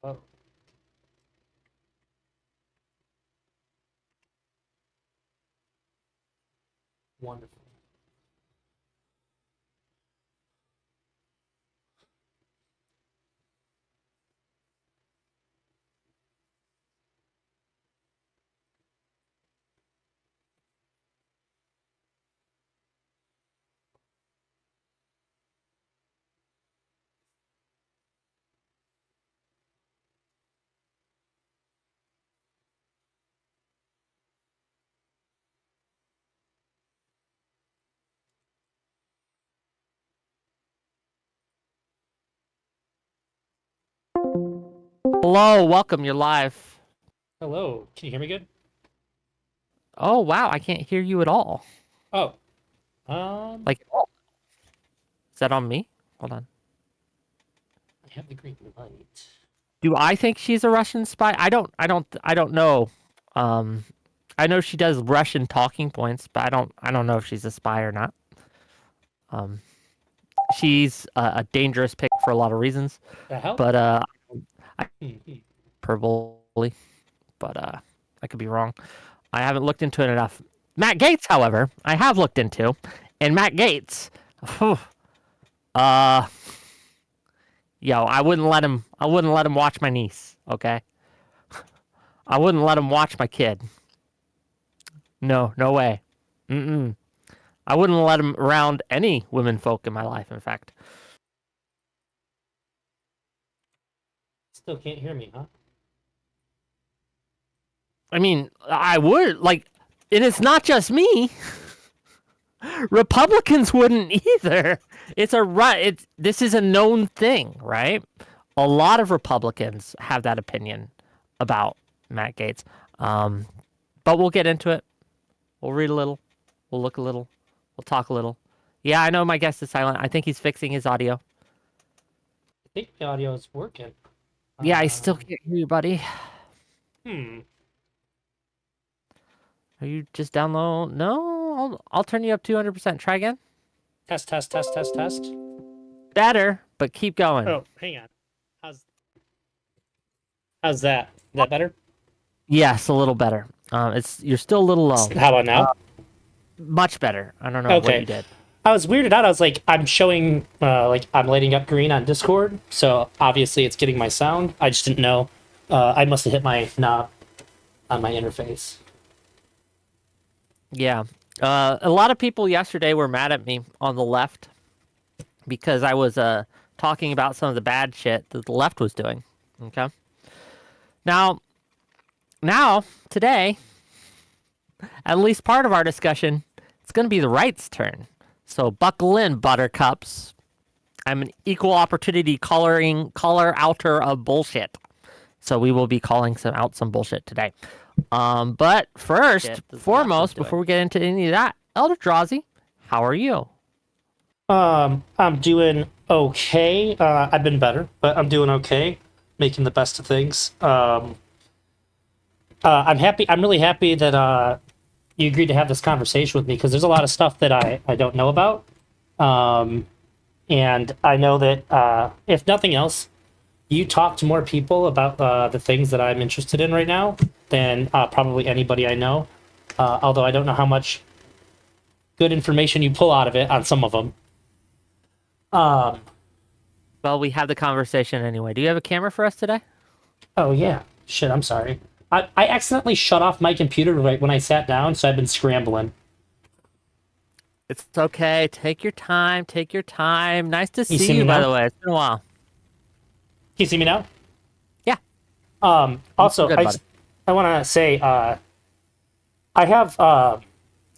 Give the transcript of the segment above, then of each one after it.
Oh, wonderful. Hello, welcome. You're live. Hello, can you hear me good? Oh, wow. I can't hear you at all. Oh, Like, is that on me? Hold on. I have the green light. Do I think she's a Russian spy? I don't know. Um, I know she does Russian talking points, but I don't know if she's a spy or not. Um, she's a dangerous pick for a lot of reasons, The hell? but I Hmm. hyperbole, but I could be wrong. I haven't looked into it enough. Matt Gates, however, I have looked into, and Matt Gates, uh, yo, I wouldn't let him. I wouldn't let him watch my niece. Okay, I wouldn't let him watch my kid. No, no way. Mm-mm. I wouldn't let him around any women folk in my life. In fact, Still can't hear me, huh? I mean, I would like, and it's not just me. Republicans wouldn't either. It's a right. It's this is a known thing, right? A lot of Republicans have that opinion about Matt Gates. Um, but we'll get into it. We'll read a little. We'll look a little. We'll talk a little. Yeah, I know my guest is silent. I think he's fixing his audio. I think the audio is working. Yeah, I still Um, can't hear you, buddy. hmm. Are you just down low? No, I'll turn you up 200%. Try again. Test, test, test, test, test. Better, but keep going. Oh, hang on. How's how's that? Is that better? Yes, a little better. It's you're still a little low. How about now? Much better. I don't know what Okay. you did. I was weirded out. I was like, I'm showing, like, I'm lighting up green on Discord, so obviously it's getting my sound. I just didn't know. I must have hit my knob on my interface. Yeah. A lot of people yesterday were mad at me on the left because I was talking about some of the bad shit that the left was doing. Okay. Now, today, at least part of our discussion, it's going to be the right's turn. So buckle in, buttercups. I'm an equal opportunity caller outer of bullshit. So we will be calling some bullshit today. But first, foremost, before we get into any of that, Elder Drazi, how are you? I'm doing okay. I've been better, but I'm doing okay, making the best of things. I'm happy. I'm really happy that you agreed to have this conversation with me because there's a lot of stuff that I don't know about. Um, and I know that if nothing else, you talk to more people about the things that I'm interested in right now than probably anybody I know. Although I don't know how much good information you pull out of it on some of them. Um, Well, we had the conversation anyway. Do you have a camera for us today? oh yeah, shit. I'm sorry. I accidentally shut off my computer right when I sat down, so I've been scrambling. It's okay. Take your time. Take your time. Nice to You see see me you, by now? the way. It's been a while. Can you see me now? Yeah. Also, Good, buddy. I want to say, I have, I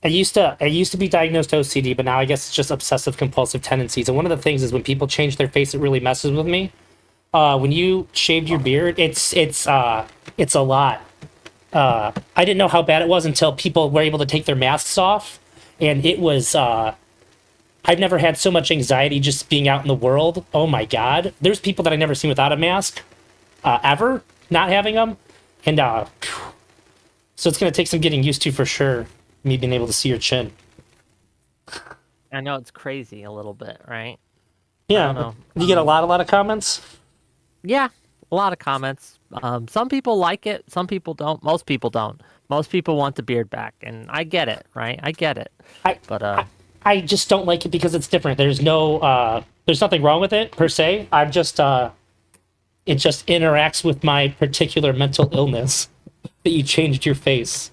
used to be diagnosed OCD, but now I guess it's just obsessive compulsive tendencies. And one of the things is when people change their face, it really messes with me. When you shaved your beard, it's a lot. I didn't know how bad it was until people were able to take their masks off, and it was. I've never had so much anxiety just being out in the world. Oh my god, there's people that I never seen without a mask, ever not having them, and so it's gonna take some getting used to for sure. Me being able to see your chin. I know it's crazy a little bit, right? Yeah, don't know. you get a lot of comments. Yeah, a lot of comments. Some people like it, some people don't. Most people don't. Most people want the beard back, and I get it, right? I get it. I, But I just don't like it because it's different. There's nothing wrong with it per se. I'm just it just interacts with my particular mental illness that you changed your face.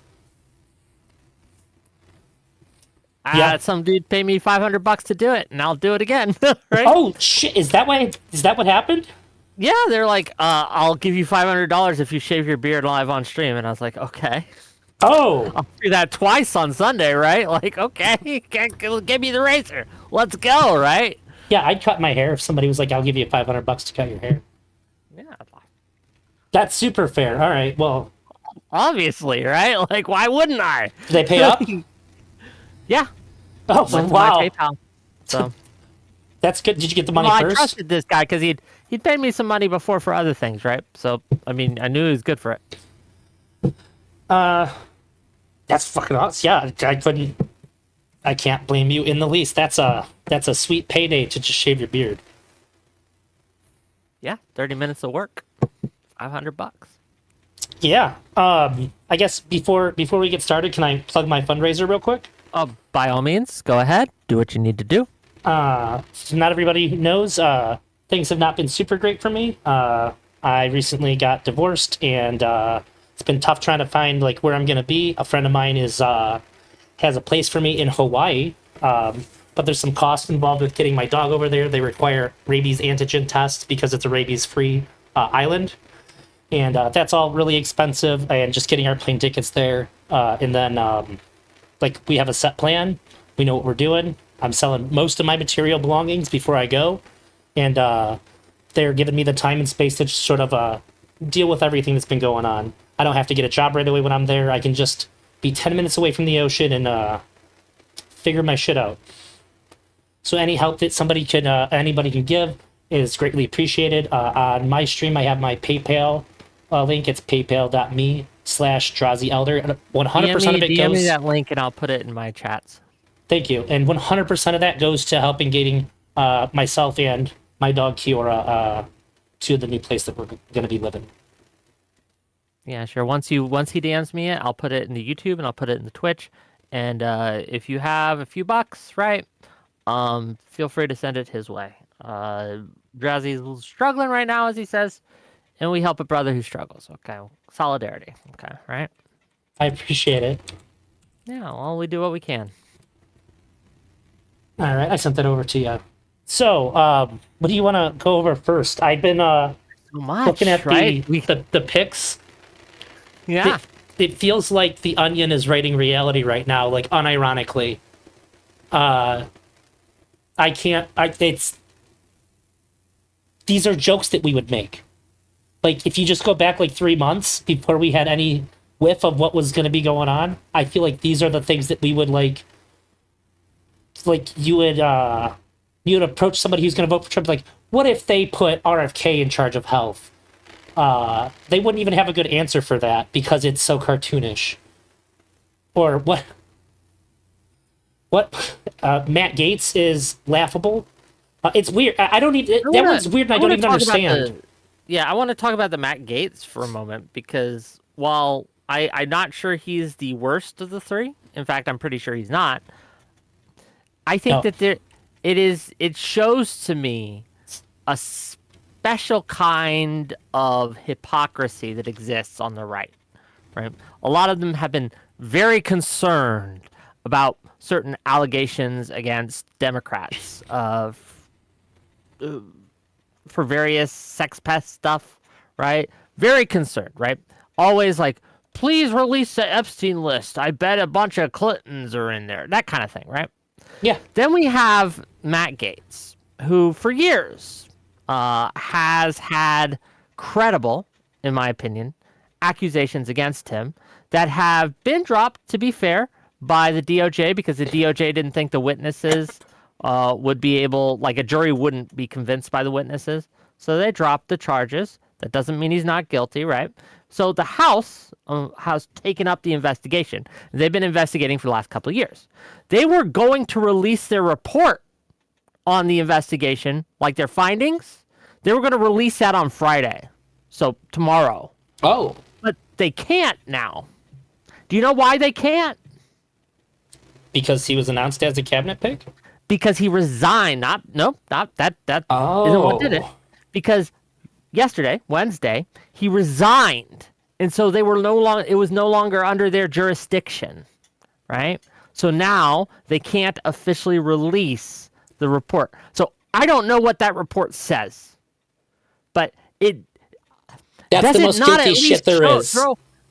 Yeah. some dude paid me $500 to do it, and I'll do it again, right? Oh shit! Is that what happened? Yeah, they're like, I'll give you $500 if you shave your beard live on stream, and I was like, okay. Oh, I'll do that twice on Sunday, right? Like, okay, give me the razor. Let's go, right? yeah. I'd cut my hair if somebody was like, "I'll give you $500 to cut your hair." Yeah, That's super fair. All right. Well, obviously, right? Like, why wouldn't I? did they pay up? Yeah, Oh went to wow, my PayPal. So, that's good. Did you get the money well, I first? trusted this guy because he'd paid me some money before for other things, right? So, I mean, I knew he was good for it. That's fucking awesome. Yeah, I couldn't. I can't blame you in the least. That's a sweet payday to just shave your beard. Yeah, 30 minutes of work, $500. Yeah. I guess before we get started, can I plug my fundraiser real quick? By all means, go ahead, do what you need to do. So not everybody knows. Things have not been super great for me. I recently got divorced, and it's been tough trying to find like where I'm gonna be. A friend of mine has a place for me in Hawaii, but there's some cost involved with getting my dog over there. They require rabies antigen tests because it's a rabies-free island, and that's all really expensive. And just getting our plane tickets there, and then like we have a set plan. We know what we're doing. I'm selling most of my material belongings before I go, and they're giving me the time and space to just sort of deal with everything that's been going on. I don't have to get a job right away when I'm there. I can just be 10 minutes away from the ocean and figure my shit out. So any help that anybody can give is greatly appreciated. On my stream, I have my PayPal link. It's paypal.me/DraziElder. 100% of it DM me goes. that link, and I'll put it in my chats. Thank you. And 100% of that goes to helping getting myself and my dog Kiora to the new place that we're going to be living. Yeah, sure. Once he DMs me it, I'll put it in the YouTube and I'll put it in the Twitch. And if you have a few bucks, right, feel free to send it his way. Drazi's struggling right now, as he says, and we help a brother who struggles. Okay, solidarity. Okay, right? I appreciate it. Yeah, well, we do what we can. All right, I sent that over to you. So, what do you want to go over first? I've been So much, looking at right? the pics. Yeah. It feels like the Onion is writing reality right now, like unironically. These are jokes that we would make. Like if you just go back like 3 months before we had any whiff of what was going to be going on, I feel like these are the things that we would like you would approach somebody who's going to vote for Trump, like, what if they put RFK in charge of health? They wouldn't even have a good answer for that because it's so cartoonish. Or what Matt Gaetz is laughable. It's weird. I don't need that one's weird, and I don't even understand. I want to talk about the Matt Gaetz for a moment because while I'm not sure he's the worst of the three, in fact, I'm pretty sure he's not. I think that it shows to me a special kind of hypocrisy that exists on the right. Right? A lot of them have been very concerned about certain allegations against Democrats for various sex pest stuff, right? very concerned, right? Always like, please release the Epstein list. I bet a bunch of Clintons are in there. That kind of thing, right? Yeah. Then we have Matt Gaetz, who for years has had credible, in my opinion, accusations against him that have been dropped, to be fair, by the DOJ because the DOJ didn't think the witnesses would be able, like a jury wouldn't be convinced by the witnesses. So they dropped the charges. That doesn't mean he's not guilty, right? So the House has taken up the investigation. They've been investigating for the last couple of years. They were going to release their report on the investigation, like their findings. They were going to release that on Friday, so tomorrow. Oh. But they can't now. Do you know why they can't? Because he was announced as a cabinet pick? Because he resigned. Not that Oh. isn't what did it. Because yesterday, Wednesday, he resigned. And so they were it was no longer under their jurisdiction, right? So now they can't officially release the report. So I don't know what that report says. But that's the most guilty shit there is.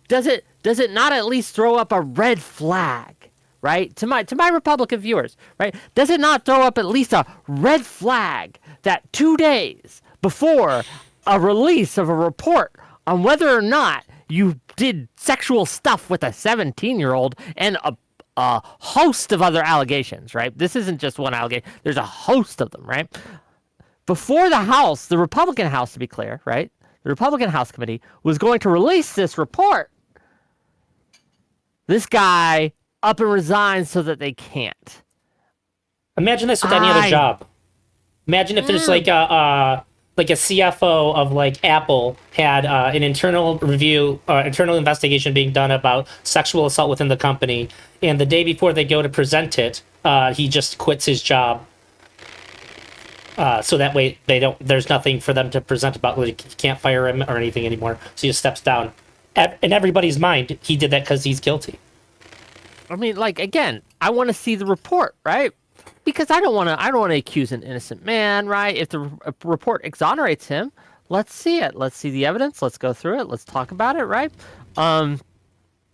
Does it not at least throw up a red flag, right? To my Republican viewers, right? Does it not throw up at least a red flag that 2 days before a release of a report on whether or not you did sexual stuff with a 17-year-old and a host of other allegations, right? This isn't just one allegation. There's a host of them, right? Before the House, the Republican House, to be clear, right? The Republican House Committee was going to release this report. This guy up and resigns so that they can't. Imagine this with any other job. Imagine if there's like a CFO of like Apple had an internal review, internal investigation being done about sexual assault within the company, and the day before they go to present it, he just quits his job. So that way there's nothing for them to present about. Like, you can't fire him or anything anymore. So he just steps down. In everybody's mind, he did that because he's guilty. I mean, like, again, I want to see the report, right? Because I don't want to accuse an innocent man, right? If the report exonerates him, let's see it. Let's see the evidence. Let's go through it. Let's talk about it, right? I'm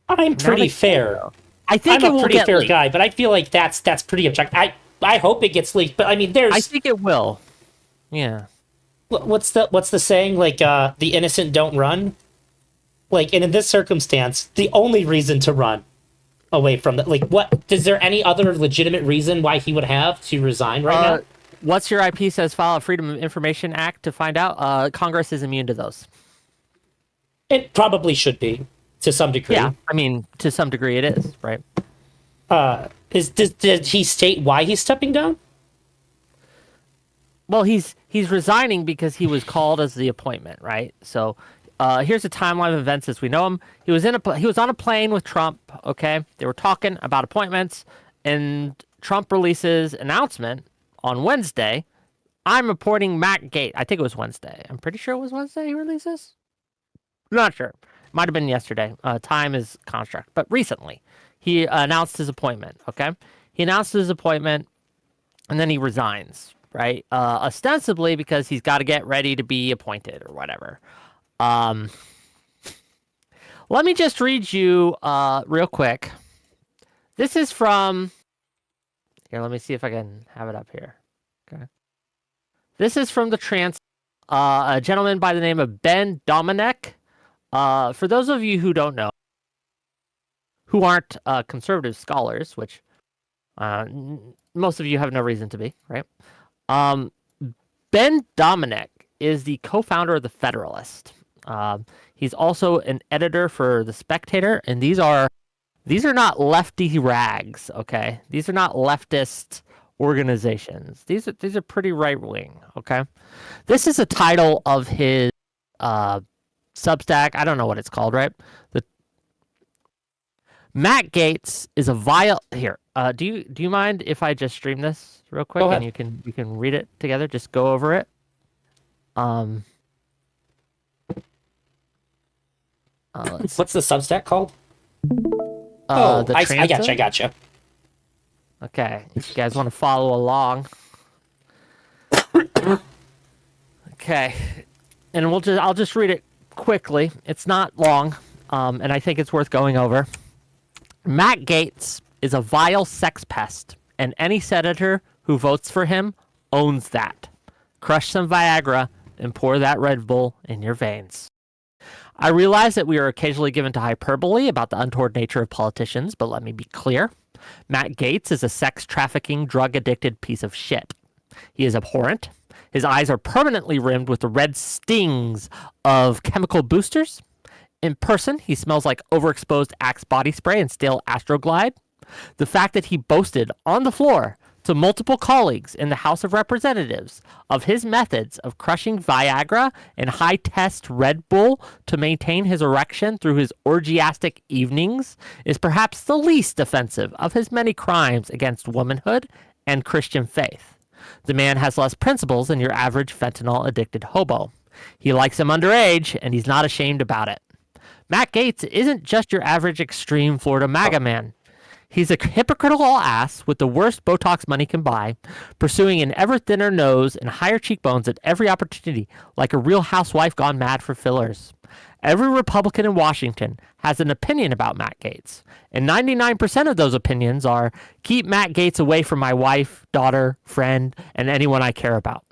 pretty fair. I think I'm a pretty fair guy, but I feel like that's pretty objective. I hope it gets leaked, but I mean, I think it will. Yeah. What's the saying? Like, the innocent don't run. Like, and in this circumstance, the only reason to run away from that, like, what? Is there any other legitimate reason why he would have to resign right now? What's your IP says? File a Freedom of Information Act to find out. Congress is immune to those. It probably should be, to some degree. Yeah, I mean, to some degree, it is, right? Did he state why he's stepping down? Well, he's resigning because he was called as the appointment, right? So, here's a timeline of events as we know him. He was on a plane with Trump. Okay, they were talking about appointments, and Trump releases announcement on Wednesday. I'm reporting Matt Gaetz. I think it was Wednesday. I'm pretty sure it was Wednesday he releases. Not sure. Might have been yesterday. Time is construct, but recently he announced his appointment. Okay, he announced his appointment, and then he resigns. Right, ostensibly because he's got to get ready to be appointed or whatever. Let me just read you real quick. This is from here. Let me see if I can have it up here. Okay, this is from the a gentleman by the name of Ben Dominic. For those of you who don't know, who aren't conservative scholars, which most of you have no reason to be, right? Ben Dominic is the co-founder of The Federalist. He's also an editor for The Spectator, and these are not lefty rags, okay? These are not leftist organizations. These are pretty right-wing, okay? This is a title of his Substack. I don't know what it's called, right? Matt Gaetz is a here. Do you mind if I just stream this real quick and you can read it together? Just go over it. What's the Substack called? I gotcha. Okay, if you guys want to follow along. Okay, and I'll just read it quickly. It's not long, and I think it's worth going over. Matt Gaetz is a vile sex pest, and any senator who votes for him owns that. Crush some Viagra and pour that Red Bull in your veins. I realize that we are occasionally given to hyperbole about the untoward nature of politicians, but let me be clear. Matt Gaetz is a sex trafficking, drug addicted piece of shit. He is abhorrent. His eyes are permanently rimmed with the red stings of chemical boosters. In person, he smells like overexposed Axe body spray and stale Astroglide. The fact that he boasted on the floor to multiple colleagues in the House of Representatives of his methods of crushing Viagra and high-test Red Bull to maintain his erection through his orgiastic evenings is perhaps the least offensive of his many crimes against womanhood and Christian faith. The man has less principles than your average fentanyl-addicted hobo. He likes them underage, and he's not ashamed about it. Matt Gaetz isn't just your average extreme Florida MAGA man. He's a hypocritical ass with the worst Botox money can buy, pursuing an ever thinner nose and higher cheekbones at every opportunity, like a real housewife gone mad for fillers. Every Republican in Washington has an opinion about Matt Gaetz, and 99% of those opinions are, keep Matt Gaetz away from my wife, daughter, friend, and anyone I care about.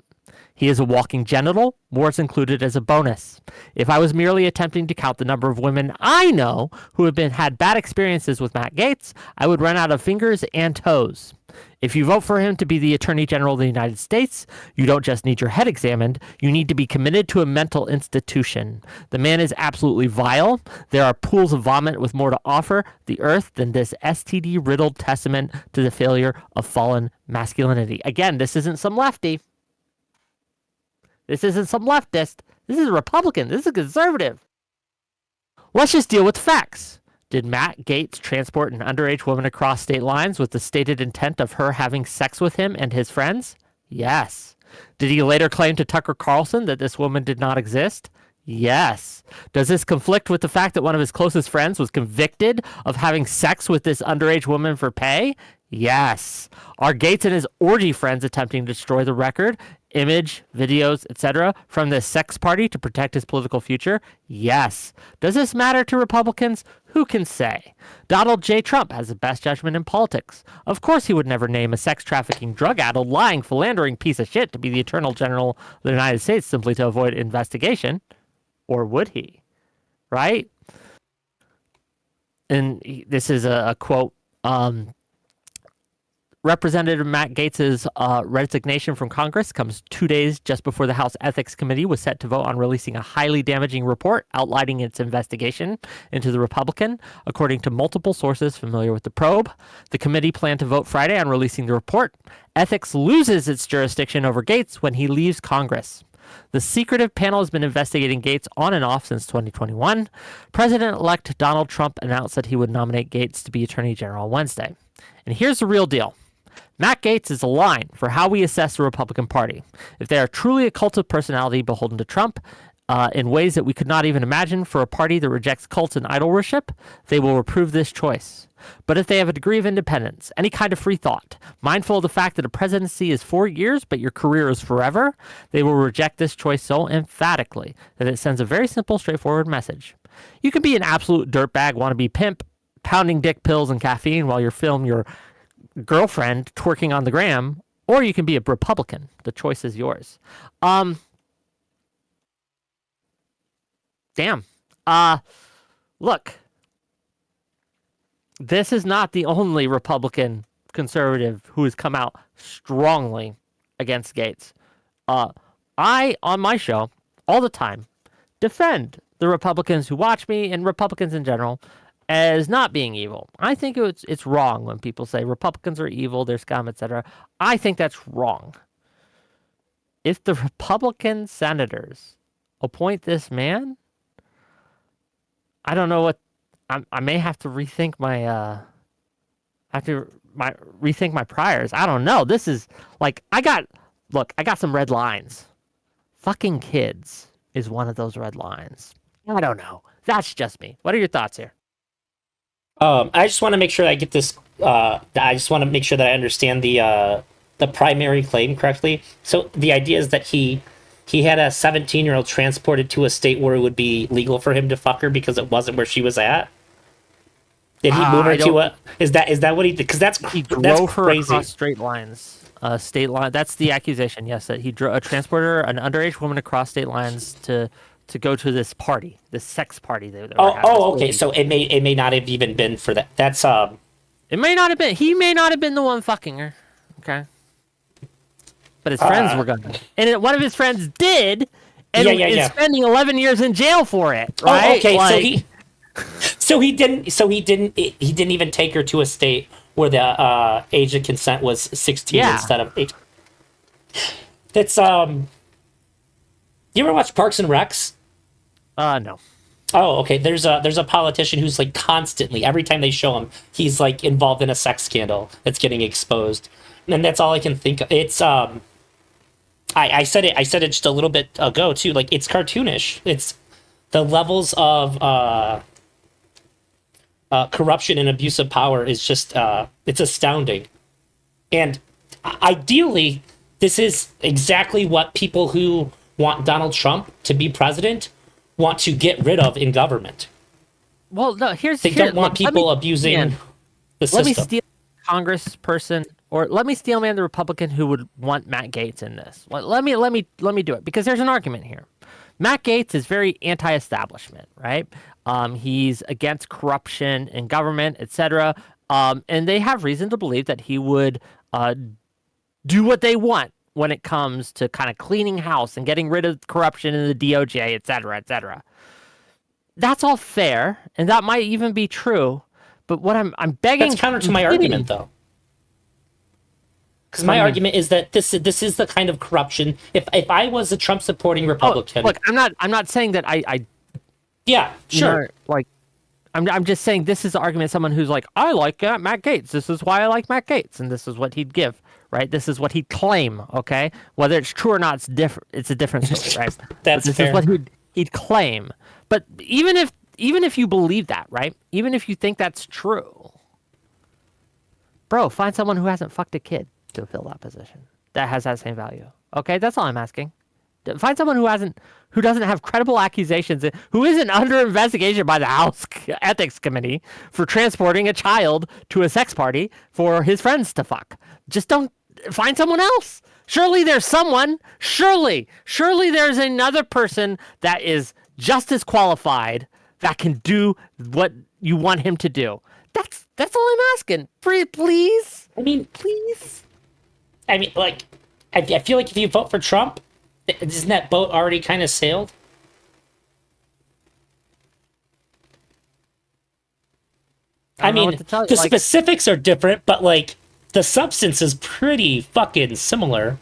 He is a walking genital, wars included as a bonus. If I was merely attempting to count the number of women I know who have had bad experiences with Matt Gaetz, I would run out of fingers and toes. If you vote for him to be the Attorney General of the United States, you don't just need your head examined, you need to be committed to a mental institution. The man is absolutely vile. There are pools of vomit with more to offer the earth than this STD-riddled testament to the failure of fallen masculinity. Again, this isn't some lefty. This isn't some leftist. This is a Republican. This is a conservative. Let's just deal with facts. Did Matt Gaetz transport an underage woman across state lines with the stated intent of her having sex with him and his friends? Yes. Did he later claim to Tucker Carlson that this woman did not exist? Yes. Does this conflict with the fact that one of his closest friends was convicted of having sex with this underage woman for pay? Yes. Are Gaetz and his orgy friends attempting to destroy the record, image, videos, etc., from this sex party to protect his political future? Yes. Does this matter to Republicans? Who can say? Donald J. Trump has the best judgment in politics. Of course he would never name a sex trafficking, drug-addled, lying, philandering piece of shit to be the Attorney General of the United States simply to avoid investigation. Or would he? Right? And this is a quote. Representative Matt Gaetz's resignation from Congress comes 2 days just before the House Ethics Committee was set to vote on releasing a highly damaging report outlining its investigation into the Republican. According to multiple sources familiar with the probe, the committee planned to vote Friday on releasing the report. Ethics loses its jurisdiction over Gaetz when he leaves Congress. The secretive panel has been investigating Gaetz on and off since 2021. President-elect Donald Trump announced that he would nominate Gaetz to be Attorney General Wednesday. And here's the real deal. Matt Gaetz is a line for how we assess the Republican Party. If they are truly a cult of personality beholden to Trump in ways that we could not even imagine for a party that rejects cults and idol worship, they will approve this choice. But if they have a degree of independence, any kind of free thought, mindful of the fact that a presidency is 4 years but your career is forever, they will reject this choice so emphatically that it sends a very simple, straightforward message. You can be an absolute dirtbag wannabe pimp, pounding dick pills and caffeine while you film your girlfriend twerking on the gram, or you can be a Republican. The choice is yours. Damn. Look, this is not the only Republican conservative who has come out strongly against Gaetz. I, on my show, all the time, defend the Republicans who watch me and Republicans in general as not being evil. I think it's wrong when people say Republicans are evil, they're scum, etc. I think that's wrong. If the Republican senators appoint this man, I don't know what I may have to rethink my priors. I don't know. This is like I got some red lines. Fucking kids is one of those red lines. I don't know. That's just me. What are your thoughts here? I just want to make sure I get this. I just want to make sure that I understand the primary claim correctly. So the idea is that he he had a 17-year-old transported to a state where it would be legal for him to fuck her because it wasn't where she was at? Did he move her to a? Is that what he did? Because He that's drove her crazy. across straight lines. State line. That's the accusation. Yes, that he transported her, an underage woman, across state lines to go to this party, this sex party. They were having. Okay. So it may not have even been for that. That's It may not have been. He may not have been the one fucking her. Okay. But his friends were gonna, and one of his friends did, and is spending 11 years in jail for it. Right? Oh, okay. Like, so he didn't even take her to a state where the age of consent was 16 instead of 8. That's You ever watch Parks and Recs? No. Oh, okay. There's a politician who's like constantly, every time they show him, he's like involved in a sex scandal that's getting exposed, and that's all I can think of. It's I said it just a little bit ago too. Like, it's cartoonish. It's the levels of corruption and abuse of power is just it's astounding. And ideally, this is exactly what people who want Donald Trump to be president want to get rid of in government. Well, no. They don't want people abusing the system. Let me steal Congressperson, or let me steel man the Republican who would want Matt Gaetz in this. Let me do it, because there's an argument here. Matt Gaetz is very anti-establishment, right? He's against corruption in government, etc. And they have reason to believe that he would do what they want when it comes to kind of cleaning house and getting rid of corruption in the DOJ, etc., etc. That's all fair, and that might even be true. But what I'm begging, that's counter to my argument, though. Because my argument is that this is the kind of corruption. If I was a Trump supporting Republican, look, I'm not saying that I yeah, sure. Like, I'm just saying this is the argument of someone who's like, I like Matt Gaetz. This is why I like Matt Gaetz, and this is what he'd give, right? This is what he'd claim, okay? Whether it's true or not, it's different. It's a different story, right? That's this fair. is what he'd claim. But even if you believe that, right? Even if you think that's true, bro, find someone who hasn't fucked a kid to fill that position that has that same value. Okay, that's all I'm asking. Find someone who doesn't have credible accusations, who isn't under investigation by the House Ethics Committee for transporting a child to a sex party for his friends to fuck. Just don't find someone else. Surely there's someone. Surely there's another person that is just as qualified that can do what you want him to do. That's all I'm asking. Please. I mean, please. I mean, like, I feel like if you vote for Trump, isn't that boat already kind of sailed? I mean, the specifics are different, but like the substance is pretty fucking similar.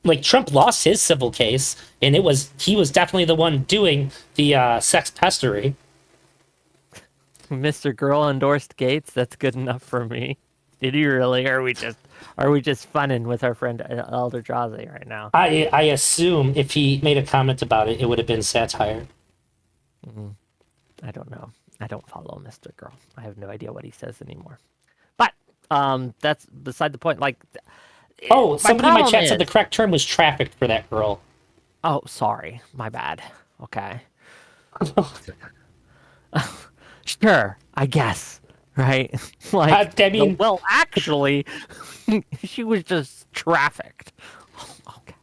Like, Trump lost his civil case, and he was definitely the one doing the sex pestery. Mr. Girl endorsed Gaetz. That's good enough for me. Did he really? Or are we just funning with our friend Elder Drazi right now? I assume if he made a comment about it, it would have been satire. Mm-hmm. I don't know. I don't follow Mr. Girl. I have no idea what he says anymore. But that's beside the point. Like, somebody in my chat said the correct term was trafficked for that girl. Oh, sorry. My bad. Okay. Sure, I guess. Right? Like, I mean, well, actually, she was just trafficked. Okay.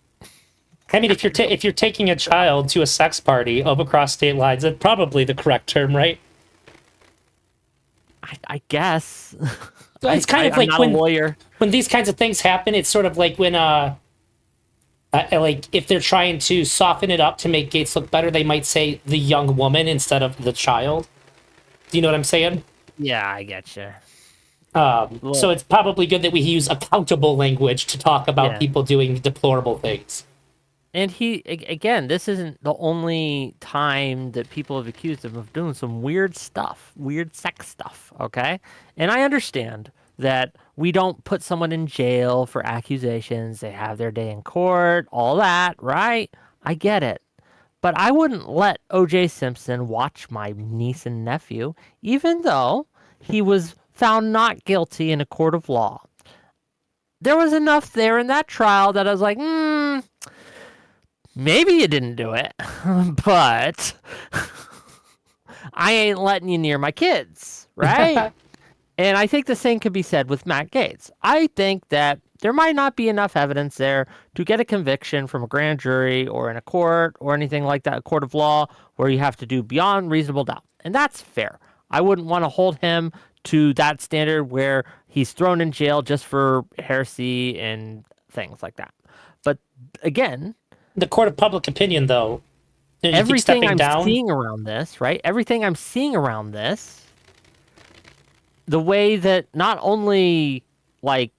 I mean, if you're taking a child to a sex party across state lines, that's probably the correct term, right? I guess. So it's kind of like I'm not a lawyer. When these kinds of things happen, it's sort of like when like if they're trying to soften it up to make Gaetz look better, they might say the young woman instead of the child. Do you know what I'm saying? Yeah, I get you. So it's probably good that we use accountable language to talk about people doing deplorable things. And again, this isn't the only time that people have accused him of doing some weird stuff, weird sex stuff, okay? And I understand that we don't put someone in jail for accusations. They have their day in court, all that, right? I get it. But I wouldn't let O.J. Simpson watch my niece and nephew, even though he was found not guilty in a court of law. there was enough there in that trial that I was like, maybe you didn't do it, but I ain't letting you near my kids, right? And I think the same could be said with Matt Gaetz. I think that there might not be enough evidence there to get a conviction from a grand jury or in a court or anything like that, a court of law, where you have to do beyond reasonable doubt. And that's fair. I wouldn't want to hold him to that standard where he's thrown in jail just for heresy and things like that. But again, The court of public opinion, though, you keep everything stepping I'm down. seeing around this, right? Everything I'm seeing around this, the way that not only like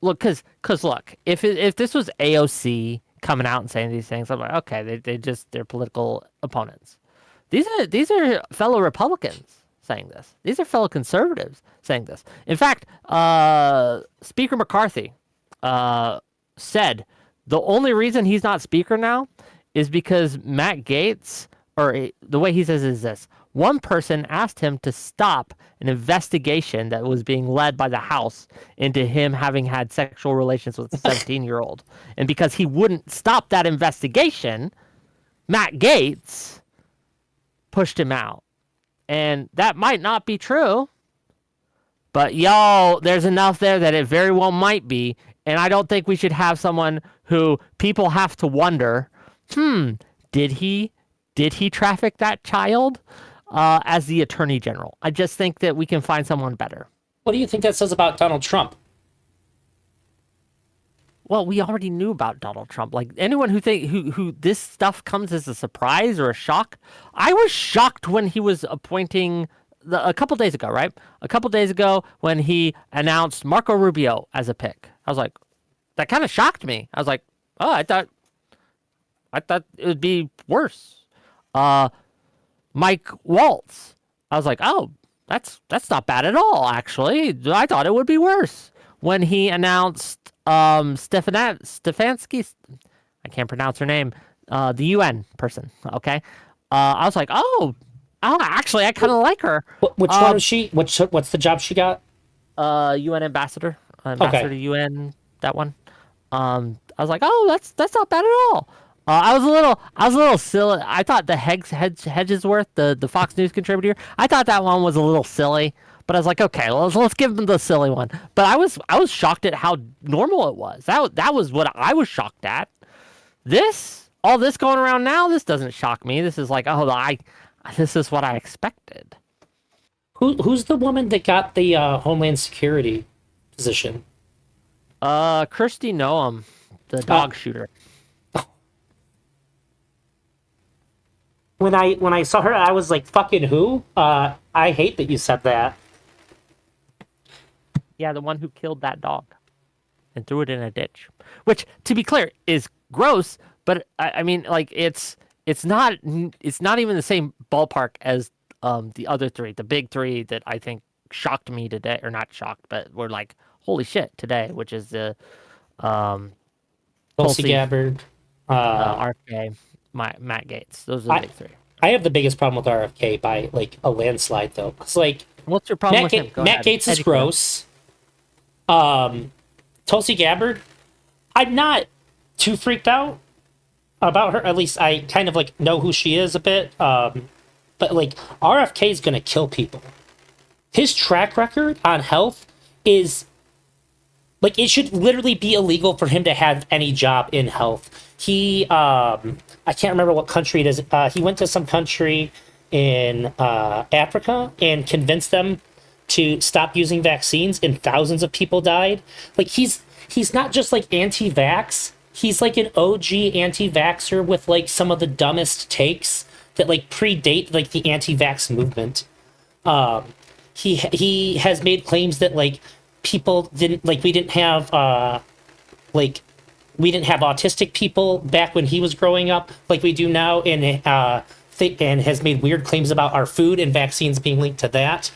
look, because look, if this was AOC coming out and saying these things, I'm like, okay, they're political opponents. These are fellow Republicans saying this. These are fellow conservatives saying this. In fact, Speaker McCarthy said the only reason he's not speaker now is because Matt Gaetz, or the way he says is this: one person asked him to stop an investigation that was being led by the House into him having had sexual relations with a 17-year-old. And because he wouldn't stop that investigation, Matt Gaetz pushed him out. And that might not be true, but y'all, there's enough there that it very well might be. And I don't think we should have someone who people have to wonder, did he traffic that child as the attorney general? I just think that we can find someone better. What do you think that says about Donald Trump? Well, we already knew about Donald Trump. Like anyone who this stuff comes as a surprise or a shock. I was shocked when he was appointing a couple days ago, right? A couple days ago when he announced Marco Rubio as a pick. I was like, that kind of shocked me. I was like, oh, I thought it would be worse. Mike Waltz. I was like, oh, that's not bad at all, actually. I thought it would be worse. When he announced Stefanski, I can't pronounce her name, the UN person, okay? I was like, oh, actually, I kind of like her. Which one is she? What's the job she got? UN ambassador to UN, that one. I was like, oh, that's not bad at all. I was a little silly. I thought the Hedgesworth, the Fox News contributor, I thought that one was a little silly. But I was like, okay, let's give him the silly one. But I was shocked at how normal it was. That was what I was shocked at. All this going around now, this doesn't shock me. This is like, this is what I expected. Who's the woman that got the Homeland Security position? Kristi Noem, the dog shooter. When I saw her, I was like, fucking who? I hate that you said that. Yeah, the one who killed that dog and threw it in a ditch. Which, to be clear, is gross, but I mean, like, it's not even the same ballpark as the other three, the big three that I think shocked me today, or not shocked, but were like, holy shit, today, which is the Tulsi Gabbard, RFK, Matt Gaetz. Those are the big three. I have the biggest problem with RFK by like a landslide, though, because like, what's your problem with him? Matt Gaetz is gross. Tulsi Gabbard, I'm not too freaked out about her. At least I kind of like know who she is a bit. But like RFK is gonna kill people. His track record on health is like, it should literally be illegal for him to have any job in health. He I can't remember what country it is. He went to some country in Africa and convinced them to stop using vaccines, and thousands of people died. Like, he's not just like anti-vax, he's like an OG anti-vaxxer with like some of the dumbest takes that like predate like the anti-vax movement. He has made claims that like people didn't like we didn't have autistic people back when he was growing up like we do now, and has made weird claims about our food and vaccines being linked to that.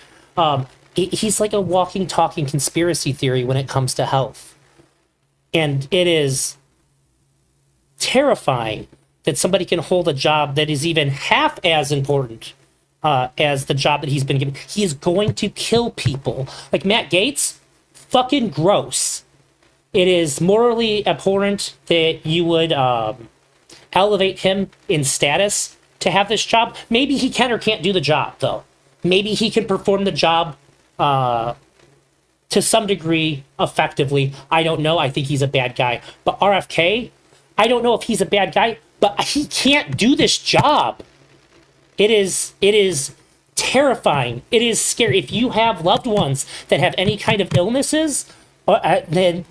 He's like a walking, talking conspiracy theory when it comes to health. And it is terrifying that somebody can hold a job that is even half as important as the job that he's been given. He is going to kill people. Like Matt Gaetz, fucking gross. It is morally abhorrent that you would elevate him in status to have this job. Maybe he can or can't do the job, though. Maybe he can perform the job to some degree effectively. I don't know. I think he's a bad guy. But RFK, I don't know if he's a bad guy, but he can't do this job. It is terrifying. It is scary. If you have loved ones that have any kind of illnesses, then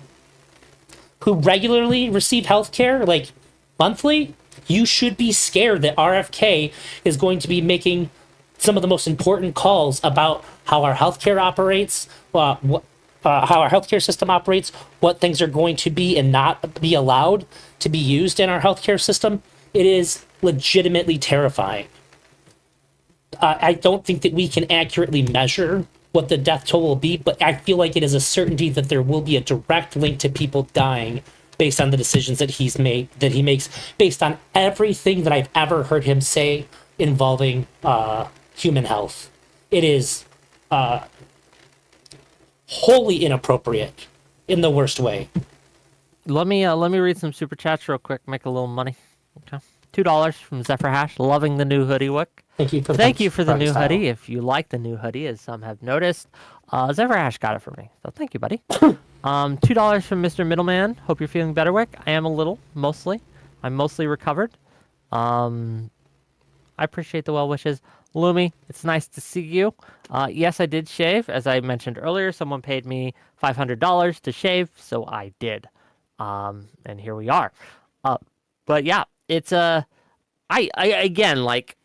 who regularly receive health care, like monthly, you should be scared that RFK is going to be making some of the most important calls about how our healthcare operates, how our healthcare system operates, what things are going to be and not be allowed to be used in our healthcare system. It is legitimately terrifying. I don't think that we can accurately measure what the death toll will be, but I feel like it is a certainty that there will be a direct link to people dying based on the decisions that he makes, based on everything that I've ever heard him say involving human health. It is wholly inappropriate in the worst way. Let me read some super chats real quick. Make a little money. Okay. $2 from Zephyr Hash. Loving the new hoodie, Wick. Thank you for the new hoodie. If you like the new hoodie, as some have noticed, Zephyr Hash got it for me. So thank you, buddy. $2 from Mr. Middleman. Hope you're feeling better, Wick. I am a little, mostly. I'm mostly recovered. I appreciate the well wishes. Lumi, it's nice to see you. Yes, I did shave. As I mentioned earlier, someone paid me $500 to shave, so I did. And here we are. But yeah, it's I again, like,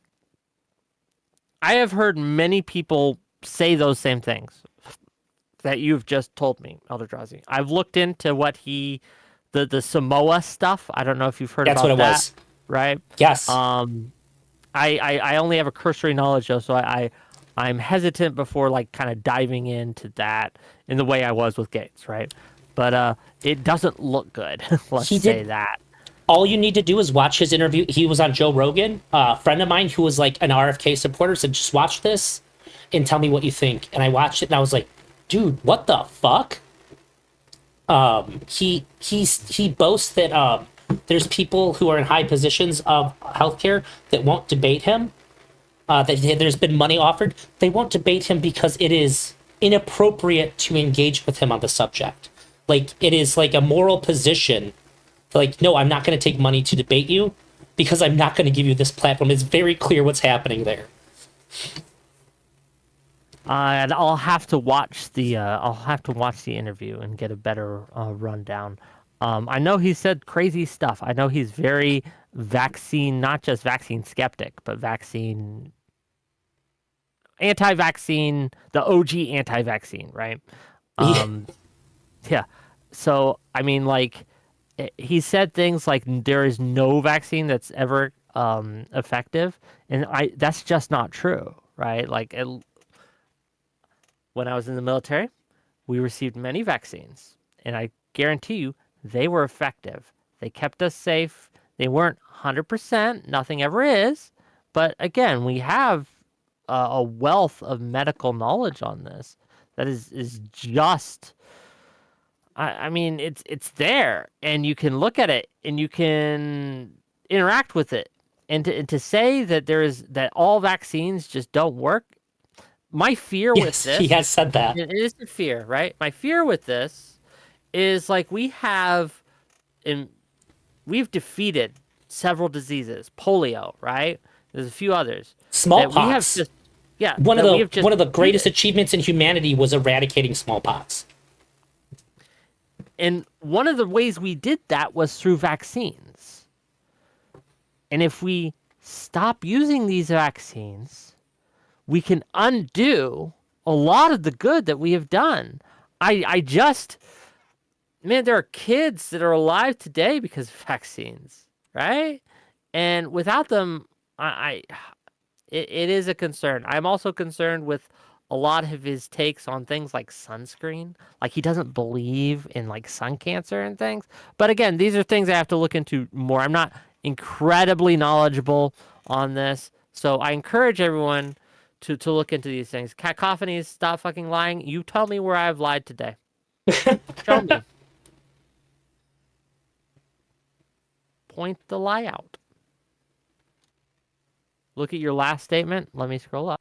I have heard many people say those same things that you've just told me, Eldrazi. I've looked into what the Samoa stuff. I don't know if you've heard That's about what it that. was. Right? Yes. I only have a cursory knowledge though, so I'm hesitant before like kind of diving into that in the way I was with Gates, right? But it doesn't look good. Let's say that. All you need to do is watch his interview. He was on Joe Rogan. A friend of mine who was like an RFK supporter said, just watch this and tell me what you think. And I watched it and I was like, dude, what the fuck? He boasts that there's people who are in high positions of healthcare that won't debate him. That there's been money offered. They won't debate him because it is inappropriate to engage with him on the subject. Like, it is like a moral position. Like, no, I'm not going to take money to debate you because I'm not going to give you this platform. It's very clear what's happening there. And I'll have to watch the interview and get a better rundown. I know he said crazy stuff. I know he's very vaccine, not just vaccine skeptic, but anti-vaccine, the OG anti-vaccine, right? Yeah. So, I mean, like, he said things like there is no vaccine that's ever effective, and that's just not true, right? Like, when I was in the military, we received many vaccines, and I guarantee you they were effective. They kept us safe. They weren't 100%. Nothing ever is. But again, we have a wealth of medical knowledge on this that is just... I mean, it's there, and you can look at it, and you can interact with it, and to say that all vaccines just don't work. My fear with this, he has said that. It is the fear, right? My fear with this is like we've defeated several diseases, polio, right? There's a few others. Smallpox. One of the greatest achievements in humanity was eradicating smallpox. And one of the ways we did that was through vaccines. And if we stop using these vaccines, we can undo a lot of the good that we have done. Man, there are kids that are alive today because of vaccines, right? And without them, it is a concern. I'm also concerned with a lot of his takes on things like sunscreen. Like, he doesn't believe in like sun cancer and things. But again, these are things I have to look into more. I'm not incredibly knowledgeable on this. So I encourage everyone to look into these things. Cacophonies, stop fucking lying. You tell me where I've lied today. Show me. point the lie out. Look at your last statement. Let me scroll up.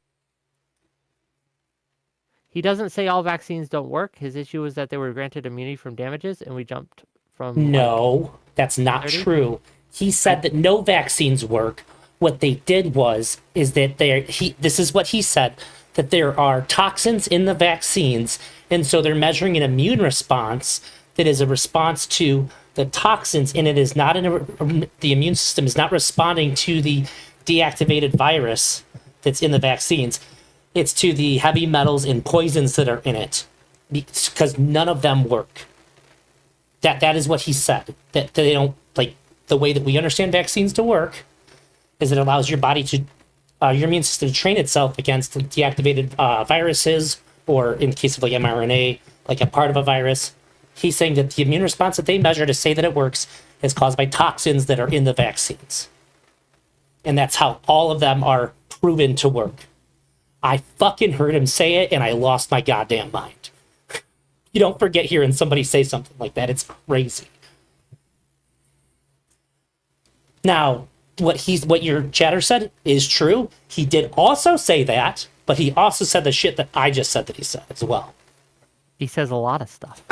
He doesn't say all vaccines don't work. His issue was that they were granted immunity from damages, and we jumped from No, that's not 30? true. He said that no vaccines work. What they did is that this is what he said, that there are toxins in the vaccines, and so they're measuring an immune response that is a response to the toxins, and it is not the immune system is not responding to the deactivated virus that's in the vaccines. It's to the heavy metals and poisons that are in it, because none of them work. That is what he said. That they don't, like, the way that we understand vaccines to work is it allows your body to your immune system to train itself against deactivated viruses, or in the case of like mRNA, like a part of a virus. He's saying that the immune response that they measure to say that it works is caused by toxins that are in the vaccines. And that's how all of them are proven to work. I fucking heard him say it and I lost my goddamn mind. You don't forget hearing somebody say something like that. It's crazy. Now, what your chatter said is true. He did also say that, but he also said the shit that I just said that he said as well. He says a lot of stuff.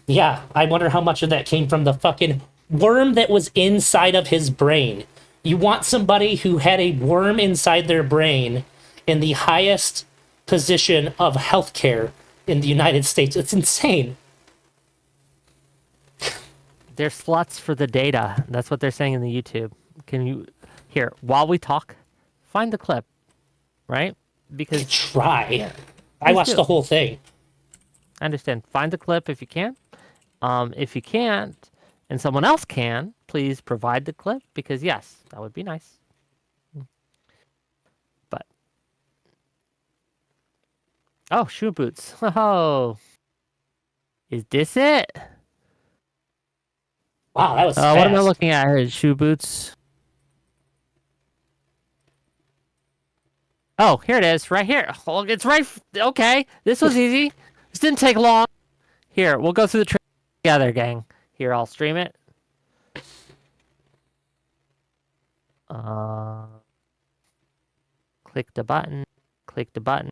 Yeah, I wonder how much of that came from the fucking worm that was inside of his brain. You want somebody who had a worm inside their brain in the highest position of healthcare in the United States. It's insane. They're sluts for the data. That's what they're saying in the YouTube. Can you, here, while we talk, find the clip, right? Because Try. Yeah, I watched do. the whole thing. I understand. Find the clip if you can. If you can't, and someone else can, please provide the clip, because yes, that would be nice. But oh, shoe boots. Oh, is this it? Wow, that was fast. What am I looking at here? Shoe boots. Oh, here it is, right here. Oh, it's right. Okay, this was easy. This didn't take long. Here, we'll go through the trailer together, gang. Here, I'll stream it. Click the button. Click the button.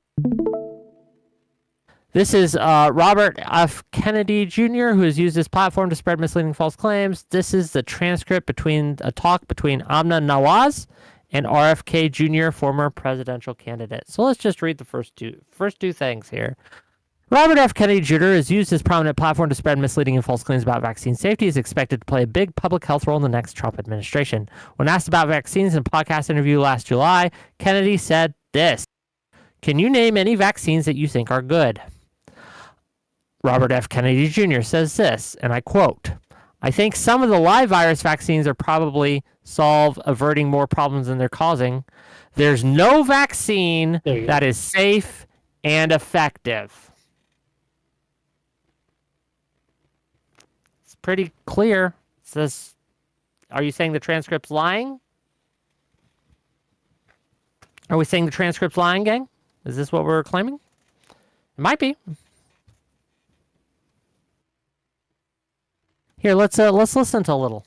This is Robert F. Kennedy Jr., who has used this platform to spread misleading false claims. This is the transcript between a talk between Amna Nawaz and RFK Jr., former presidential candidate. So let's just read the first two things here. Robert F. Kennedy Jr. has used his prominent platform to spread misleading and false claims about vaccine safety. He is expected to play a big public health role in the next Trump administration. When asked about vaccines in a podcast interview last July, Kennedy said this: "Can you name any vaccines that you think are good?" Robert F. Kennedy Jr. says this, and I quote, "I think some of the live virus vaccines are probably solve averting more problems than they're causing. There's no vaccine that is safe and effective." It's pretty clear. It says, are you saying the transcript's lying? Are we saying the transcript's lying, gang? Is this what we're claiming? It might be. Here, let's listen to a little.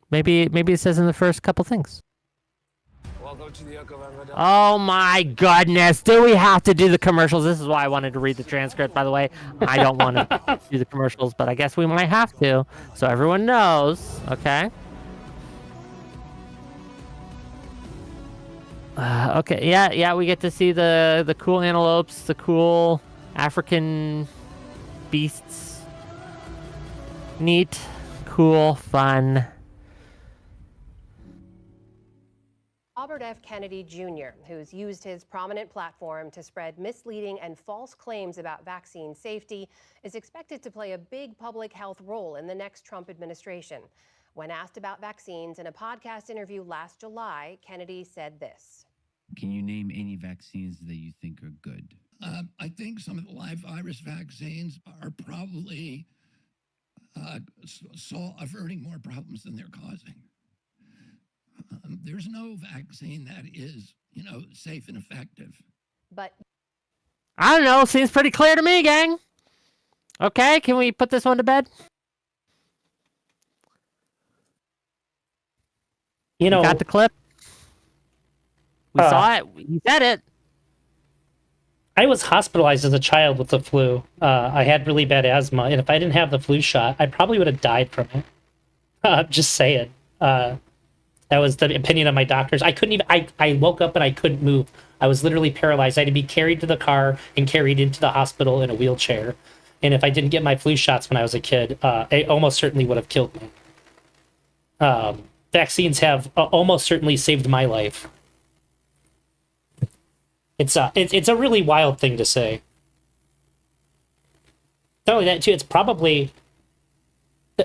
Maybe it says in the first couple things. Oh my goodness! Do we have to do the commercials? This is why I wanted to read the transcript. By the way, I don't want to do the commercials, but I guess we might have to, so everyone knows. Okay. Okay. Yeah. We get to see the cool antelopes, the cool African beasts. Neat, cool, fun. Robert F. Kennedy Jr., who's used his prominent platform to spread misleading and false claims about vaccine safety, is expected to play a big public health role in the next Trump administration. When asked about vaccines in a podcast interview last July, Kennedy said this: "Can you name any vaccines that you think are good?" I think some of the live virus vaccines are probably averting more problems than they're causing. There's no vaccine that is, safe and effective. But I don't know. Seems pretty clear to me, gang. Okay, can we put this one to bed? You You know, got the clip? We uh, saw it. He said it. I was hospitalized as a child with the flu. I had really bad asthma, and if I didn't have the flu shot, I probably would have died from it. Just saying. That was the opinion of my doctors. I couldn't even. I woke up and I couldn't move. I was literally paralyzed. I had to be carried to the car and carried into the hospital in a wheelchair. And if I didn't get my flu shots when I was a kid, it almost certainly would have killed me. Vaccines have almost certainly saved my life. It's a really wild thing to say. Not only that, too, it's probably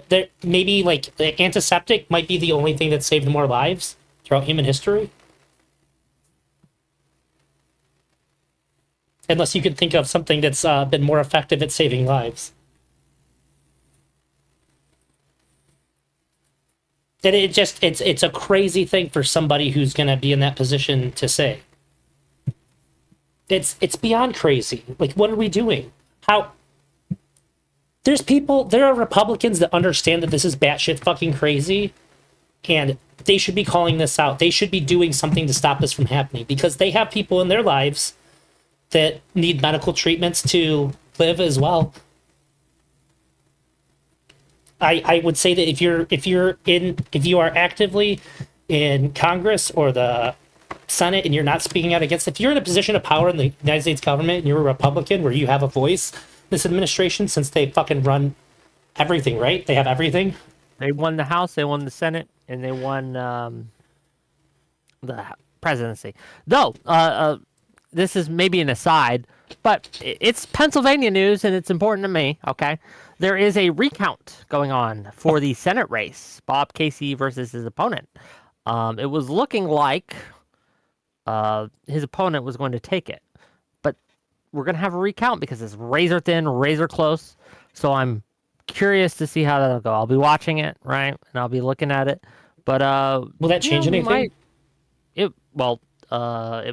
there. Maybe like the antiseptic might be the only thing that saved more lives throughout human history. Unless you could think of something that's been more effective at saving lives. And it's a crazy thing for somebody who's gonna be in that position to say. It's beyond crazy. Like, what are we doing? How there are Republicans that understand that this is batshit fucking crazy, and they should be calling this out. They should be doing something to stop this from happening because they have people in their lives that need medical treatments to live as well. I would say that if you are actively in Congress or the Senate and you're not speaking out against, if you're in a position of power in the United States government and you're a Republican where you have a voice, this administration, since they fucking run everything, right? They have everything. They won the House, they won the Senate, and they won the presidency. Though, this is maybe an aside, but it's Pennsylvania news and it's important to me, okay? There is a recount going on for the Senate race, Bob Casey versus his opponent. It was looking like his opponent was going to take it, but we're going to have a recount because it's razor thin, razor close. So I'm curious to see how that'll go. I'll be watching it, right? And I'll be looking at it. But Will that change anything? It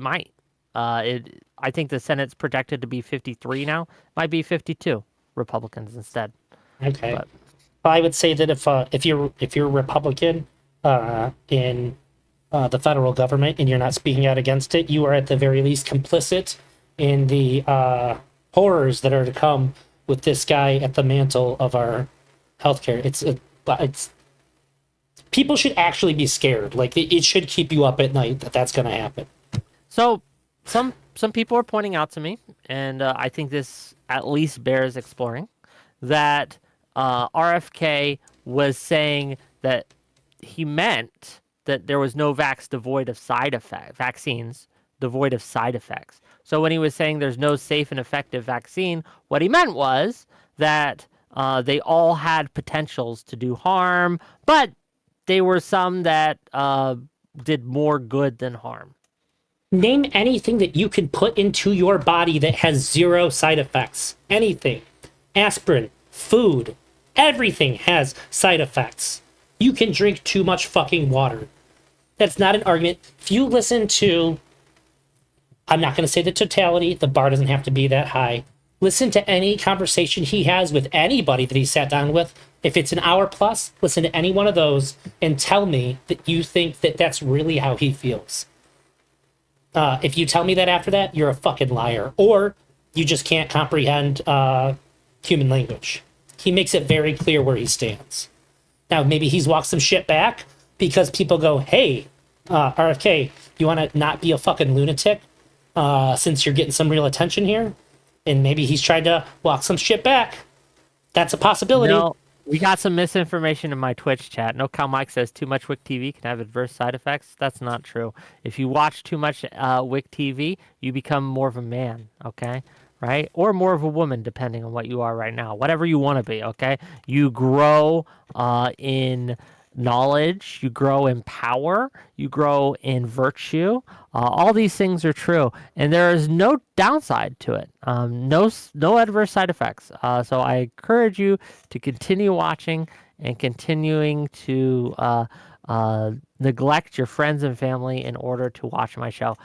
might. I think the Senate's projected to be 53 now. Might be 52 Republicans instead. Okay. But Well, I would say that if you're a Republican in the federal government and you're not speaking out against it, you are at the very least complicit in the horrors that are to come with this guy at the mantle of our healthcare. It's people should actually be scared. Like it should keep you up at night that that's going to happen. so some people are pointing out to me, and I think this at least bears exploring, that RFK was saying that he meant that there was no vaccines devoid of side effects. So when he was saying there's no safe and effective vaccine, what he meant was that they all had potentials to do harm, but they were some that did more good than harm. Name anything that you can put into your body that has zero side effects. Anything. Aspirin, food, everything has side effects. You can drink too much fucking water. That's not an argument. If you listen to, I'm not going to say the totality, the bar doesn't have to be that high. Listen to any conversation he has with anybody that he sat down with. If it's an hour plus, listen to any one of those and tell me that you think that that's really how he feels. If you tell me that after that, you're a fucking liar. Or you just can't comprehend human language. He makes it very clear where he stands. Now, maybe he's walked some shit back because people go, hey, RFK, you want to not be a fucking lunatic since you're getting some real attention here? And maybe he's tried to walk some shit back. That's a possibility. No, we got some misinformation in my Twitch chat. No Cal Mike says too much WIC TV can have adverse side effects. That's not true. If you watch too much WIC TV, you become more of a man, okay? Right? Or more of a woman, depending on what you are right now. Whatever you want to be, okay? You grow in knowledge, you grow in power, you grow in virtue. All these things are true, and there is no downside to it. No adverse side effects. So I encourage you to continue watching and continuing to neglect your friends and family in order to watch my show.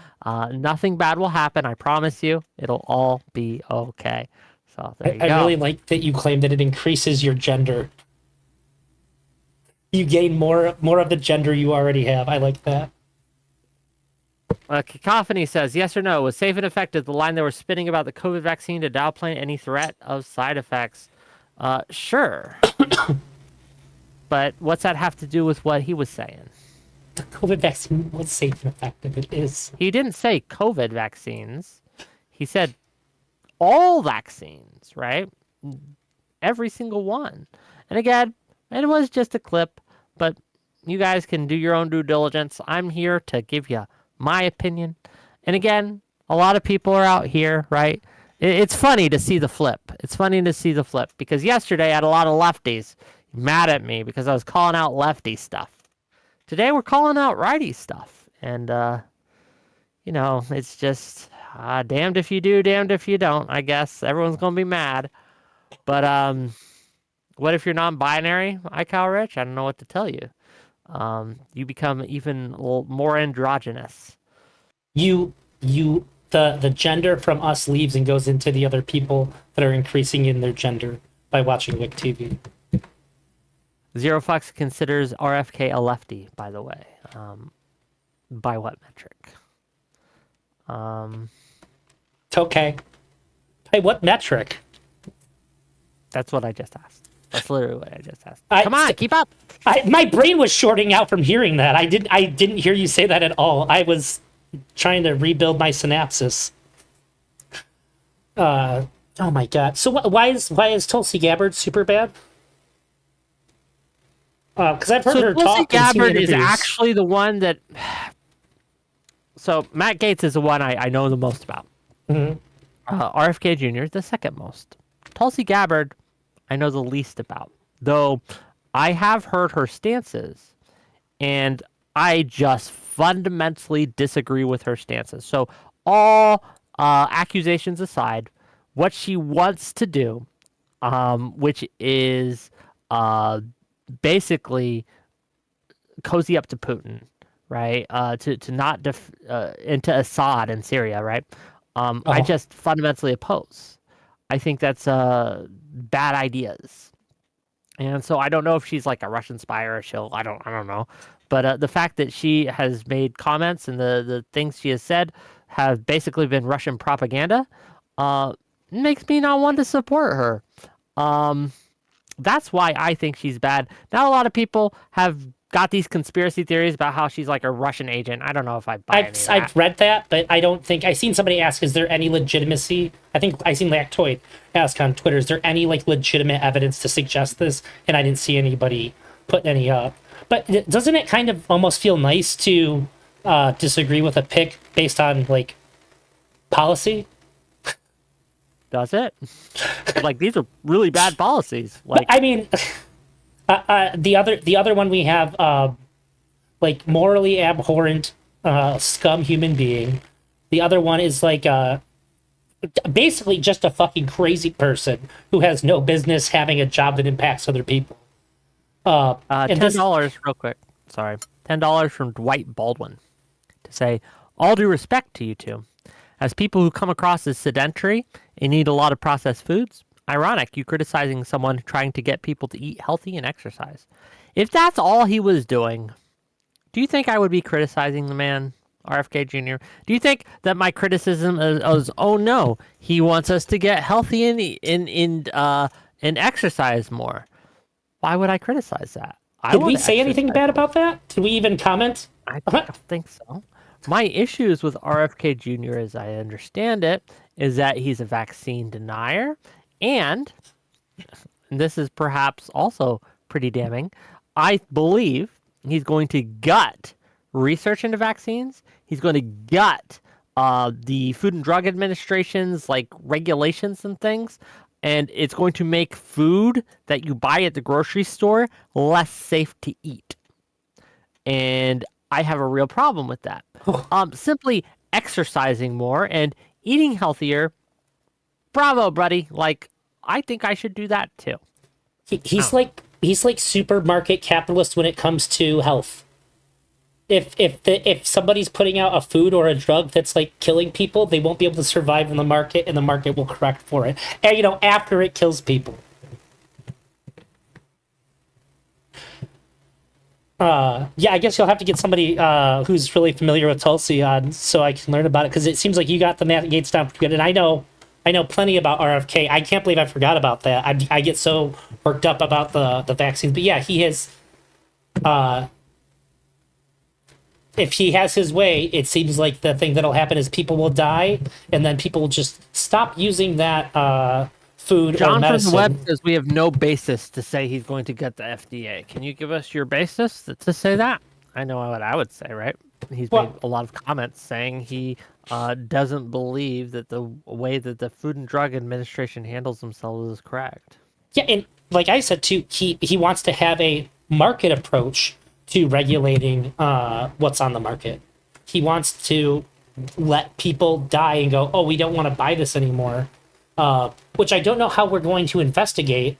Nothing bad will happen. I promise you. It'll all be okay. So there you go. I really like that you claim that it increases your gender. You gain more of the gender you already have. I like that. Cacophony says, yes or no, was safe and effective the line they were spinning about the COVID vaccine to downplay any threat of side effects? Sure. But what's that have to do with what he was saying? The COVID vaccine was safe and effective. It is. He didn't say COVID vaccines. He said all vaccines, right? Every single one. And again, it was just a clip, but you guys can do your own due diligence. I'm here to give you my opinion. And again, a lot of people are out here, right? It's funny to see the flip. It's funny to see the flip because yesterday I had a lot of lefties mad at me because I was calling out lefty stuff. Today we're calling out righty stuff. And, you know, it's just damned if you do, damned if you don't, I guess. Everyone's going to be mad. But what if you're non-binary, Kyle Rich? I don't know what to tell you. You become even more androgynous. The gender from us leaves and goes into the other people that are increasing in their gender by watching Wick TV. Zero Fox considers RFK a lefty, by the way. By what metric? Okay. By what metric? That's what I just asked. That's literally what I just asked. I- Come on, keep up. My brain was shorting out from hearing that. I didn't hear you say that at all. I was trying to rebuild my synapses. Oh my god. So why is Tulsi Gabbard super bad? Because I've heard her Tulsi talk. and seen Gabbard is interviews. actually the one that. So Matt Gaetz is the one I know the most about. Mhm. RFK Jr. is the second most. Tulsi Gabbard, I know the least about. Though I have heard her stances, and I just fundamentally disagree with her stances. So all accusations aside, what she wants to do, which is basically cozy up to Putin, right? To not into Assad in Syria, right? I just fundamentally oppose. I think that's bad ideas, and so I don't know if she's like a Russian spy or a shill. I don't know. But the fact that she has made comments and the things she has said have basically been Russian propaganda makes me not want to support her. That's why I think she's bad. Now, a lot of people have got these conspiracy theories about how she's like a Russian agent. I don't know if I buy any of that. I've read that, but I don't think I've seen somebody ask, "Is there any legitimacy?" I think I seen Lactoid ask on Twitter, "Is there any like legitimate evidence to suggest this?" And I didn't see anybody putting any up. But doesn't it kind of almost feel nice to disagree with a pick based on like policy? Does it? Like, these are really bad policies. Like, I mean, the other one we have, like morally abhorrent scum human being. The other one is like basically just a fucking crazy person who has no business having a job that impacts other people. And $10 real quick. Sorry. $10 from Dwight Baldwin to say, all due respect to you two. As people who come across as sedentary and eat a lot of processed foods, ironic you criticizing someone trying to get people to eat healthy and exercise. If that's all he was doing, do you think I would be criticizing the man, RFK Jr.? Do you think that my criticism is oh no, he wants us to get healthy and exercise more? Why would I criticize that? Did we say anything bad about that? Did we even comment? I don't think so. My issues with RFK Jr., as I understand it, is that he's a vaccine denier, and this is perhaps also pretty damning, I believe he's going to gut research into vaccines. He's going to gut the Food and Drug Administration's like regulations and things, and it's going to make food that you buy at the grocery store less safe to eat. And I have a real problem with that. Simply exercising more and eating healthier. Bravo, buddy. Like, I think I should do that too. He's like supermarket capitalist when it comes to health. If somebody's putting out a food or a drug that's like killing people, they won't be able to survive in the market, and the market will correct for it. And after it kills people. Yeah, I guess you'll have to get somebody who's really familiar with Tulsi on so I can learn about it because it seems like you got the Matt Gates down pretty good, and I know plenty about RFK. I can't believe I forgot about that. I get so worked up about the vaccines, but yeah, he has. If he has his way, it seems like the thing that'll happen is people will die, and then people will just stop using that food or John from the medicine. web says we have no basis to say he's going to get the FDA. Can you give us your basis to say that? I know what I would say, right? He's Well- made a lot of comments saying he doesn't believe that the way that the Food and Drug Administration handles themselves is correct. Yeah, and like I said too, he wants to have a market approach to regulating what's on the market. He wants to let people die and go, oh, we don't want to buy this anymore. Which I don't know how we're going to investigate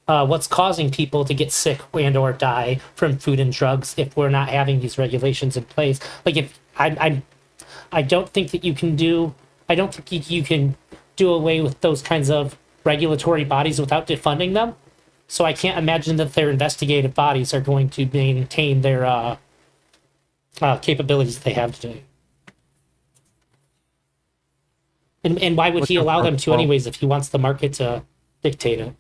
what's causing people to get sick and or die from food and drugs if we're not having these regulations in place. Like if I don't think that you can do. I don't think you can do away with those kinds of regulatory bodies without defunding them. So I can't imagine that their investigative bodies are going to maintain their capabilities that they have today. And why would What's he your allow them first to quote? anyways if he wants the market to dictate it?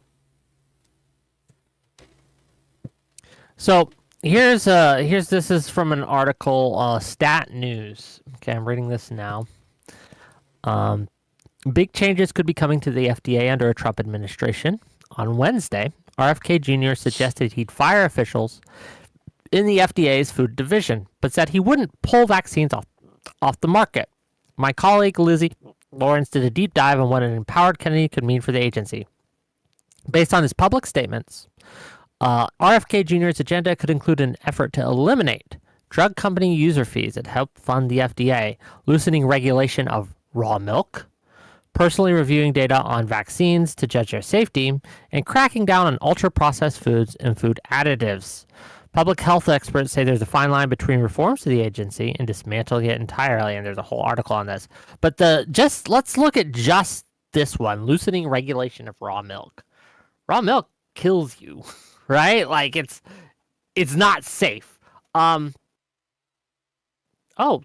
So this is from an article, Stat News. Okay, I'm reading this now. Big changes could be coming to the FDA under a Trump administration. On Wednesday, RFK Jr. suggested he'd fire officials in the FDA's food division, but said he wouldn't pull vaccines off the market. My colleague Lizzie Lawrence did a deep dive on what an empowered Kennedy could mean for the agency. Based on his public statements, RFK Jr.'s agenda could include an effort to eliminate drug company user fees that help fund the FDA, loosening regulation of raw milk, personally reviewing data on vaccines to judge their safety, and cracking down on ultra-processed foods and food additives. Public health experts say there's a fine line between reforms to the agency and dismantling it entirely, and there's a whole article on this. But let's look at just this one, loosening regulation of raw milk. Raw milk kills you, right? Like it's not safe. Oh,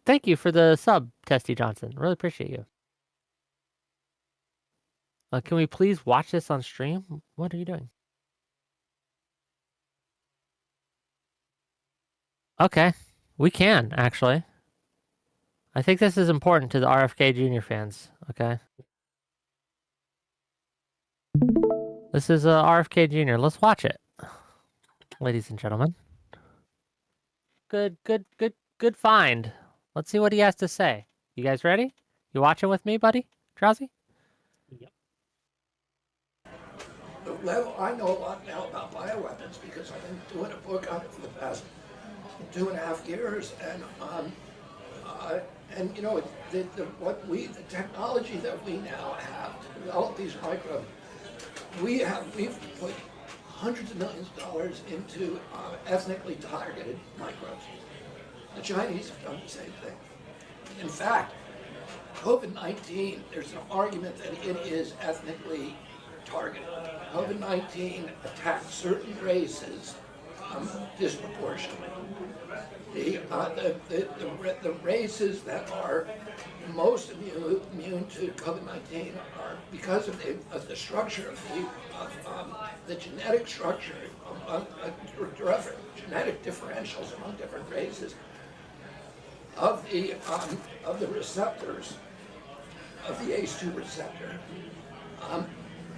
thank you for the sub, Testy Johnson. Really appreciate you. Can we please watch this on stream? What are you doing? Okay, we can actually. I think this is important to the RFK Jr. fans. Okay. This is RFK Jr. Let's watch it, ladies and gentlemen. Good find. Let's see what he has to say. You guys ready? You watching with me, buddy? Drowsy? Well, I know a lot now about bioweapons because I've been doing a book on it for the past 2.5 years, and you know, the technology that we now have to develop these microbes, we've put hundreds of millions of dollars into ethnically targeted microbes. The Chinese have done the same thing. In fact, COVID-19, there's an argument that it is ethnically targeted. COVID-19 attacks certain races disproportionately. The races that are most immune to COVID-19 are because of the structure of the genetic structure of genetic differentials among different races of the receptors of the ACE2 receptor.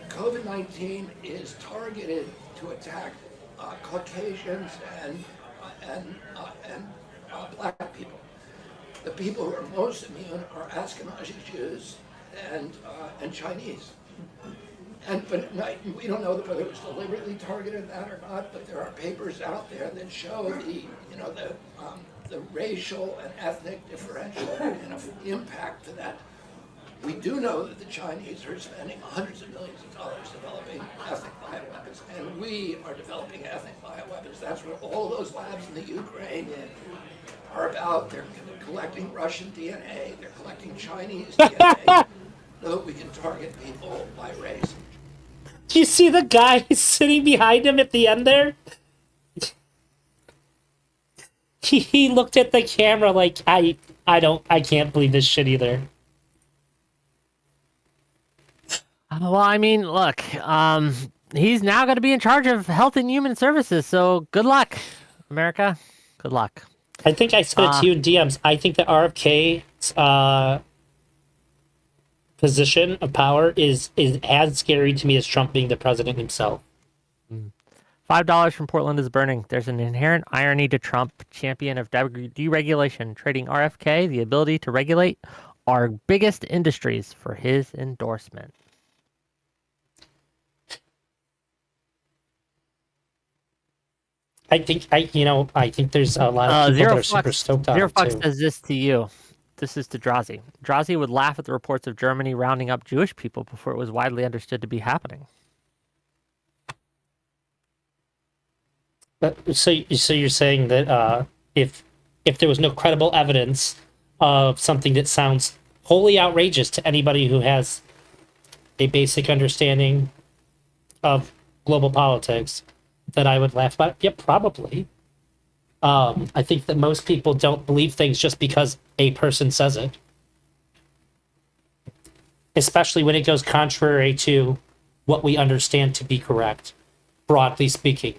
COVID-19 is targeted to attack Caucasians and black people. The people who are most immune are Ashkenazi Jews and Chinese. But we don't know whether it was deliberately targeted that or not. But there are papers out there that show the racial and ethnic differential impact to that. We do know that the Chinese are spending hundreds of millions of dollars developing ethnic bioweapons, and we are developing ethnic bioweapons. That's what all those labs in the Ukraine are about. They're collecting Russian DNA, they're collecting Chinese DNA, so that we can target people by race. Do you see the guy sitting behind him at the end there? he looked at the camera like I can't believe this shit either. Well, I mean, look, he's now going to be in charge of Health and Human Services. So good luck, America. Good luck. I think I said it to you in DMs. I think that RFK's position of power is as scary to me as Trump being the president himself. $5 from Portland is burning. There's an inherent irony to Trump, champion of deregulation, trading RFK the ability to regulate our biggest industries for his endorsement. I think there's a lot of people that are super stoked on Zero it Fox too. says this to you. This is to Drazi. Drazi would laugh at the reports of Germany rounding up Jewish people before it was widely understood to be happening. So you're saying that if there was no credible evidence of something that sounds wholly outrageous to anybody who has a basic understanding of global politics, that I would laugh about it? Yeah, probably. I think that most people don't believe things just because a person says it, especially when it goes contrary to what we understand to be correct, broadly speaking.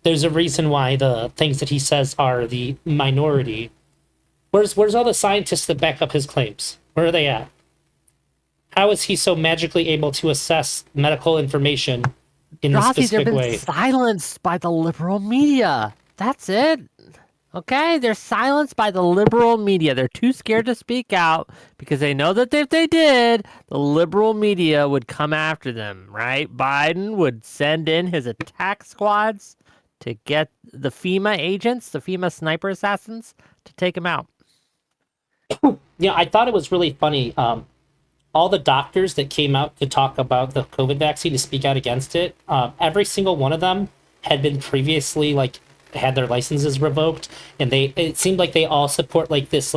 There's a reason why the things that he says are the minority. Where's all the scientists that back up his claims? Where are they at? How is he so magically able to assess medical information in a Drazi, they've specific been way? silenced by the liberal media. That's it. Okay? They're silenced by the liberal media. They're too scared to speak out because they know that if they did, the liberal media would come after them, right? Biden would send in his attack squads to get the FEMA agents, the FEMA sniper assassins, to take him out. Yeah, I thought it was really funny. All the doctors that came out to talk about the COVID vaccine, to speak out against it, every single one of them had been previously had their licenses revoked, and it seemed like they all support this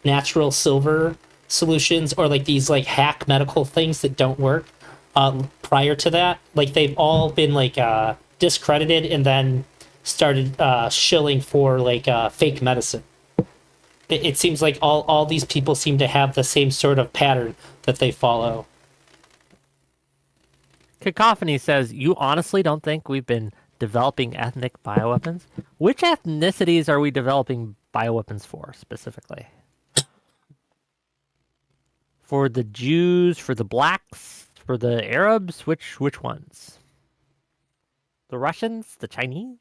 natural silver solutions, or these hack medical things that don't work. Prior to that, they've all been discredited and then started shilling for fake medicine. It seems like all these people seem to have the same sort of pattern that they follow. Cacophony says, you honestly don't think we've been developing ethnic bioweapons? Which ethnicities are we developing bioweapons for specifically? For the Jews, for the blacks, for the Arabs? Which ones? The Russians? The Chinese?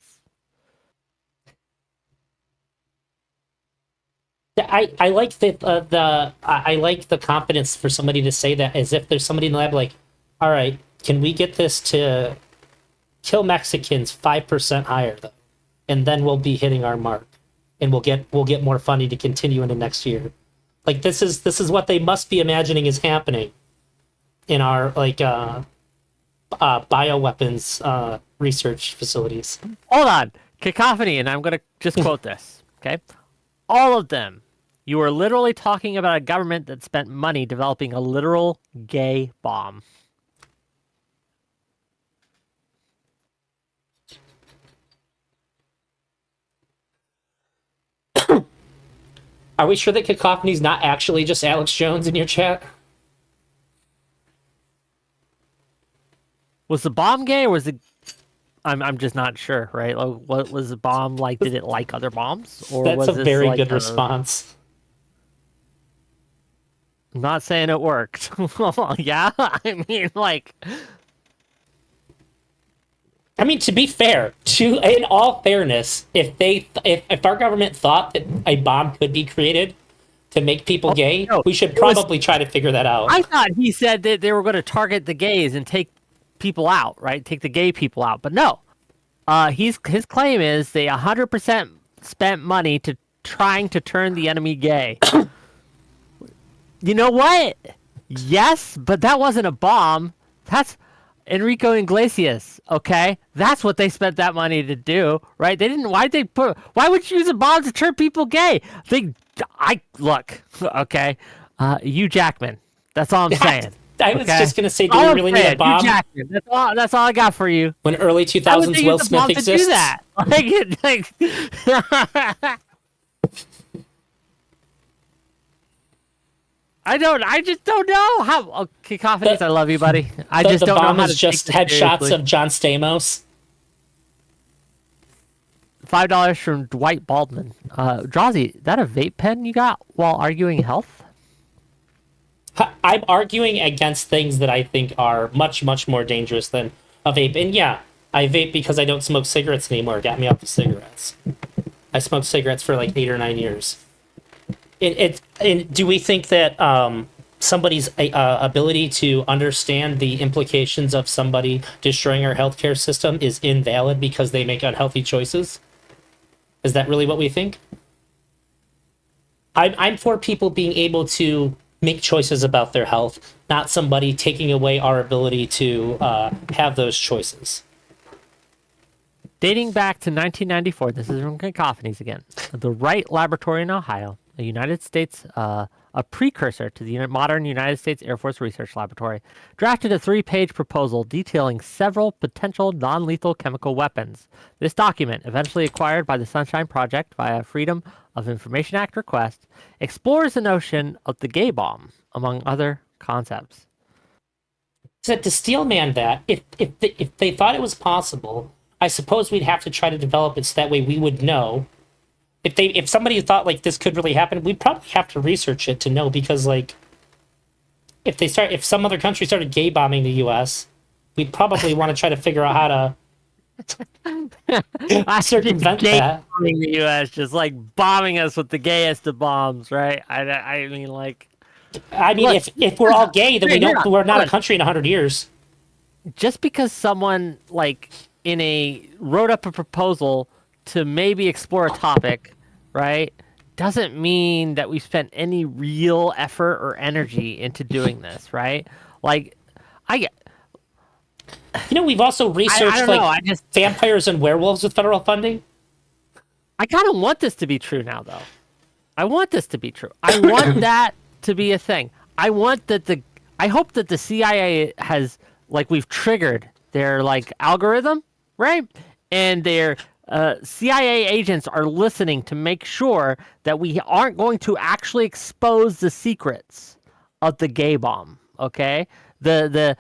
I like I like the confidence for somebody to say that, as if there's somebody in the lab all right, can we get this to kill Mexicans 5% higher though, and then we'll be hitting our mark, and we'll get more funding to continue into next year. This is what they must be imagining is happening in our bioweapons research facilities. Hold on. Cacophony, and I'm going to just quote this, okay? All of them. You are literally talking about a government that spent money developing a literal gay bomb. Are we sure that Cacophony's not actually just Alex Jones in your chat? Was the bomb gay, or was it... I'm just not sure, right? What was the bomb like? Did it like other bombs? Or That's was a this very good response. I'm not saying it worked. Yeah? I mean, to be fair, in all fairness, if our government thought that a bomb could be created to make people gay, no, we should probably try to figure that out. I thought he said that they were going to target the gays and take people out, right? Take the gay people out. But no. His claim is they 100% spent money to trying to turn the enemy gay. You know what? Yes, but that wasn't a bomb. That's Enrico Iglesias, okay? That's what they spent that money to do, right? They didn't. Why would you use a bomb to turn people gay? Look, okay? Hugh Jackman. That's all I'm saying. I was Okay? just gonna say, do All we I'm really need a saying, bomb Hugh Jackman. That's all I got for you. when early I would 2000s use Will the Smith bomb to do exists? that. I just don't know how. Oh, Cacophonies, I love you, buddy. I just The don't know bomb how is to just take this headshots seriously. of John Stamos. $5 from Dwight Baldwin. Drazi, that a vape pen you got while arguing health? I'm arguing against things that I think are much, much more dangerous than a vape. And yeah, I vape because I don't smoke cigarettes anymore. It got me off the cigarettes. I smoked cigarettes for like 8 or 9 years. And do we think that somebody's ability to understand the implications of somebody destroying our healthcare system is invalid because they make unhealthy choices? Is that really what we think? I'm for people being able to make choices about their health, not somebody taking away our ability to have those choices. Dating back to 1994, this is from Cacophonies again. The Wright Laboratory in Ohio, a United States, a precursor to the modern United States Air Force Research Laboratory, drafted a 3-page proposal detailing several potential non-lethal chemical weapons. This document, eventually acquired by the Sunshine Project via Freedom of Information Act request, explores the notion of the gay bomb, among other concepts. So to steelman that, if they thought it was possible, I suppose we'd have to try to develop it so that way we would know. If somebody thought like this could really happen, we'd probably have to research it to know, because like if some other country started gay bombing the US, we'd probably want to try to figure out how to circumvent Gay that. bombing the U.S., just like bombing us with the gayest of bombs, right? I mean, like, I mean, Look, if we're all gay, then Hey, yeah, we're not hold a on. country in 100 years. Just because someone like wrote up a proposal to maybe explore a topic, right, doesn't mean that we spent any real effort or energy into doing this, right? Like, I We've also researched don't like know. I just vampires and werewolves with federal funding. I kind of want this to be true now, though. I want this to be true. I want that to be a thing. I want that I hope that the CIA has, like, we've triggered their, like, algorithm, right? And their CIA agents are listening to make sure that we aren't going to actually expose the secrets of the gay bomb, okay? The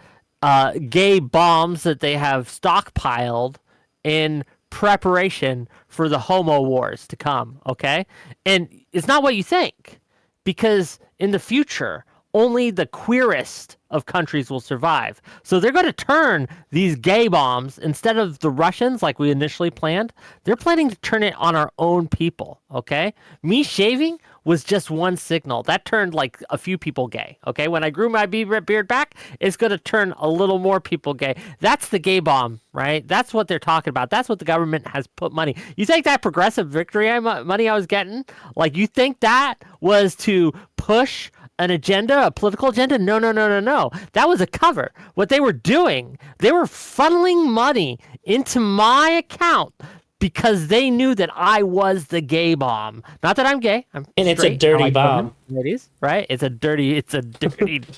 gay bombs that they have stockpiled in preparation for the homo wars to come, okay? And it's not what you think, because in the future, only the queerest of countries will survive. So they're going to turn these gay bombs, instead of the Russians like we initially planned, they're planning to turn it on our own people, okay? Me shaving was just one signal. That turned like a few people gay, okay? When I grew my beard back, it's going to turn a little more people gay. That's the gay bomb, right? That's what they're talking about. That's what the government has put money. You think that progressive victory money I was getting, like, you think that was to push an agenda, a political agenda? No. That was a cover. What they were doing, they were funneling money into my account because they knew that I was the gay bomb. Not that I'm gay. I'm And it's a straight. dirty I like bomb. women, ladies, right? It's a dirty,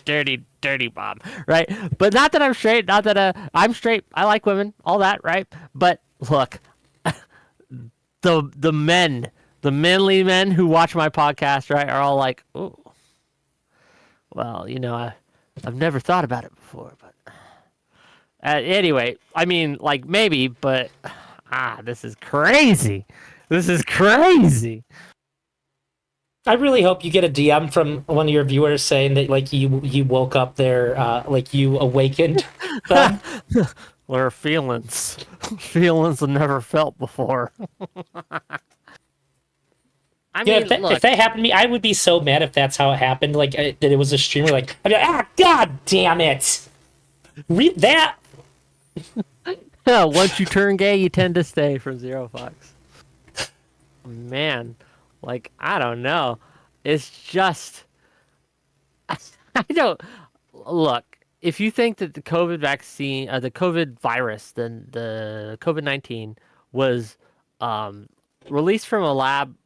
dirty bomb, right? But not that I'm straight. Not that I'm straight. I like women, all that, right? But look, the manly men who watch my podcast, right, are all like, "Ooh, well, I've never thought about it before, but anyway, I mean, like, maybe, but this is crazy. This is crazy." I really hope you get a DM from one of your viewers saying that like you woke up there, like you awakened them. There feelings I've never felt before. I Yeah, mean, if that happened to me, I would be so mad if that's how it happened. Like that it was a streamer. Like I'd be like, god damn it! That once you turn gay, you tend to stay from Zero Fox. Man, like, I don't know. It's just, I don't, look, if you think that the COVID vaccine, the COVID virus, then the COVID-19 was released from a lab,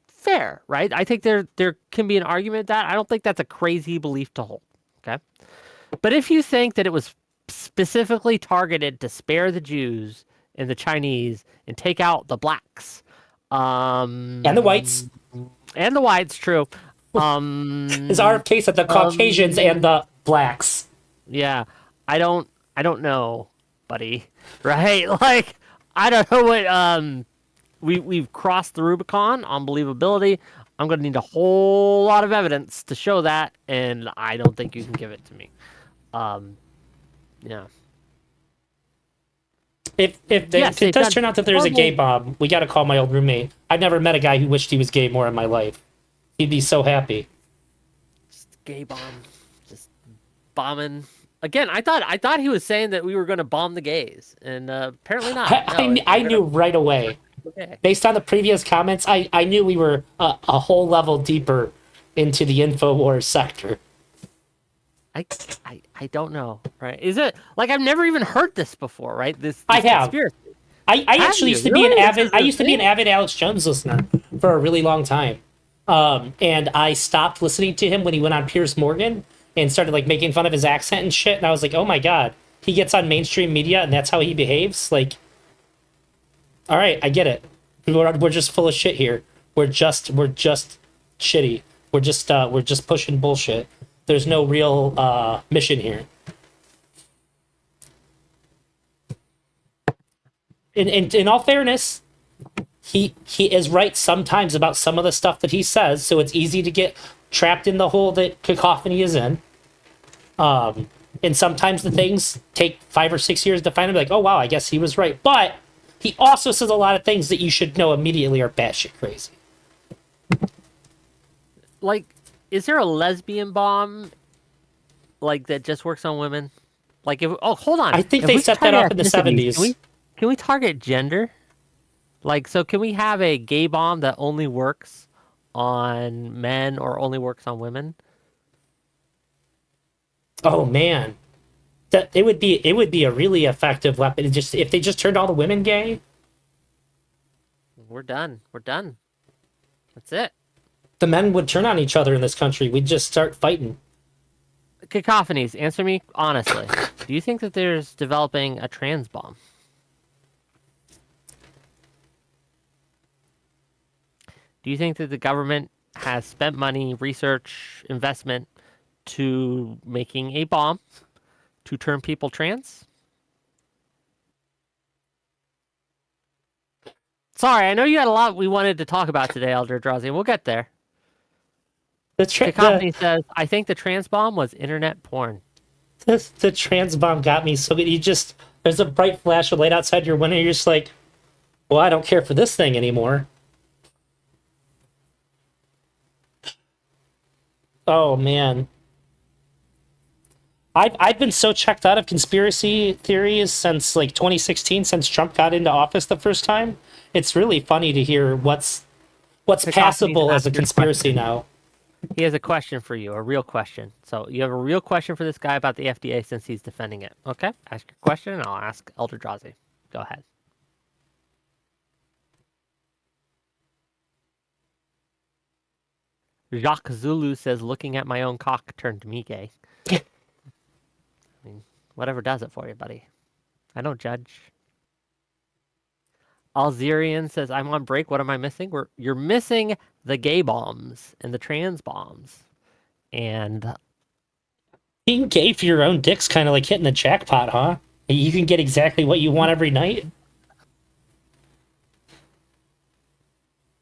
fair, right? I think there can be an argument that I don't think that's a crazy belief to hold, okay? But if you think that it was specifically targeted to spare the Jews and the Chinese and take out the blacks, And the whites. and the whites, true. Is our case of the Caucasians and the blacks. Yeah, I don't know, buddy. Right? Like, I don't know what we've crossed the Rubicon on believability. I'm gonna need a whole lot of evidence to show that, and I don't think you can give it to me. Yeah. If Yes, it they've does done turn out that there's a gay horrible- bomb, we got to call my old roommate. I've never met a guy who wished he was gay more in my life. He'd be so happy. Gay bomb, just bombing. Again, I thought he was saying that we were going to bomb the gays, and apparently not. I knew right away. Okay. Based on the previous comments, I knew we were a whole level deeper into the InfoWars sector. I don't know, right? Is it like I've never even heard this before, right? This I have. conspiracy. I actually you? used to Really? be an This avid is a I used to be an thing? avid Alex Jones listener for a really long time. And I stopped listening to him when he went on Piers Morgan and started like making fun of his accent and shit. And I was like, oh my god, he gets on mainstream media and that's how he behaves. Like, all right, I get it. We're just full of shit here. We're just shitty. We're just pushing bullshit. There's no real mission here. In all fairness, he is right sometimes about some of the stuff that he says, so it's easy to get trapped in the hole that Cacophony is in. And sometimes the things take 5 or 6 years to find him, like, oh wow, I guess he was right. But he also says a lot of things that you should know immediately are batshit crazy. Like, is there a lesbian bomb like that just works on women? Like, if hold on, I think If they we set that target up in the ethnicities, 70s. Can we target gender? Like, so can we have a gay bomb that only works on men or only works on women? Oh man, that it would be a really effective weapon. If they just turned all the women gay, We're done. We're done. That's it. the men would turn on each other in this country. We'd just start fighting. Cacophonies, answer me honestly. Do you think that there's developing a trans bomb? Do you think that the government has spent money, research, investment to making a bomb to turn people trans? Sorry, I know you had a lot we wanted to talk about today, Elder Drazi, and we'll get there. Cacophony says, I think the trans bomb was internet porn. The trans bomb got me so good. There's a bright flash of light outside your window. You're just like, well, I don't care for this thing anymore. Oh man, I've been so checked out of conspiracy theories since like 2016, since Trump got into office the first time. It's really funny to hear what's passable as a conspiracy now. He has a question for you, a real question. So you have a real question for this guy about the FDA since he's defending it. Okay, ask your question, and I'll ask Elder Drazi. Go ahead. Jacques Zulu says, looking at my own cock turned me gay. I mean, whatever does it for you, buddy. I don't judge. Alzerian says, I'm on break. What am I missing? You're missing the gay bombs and the trans bombs. And Being gay for your own dick's kind of like hitting the jackpot, huh? You can get exactly what you want every night.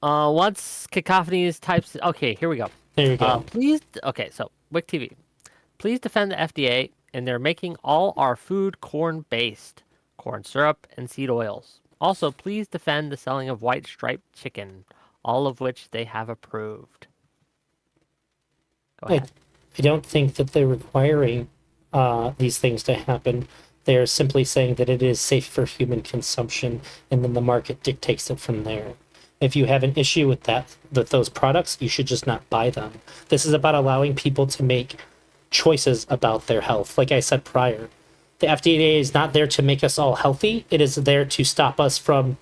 once Cacophonies types... Okay, here we go. There you go. Please... Okay, so, Wick TV. Please defend the FDA, and they're making all our food corn-based. Corn syrup and seed oils. Also, please defend the selling of white striped chicken, all of which they have approved. Go ahead. I don't think that they're requiring these things to happen. They're simply saying that it is safe for human consumption, and then the market dictates it from there. If you have an issue with those products, you should just not buy them. This is about allowing people to make choices about their health. Like I said prior, the FDA is not there to make us all healthy. It is there to stop us from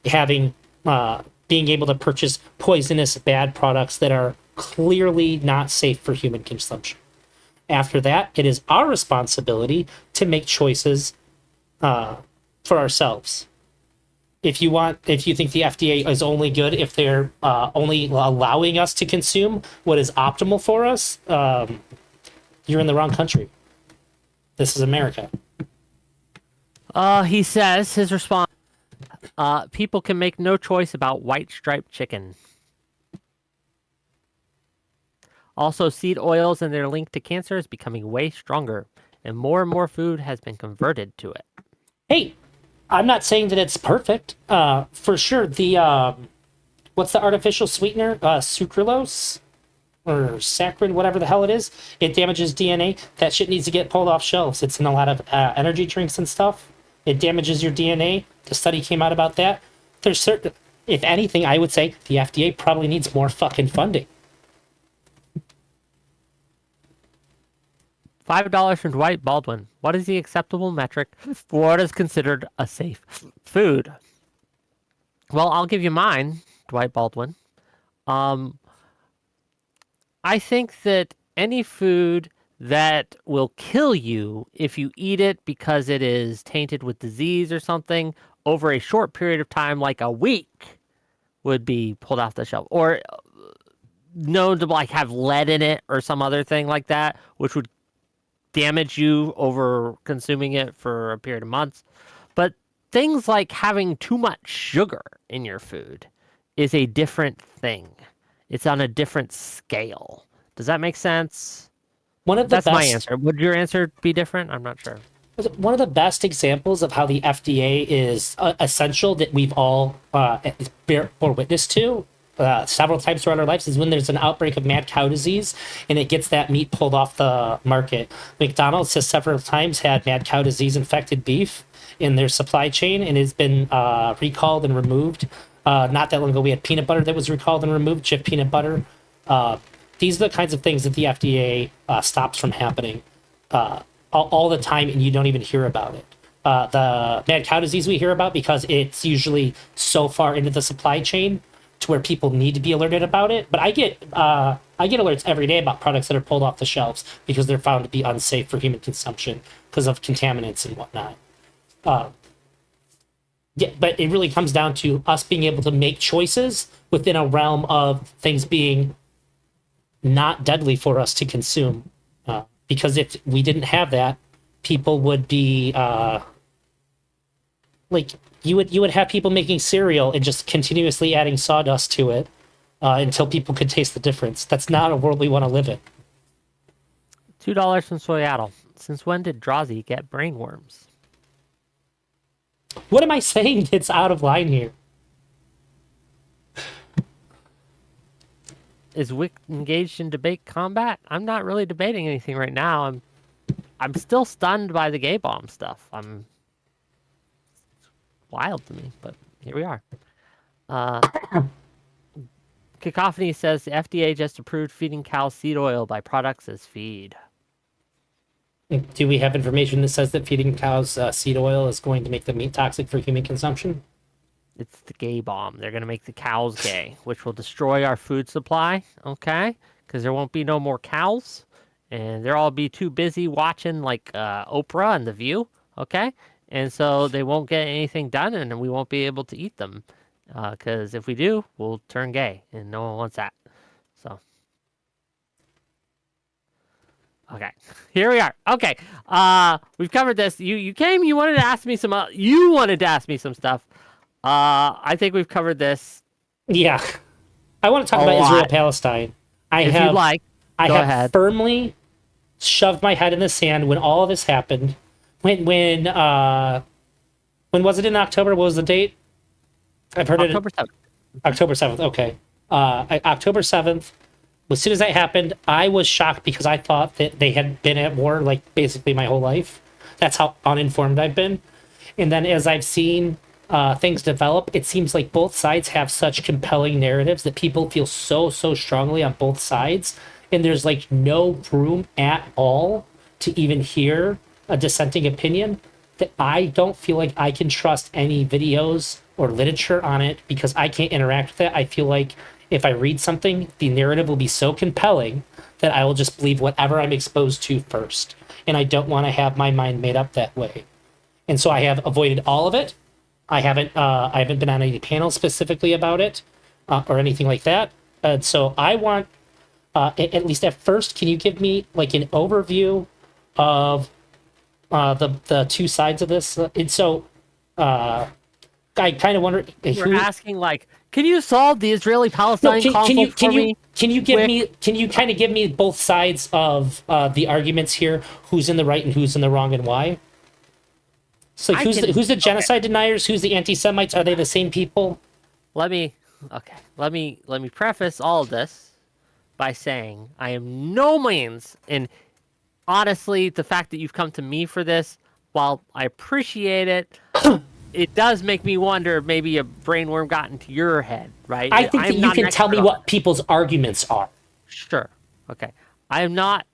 having being able to purchase poisonous, bad products that are clearly not safe for human consumption. After that, it is our responsibility to make choices for ourselves. If you think the FDA is only good if they're only allowing us to consume what is optimal for us, you're in the wrong country. This is America. He says his response: people can make no choice about white striped chicken. Also, seed oils and their link to cancer is becoming way stronger, and more food has been converted to it. Hey, I'm not saying that it's perfect. For sure, the what's the artificial sweetener? Sucralose or saccharin, whatever the hell it is. It damages DNA. That shit needs to get pulled off shelves. It's in a lot of energy drinks and stuff. It damages your DNA. The study came out about that. There's certain, if anything, I would say the FDA probably needs more fucking funding. $5 from Dwight Baldwin. What is the acceptable metric for what is considered a safe food? Well, I'll give you mine, Dwight Baldwin. I think that any food that will kill you if you eat it because it is tainted with disease or something over a short period of time, like a week, would be pulled off the shelf. Or known to like have lead in it or some other thing like that, which would damage you over consuming it for a period of months. But things like having too much sugar in your food is a different thing. It's on a different scale. Does that make sense? That's my answer. Would your answer be different? I'm not sure. One of the best examples of how the FDA is essential that we've all bore witness to several times throughout our lives is when there's an outbreak of mad cow disease and it gets that meat pulled off the market. McDonald's has several times had mad cow disease infected beef in their supply chain and has been recalled and removed. Not that long ago, we had peanut butter that was recalled and removed, Jif peanut butter. These are the kinds of things that the FDA stops from happening all the time, and you don't even hear about it. The mad cow disease we hear about because it's usually so far into the supply chain to where people need to be alerted about it. But I get alerts every day about products that are pulled off the shelves because they're found to be unsafe for human consumption because of contaminants and whatnot. Yeah, but it really comes down to us being able to make choices within a realm of things being not deadly for us to consume. Because if we didn't have that, people would be like you would have people making cereal and just continuously adding sawdust to it until people could taste the difference. That's not a world we want to live in. $2 from Soyaddle. Since when did Drazi get brainworms? What am I saying that's out of line here? Is Wick engaged in debate combat? I'm not really debating anything right now. I'm still stunned by the gay bomb stuff. It's wild to me, but here we are. Cacophony says the FDA just approved feeding cows seed oil by products as feed. Do we have information that says that feeding cows seed oil is going to make the meat toxic for human consumption? It's the gay bomb. They're going to make the cows gay, which will destroy our food supply, okay? Because there won't be no more cows, and they'll all be too busy watching, like, Oprah and The View, okay? And so they won't get anything done, and we won't be able to eat them. Because if we do, we'll turn gay, and no one wants that. So... okay, here we are. Okay, we've covered this. You came. You wanted to ask me some. You wanted to ask me some stuff. I think we've covered this. Yeah, I want to talk about Israel Palestine. If you'd like, go ahead. Firmly shoved my head in the sand when all of this happened. When was it in October? What was the date? I've heard October 7th. October 7th. Okay, October 7th. As soon as that happened, I was shocked because I thought that they had been at war like basically my whole life. That's how uninformed I've been. And then as I've seen things develop, it seems like both sides have such compelling narratives that people feel so strongly on both sides. And there's like no room at all to even hear a dissenting opinion, that I don't feel like I can trust any videos or literature on it because I can't interact with it. I feel like if I read something, the narrative will be so compelling that I will just believe whatever I'm exposed to first. And I don't want to have my mind made up that way. And so I have avoided all of it. I haven't been on any panels specifically about it or anything like that. And so I want, at least at first, can you give me like an overview of the two sides of this? And so I kind of wonder We're asking like, can you solve the Israeli-Palestine conflict for me? Can you kind of give me both sides of the arguments here? Who's in the right and who's in the wrong and why? So like, who's the genocide deniers? Who's the anti-Semites? Are they the same people? Let me preface all of this by saying I am no means, and honestly, the fact that you've come to me for this, while I appreciate it, it does make me wonder, maybe a brainworm got into your head, right? I think that you can tell me what people's arguments are. Sure. Okay. I am not,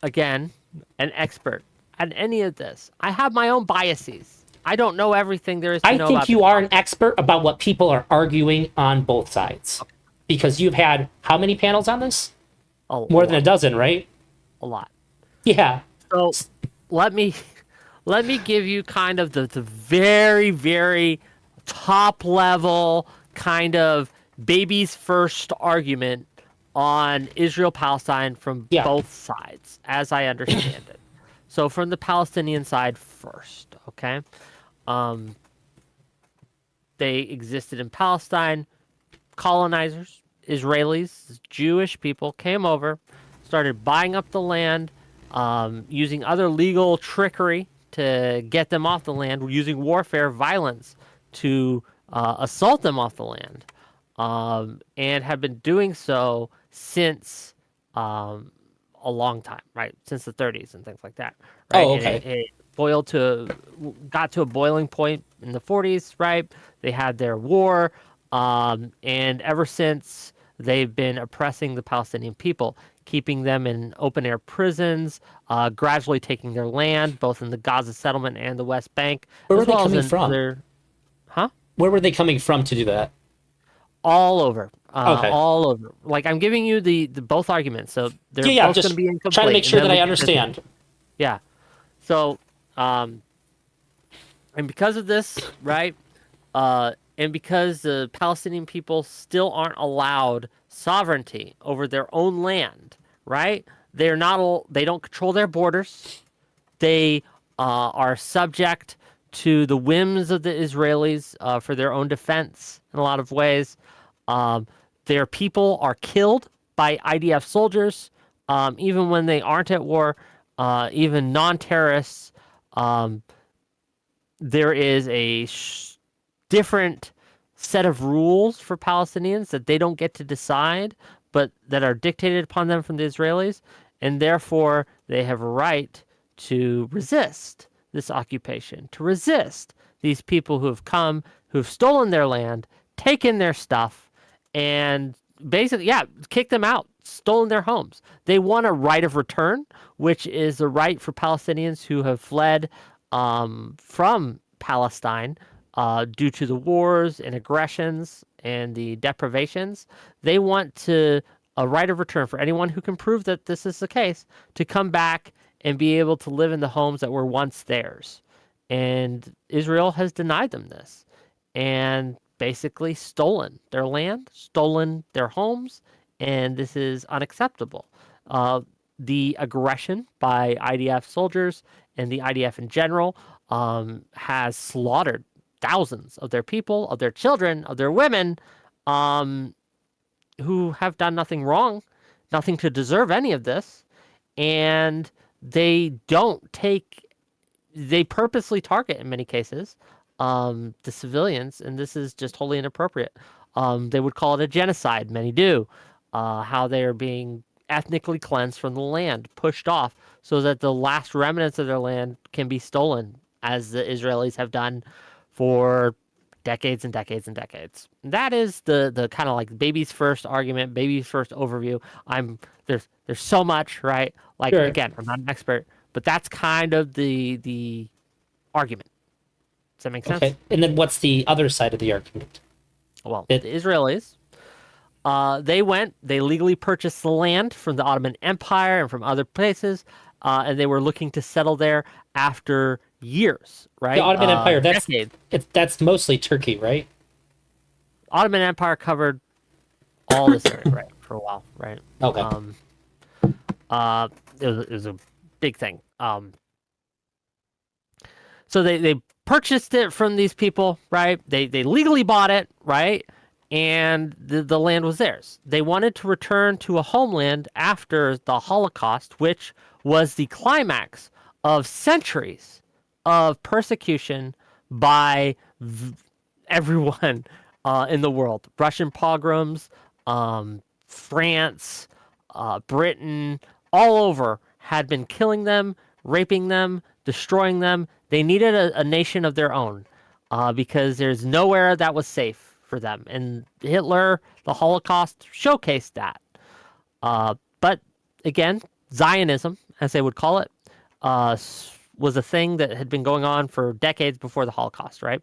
again, an expert at any of this. I have my own biases. I don't know everything there is to know about I think you are an expert about what people are arguing on both sides. Okay. Because you've had how many panels on this? More than a dozen, right? A lot. Yeah. So let me give you kind of the very, very top level kind of baby's first argument on Israel-Palestine from both sides, as I understand it. So from the Palestinian side first, okay? They existed in Palestine. Colonizers, Israelis, Jewish people came over, started buying up the land, using other legal trickery to get them off the land, using warfare, violence to assault them off the land, and have been doing so since a long time, right? Since the 30s and things like that. Right? Oh, okay. And it got to a boiling point in the 40s, right? They had their war, and ever since they've been oppressing the Palestinian people, keeping them in open-air prisons, gradually taking their land, both in the Gaza settlement and the West Bank. Where were they coming from? Huh? Where were they coming from to do that? All over. Okay. All over. Like, I'm giving you the both arguments, so they're both going to be incomplete. Trying to make sure that I understand. Yeah. So, and because of this, right, and because the Palestinian people still aren't allowed sovereignty over their own land, right? They don't control their borders. They are subject to the whims of the Israelis for their own defense in a lot of ways. Their people are killed by IDF soldiers, even when they aren't at war, even non-terrorists. There is a different set of rules for Palestinians that they don't get to decide, but that are dictated upon them from the Israelis, and therefore they have a right to resist this occupation, to resist these people who have come, who have stolen their land, taken their stuff, and basically, kicked them out, stolen their homes. They want a right of return, which is the right for Palestinians who have fled from Palestine due to the wars and aggressions and the deprivations. They want a right of return for anyone who can prove that this is the case to come back and be able to live in the homes that were once theirs. And Israel has denied them this and basically stolen their land, stolen their homes, and this is unacceptable. The aggression by IDF soldiers and the IDF in general has slaughtered thousands of their people, of their children, of their women, who have done nothing wrong, nothing to deserve any of this, and they purposely target, in many cases, the civilians, and this is just wholly inappropriate. They would call it a genocide, many do, how they are being ethnically cleansed from the land, pushed off, so that the last remnants of their land can be stolen, as the Israelis have done for decades and decades and decades. That is the kind of like baby's first argument, baby's first overview. There's so much, right? Like, sure. Again, I'm not an expert, but that's kind of the argument. Does that make sense? Okay. And then what's the other side of the argument? Well, the Israelis They legally purchased the land from the Ottoman Empire and from other places, and they were looking to settle there after years, right? The Ottoman Empire, Decades. that's mostly Turkey, right? Ottoman Empire covered all this area, right, for a while, right? Okay. It was a big thing. So they purchased it from these people, right? They legally bought it, right? And the land was theirs. They wanted to return to a homeland after the Holocaust, which was the climax of centuries of persecution by everyone in the world. Russian pogroms, France, Britain, all over had been killing them, raping them, destroying them. They needed a nation of their own because there's nowhere that was safe for them. And Hitler, the Holocaust, showcased that. But again, Zionism, as they would call it, was a thing that had been going on for decades before the Holocaust, right?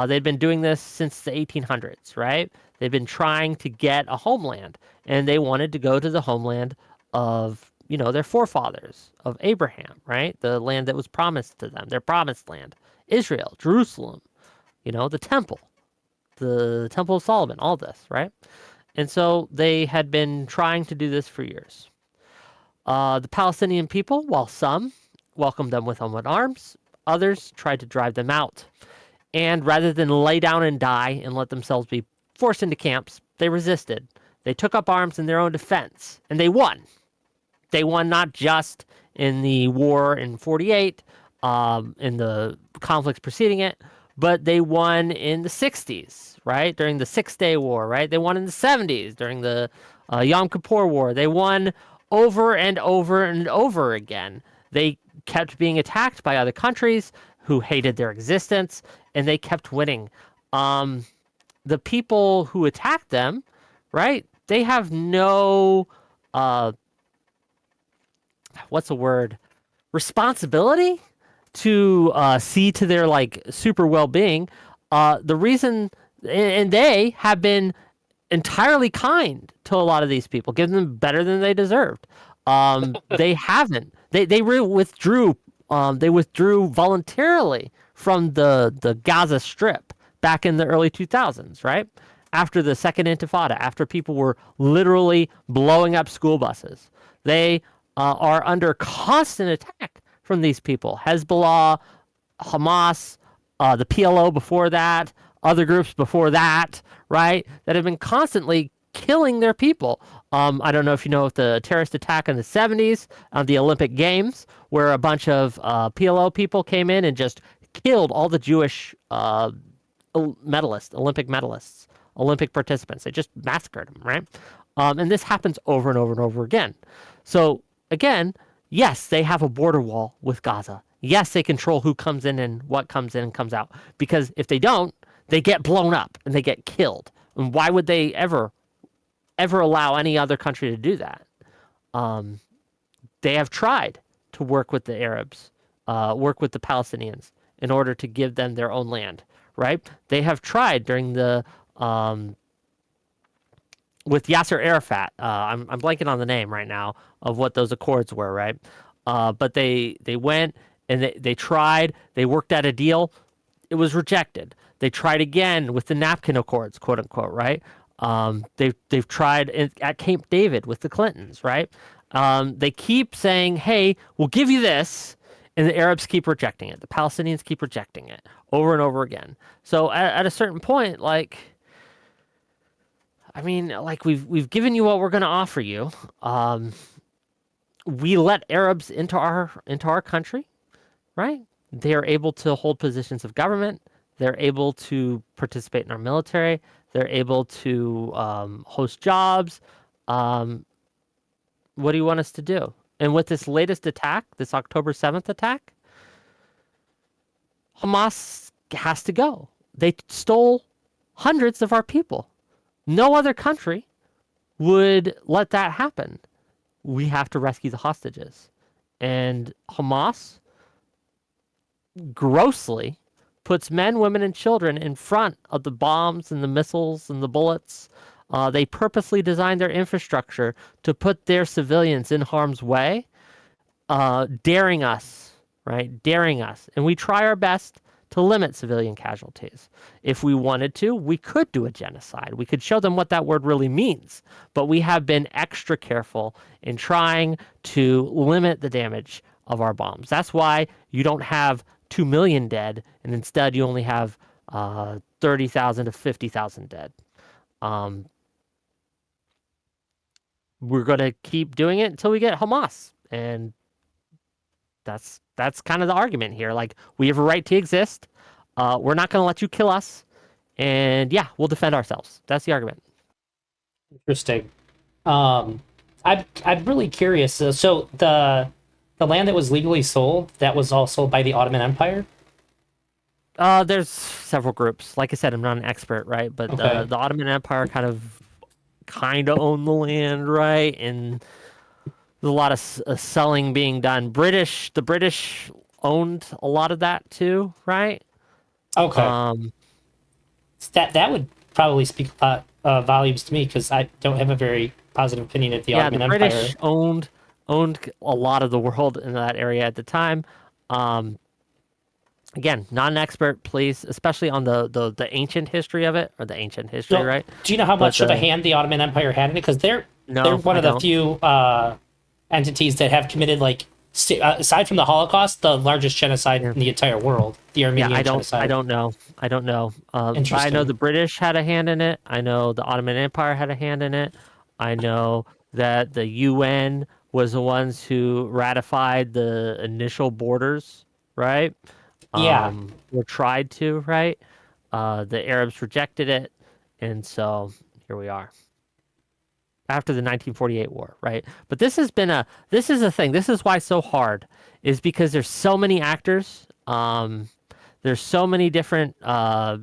They'd been doing this since the 1800s, right? They'd been trying to get a homeland, and they wanted to go to the homeland of, their forefathers, of Abraham, right? The land that was promised to them, their promised land, Israel, Jerusalem, the temple. The Temple of Solomon, all this, right? And so they had been trying to do this for years. The Palestinian people, while some welcomed them with open arms, others tried to drive them out. And rather than lay down and die and let themselves be forced into camps, they resisted. They took up arms in their own defense, and they won. They won not just in the war in 48, in the conflicts preceding it, but they won in the 60s, right? During the Six-Day War, right? They won in the 70s during the Yom Kippur War. They won over and over and over again. They kept being attacked by other countries who hated their existence, and they kept winning. The people who attacked them, right? They have no, responsibility to see to their super well-being. The reason, and they have been entirely kind to a lot of these people, giving them better than they deserved. They haven't. They withdrew. They withdrew voluntarily from the Gaza Strip back in the early 2000s, right? After the Second Intifada, after people were literally blowing up school buses. They are under constant attack from these people. Hezbollah, Hamas, the PLO before that, other groups before that, right? That have been constantly killing their people. I don't know if you know of the terrorist attack in the 70s on the Olympic Games, where a bunch of PLO people came in and just killed all the Jewish medalists, Olympic participants. They just massacred them, right? And this happens over and over and over again. So again, yes, they have a border wall with Gaza. Yes, they control who comes in and what comes in and comes out. Because if they don't, they get blown up and they get killed. And why would they ever allow any other country to do that? They have tried to work with the Arabs, work with the Palestinians in order to give them their own land, right? They have tried during the with Yasser Arafat. I'm blanking on the name right now of what those accords were, right? But they went and they tried. They worked out a deal. It was rejected. They tried again with the napkin accords, quote unquote, right? They've tried at Camp David with the Clintons, right? They keep saying, "Hey, we'll give you this," and the Arabs keep rejecting it. The Palestinians keep rejecting it over and over again. So at a certain point, we've given you what we're going to offer you. We let Arabs into our country, right? They are able to hold positions of government. They're able to participate in our military. They're able to host jobs. What do you want us to do? And with this latest attack, this October 7th attack, Hamas has to go. They stole hundreds of our people. No other country would let that happen. We have to rescue the hostages. And Hamas grossly puts men, women, and children in front of the bombs and the missiles and the bullets They purposely designed their infrastructure to put their civilians in harm's way, daring us, right? Daring us. And we try our best to limit civilian casualties. If we wanted to, we could do a genocide. We could show them what that word really means. But we have been extra careful in trying to limit the damage of our bombs. That's why you don't have 2 million dead, and instead you only have 30,000 to 50,000 dead. We're going to keep doing it until we get Hamas. And that's kind of the argument here. Like, we have a right to exist. We're not going to let you kill us. And yeah, we'll defend ourselves. That's the argument. Interesting. I'm really curious. So the land that was legally sold, that was all sold by the Ottoman Empire? There's several groups. Like I said, I'm not an expert, right? But Okay. the Ottoman Empire kind of owned the land, right? And there's a lot of selling being done. The British owned a lot of that too, right? Okay. That would probably speak a lot volumes to me, because I don't have a very positive opinion of the Ottoman the Empire. British owned a lot of the world in that area at the time. Again, not an expert, please, especially on the ancient history of it, or the ancient history, So, right? do you know how But, much of a hand the Ottoman Empire had in it? Because they're No, one I of the don't. few entities that have committed, like, aside from the Holocaust, the largest genocide in the entire world, the Armenian genocide. I don't know. I don't know. But I know Interesting. the British had a hand in it. I know the Ottoman Empire had a hand in it. I know that the UN was the ones who ratified the initial borders, right? Yeah. Or tried to, right? The Arabs rejected it, and so here we are. After the 1948 war, right? But this is a thing. This is why it's so hard, is because there's so many actors. There's so many different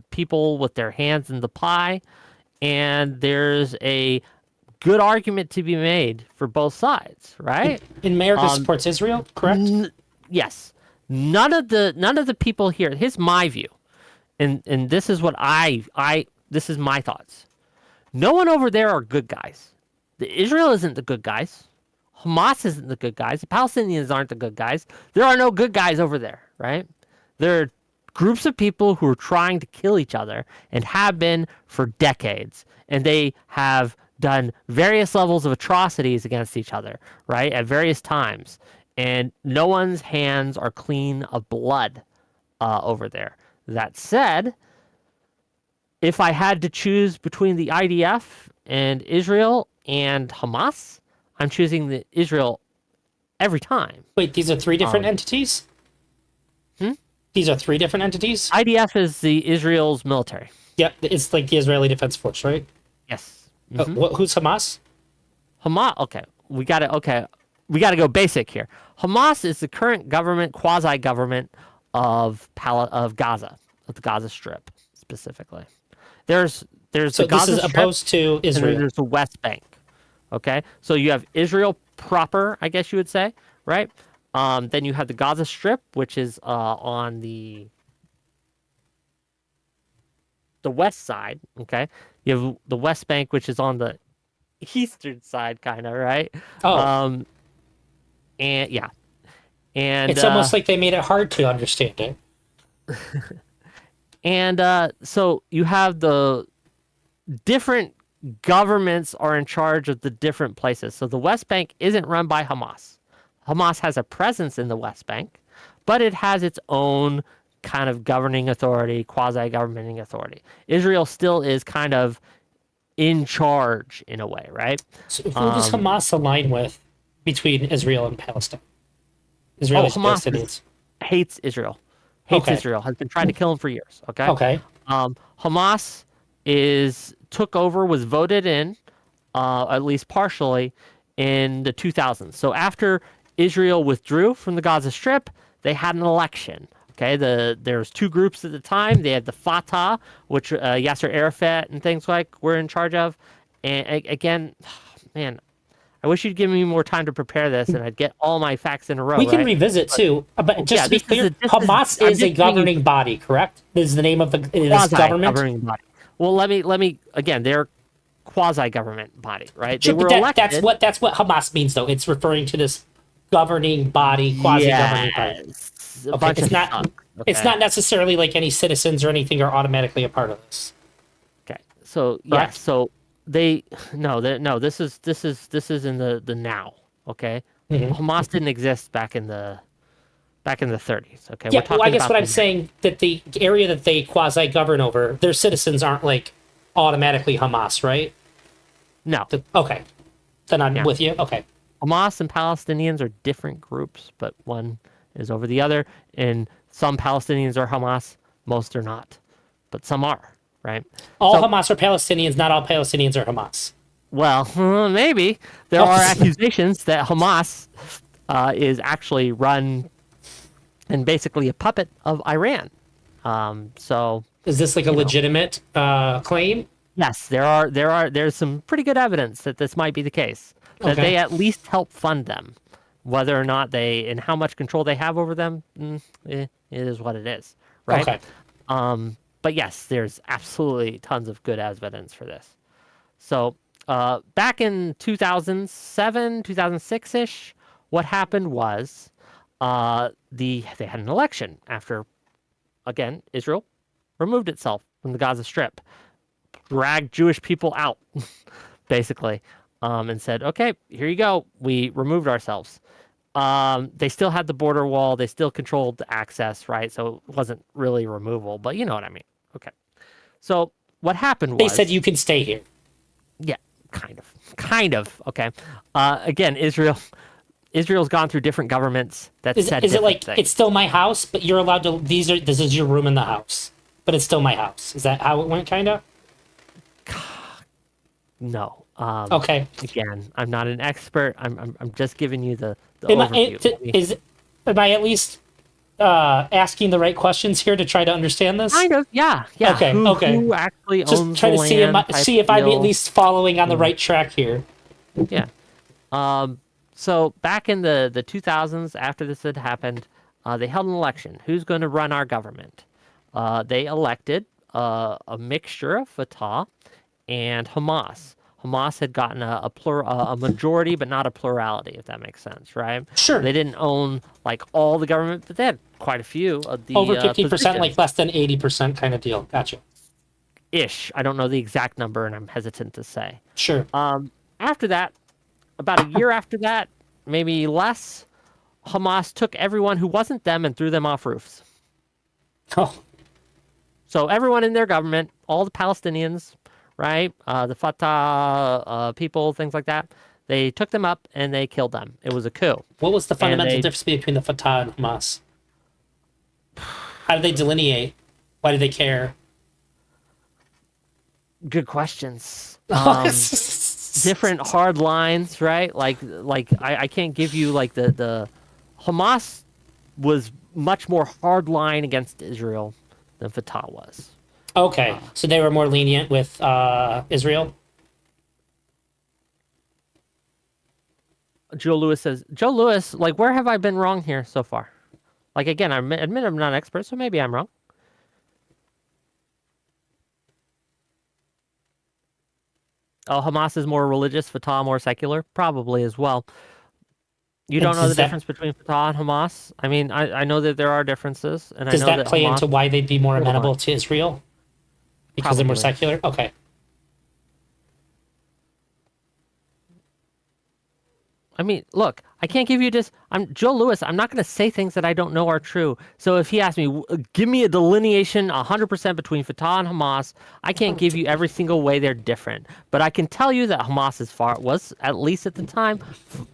people with their hands in the pie, and there's a good argument to be made for both sides, right? And America supports Israel, correct? Yes. None of the people here. Here's my view, and this is what this is my thoughts. No one over there are good guys. Israel isn't the good guys. Hamas isn't the good guys. The Palestinians aren't the good guys. There are no good guys over there, right? There are groups of people who are trying to kill each other and have been for decades. And they have done various levels of atrocities against each other, right? At various times. And no one's hands are clean of blood over there. That said, if I had to choose between the IDF and Israel and Hamas, I'm choosing the Israel every time. Wait, these are three different entities? These are three different entities? IDF is the Israel's military. Yep, it's like the Israeli Defense Force, right? Yes. Who's Hamas? Hamas. Okay, we got to go basic here. Hamas is the current government, quasi-government of Gaza, of the Gaza Strip specifically. There's So the Gaza this is Strip, opposed to and then Israel. there's the West Bank. Okay, so you have Israel proper, I guess you would say, right? Then you have the Gaza Strip, which is on the west side. Okay, you have the West Bank, which is on the eastern side, kind of, right? Oh. And yeah, and It's almost like they made it hard to understand it. and so you have the different governments are in charge of the different places. So the West Bank isn't run by Hamas. Hamas has a presence in the West Bank, but it has its own kind of governing authority, quasi-governing authority. Israel still is kind of in charge in a way, right? So who does Hamas align with between Israel and Palestine? Israelis and Hamas Palestinians. hates Israel. Hates Okay. Israel. Has been trying to kill him for years. Okay. Okay. Hamas was voted in, at least partially, in the 2000s. So after Israel withdrew from the Gaza Strip, they had an election. Okay, there's two groups at the time. They had the Fatah, which Yasser Arafat and things like were in charge of. And again, man, I wish you'd give me more time to prepare this, and I'd get all my facts in a row. We can right? revisit too, but just yeah, to be this is clear, a- this is- Hamas I'm is just a giving you- governing body, correct? Is the name of this government? Quasi-governing body. Well, let me again. quasi-government body, right? Sure, They were but elected. that's what Hamas means, though. It's referring to this governing body, quasi-governing body. Yes, a Okay, bunch of thugs. it's Okay. not necessarily like any citizens or anything are automatically a part of this. Okay. So yeah. Correct? So no. This is in the now. Okay. Mhm. Hamas didn't exist back in the 30s. Okay. We're Yeah, well, I talking guess about what I'm the now. saying that the area that they quasi-govern over, their citizens aren't like automatically Hamas, right? No. Okay, then I'm Yeah. with you. Okay, Hamas and Palestinians are different groups, but one is over the other. And some Palestinians are Hamas, most are not, but some are, right? all So, Hamas are Palestinians. Not all Palestinians are Hamas. well, maybe there are accusations that Hamas is actually run and basically a puppet of Iran. So Is this like a legitimate claim? yes, there's some pretty good evidence that this might be the case. That Okay. they at least help fund them. Whether or not they and how much control they have over them, it is what it is, right? Okay. But yes, there's absolutely tons of good evidence for this. So back in 2007, 2006 ish, what happened was they had an election after, again, Israel removed itself from the Gaza Strip, dragged Jewish people out, basically, and said, "Okay, here you go. We removed ourselves." They still had the border wall. They still controlled the access, right? So it wasn't really removal, but you know what I mean. Okay. So what happened was They said you can stay here. yeah, kind of. Okay. Again, Israel's gone through different governments that said Is it different like things. it's still my house, but you're allowed to? This is your room in the house, but it's still my house. Is that how it went? Kind of. No. Okay. Again, I'm not an expert. I'm just giving you the Am overview. am I at least asking the right questions here to try to understand this? Kind of, yeah. Okay, Who, okay. Who actually Just owns try the to see land? Type see if I'm at deal. least following on the right track here. Yeah. So back in the 2000s, after this had happened, they held an election. Who's going to run our government? They elected a mixture of Fatah and Hamas. Hamas had gotten a majority, but not a plurality, if that makes sense, right? Sure. They didn't own like all the government, but they had quite a few of the Over 50%, positions. like less than 80% kind of deal. Gotcha. Ish. I don't know the exact number, and I'm hesitant to say. Sure. After that, about a year after that, maybe less, Hamas took everyone who wasn't them and threw them off roofs. Oh, So everyone in their government, all the Palestinians, right, the Fatah people, things like that, they took them up and they killed them. It was a coup. what was the fundamental they- difference between the Fatah and Hamas? How did they delineate? Why did they care? Good questions. Different hard lines, right? Like I can't give you like the Hamas was much more hard line against Israel than Fatah was. Okay, so they were more lenient with Israel. Joe Lewis says, Joe Lewis, like, where have I been wrong here so far? Like, again, I admit I'm not an expert, so maybe I'm wrong. Oh, Hamas is more religious, Fatah more secular? Probably as well. You don't know the difference between Fatah and Hamas? I mean, I know that there are differences, and Does I know that play Hamas, into why they'd be more Hold on. amenable to Israel? Because they're more Probably. secular? Okay. I mean, look, I can't give you this. I'm Joe Lewis. I'm not going to say things that I don't know are true. So if he asks me, give me a delineation 100% between Fatah and Hamas, I can't give you every single way they're different. But I can tell you that Hamas was, at least at the time,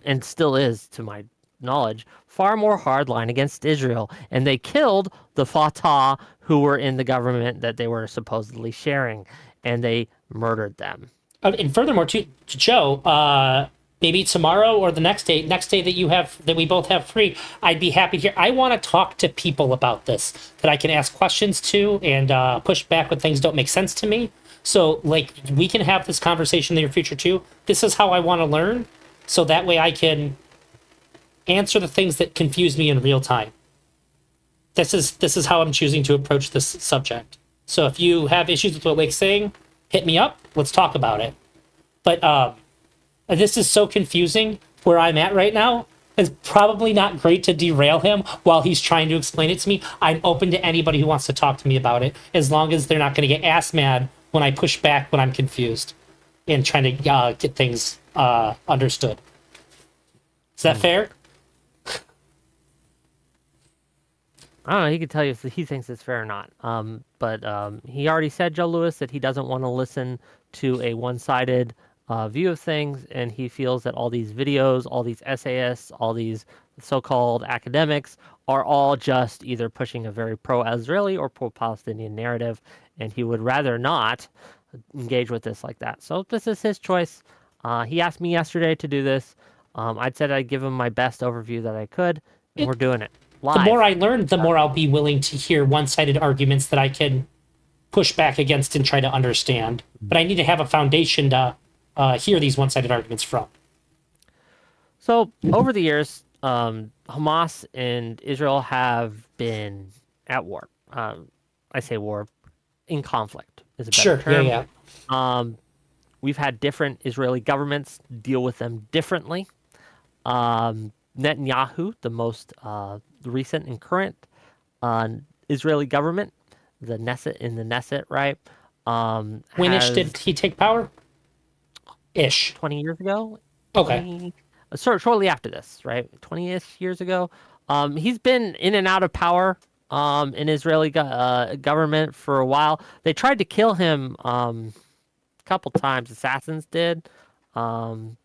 and still is, to my knowledge, far more hardline against Israel. And they killed the Fatah who were in the government that they were supposedly sharing. And they murdered them. And furthermore, to Joe, maybe tomorrow or the next day that you have, that we both have free, I'd be happy to hear. I want to talk to people about this that I can ask questions to and push back when things don't make sense to me. So, like, we can have this conversation in the future too. This is how I want to learn, so that way I can answer the things that confuse me in real time. This is how I'm choosing to approach this subject. So if you have issues with what Lake's saying, hit me up. Let's talk about it. But this is so confusing where I'm at right now. It's probably not great to derail him while he's trying to explain it to me. I'm open to anybody who wants to talk to me about it, as long as they're not going to get ass mad when I push back when I'm confused and trying to get things understood. Is that fair? I don't know. He could tell you if he thinks it's fair or not. But he already said, Joe Lewis, that he doesn't want to listen to a one-sided view of things, and he feels that all these videos, all these essayists, all these so-called academics are all just either pushing a very pro-Israeli or pro-Palestinian narrative, and he would rather not engage with this like that. So this is his choice. He asked me yesterday to do this. I'd said I'd give him my best overview that I could, and we're doing it live. The more I learn, the more I'll be willing to hear one-sided arguments that I can push back against and try to understand. But I need to have a foundation to hear these one-sided arguments from. So over the years, Hamas and Israel have been at war. I say war, in conflict is a better Sure, term. yeah. We've had different Israeli governments deal with them differently. Netanyahu, the most recent and current Israeli government, the Knesset, right? When-ish did he take power? Ish. 20 years ago? Okay. Shortly after this, right? 20-ish years ago. He's been in and out of power in Israeli government for a while. They tried to kill him a couple times. Assassins did. And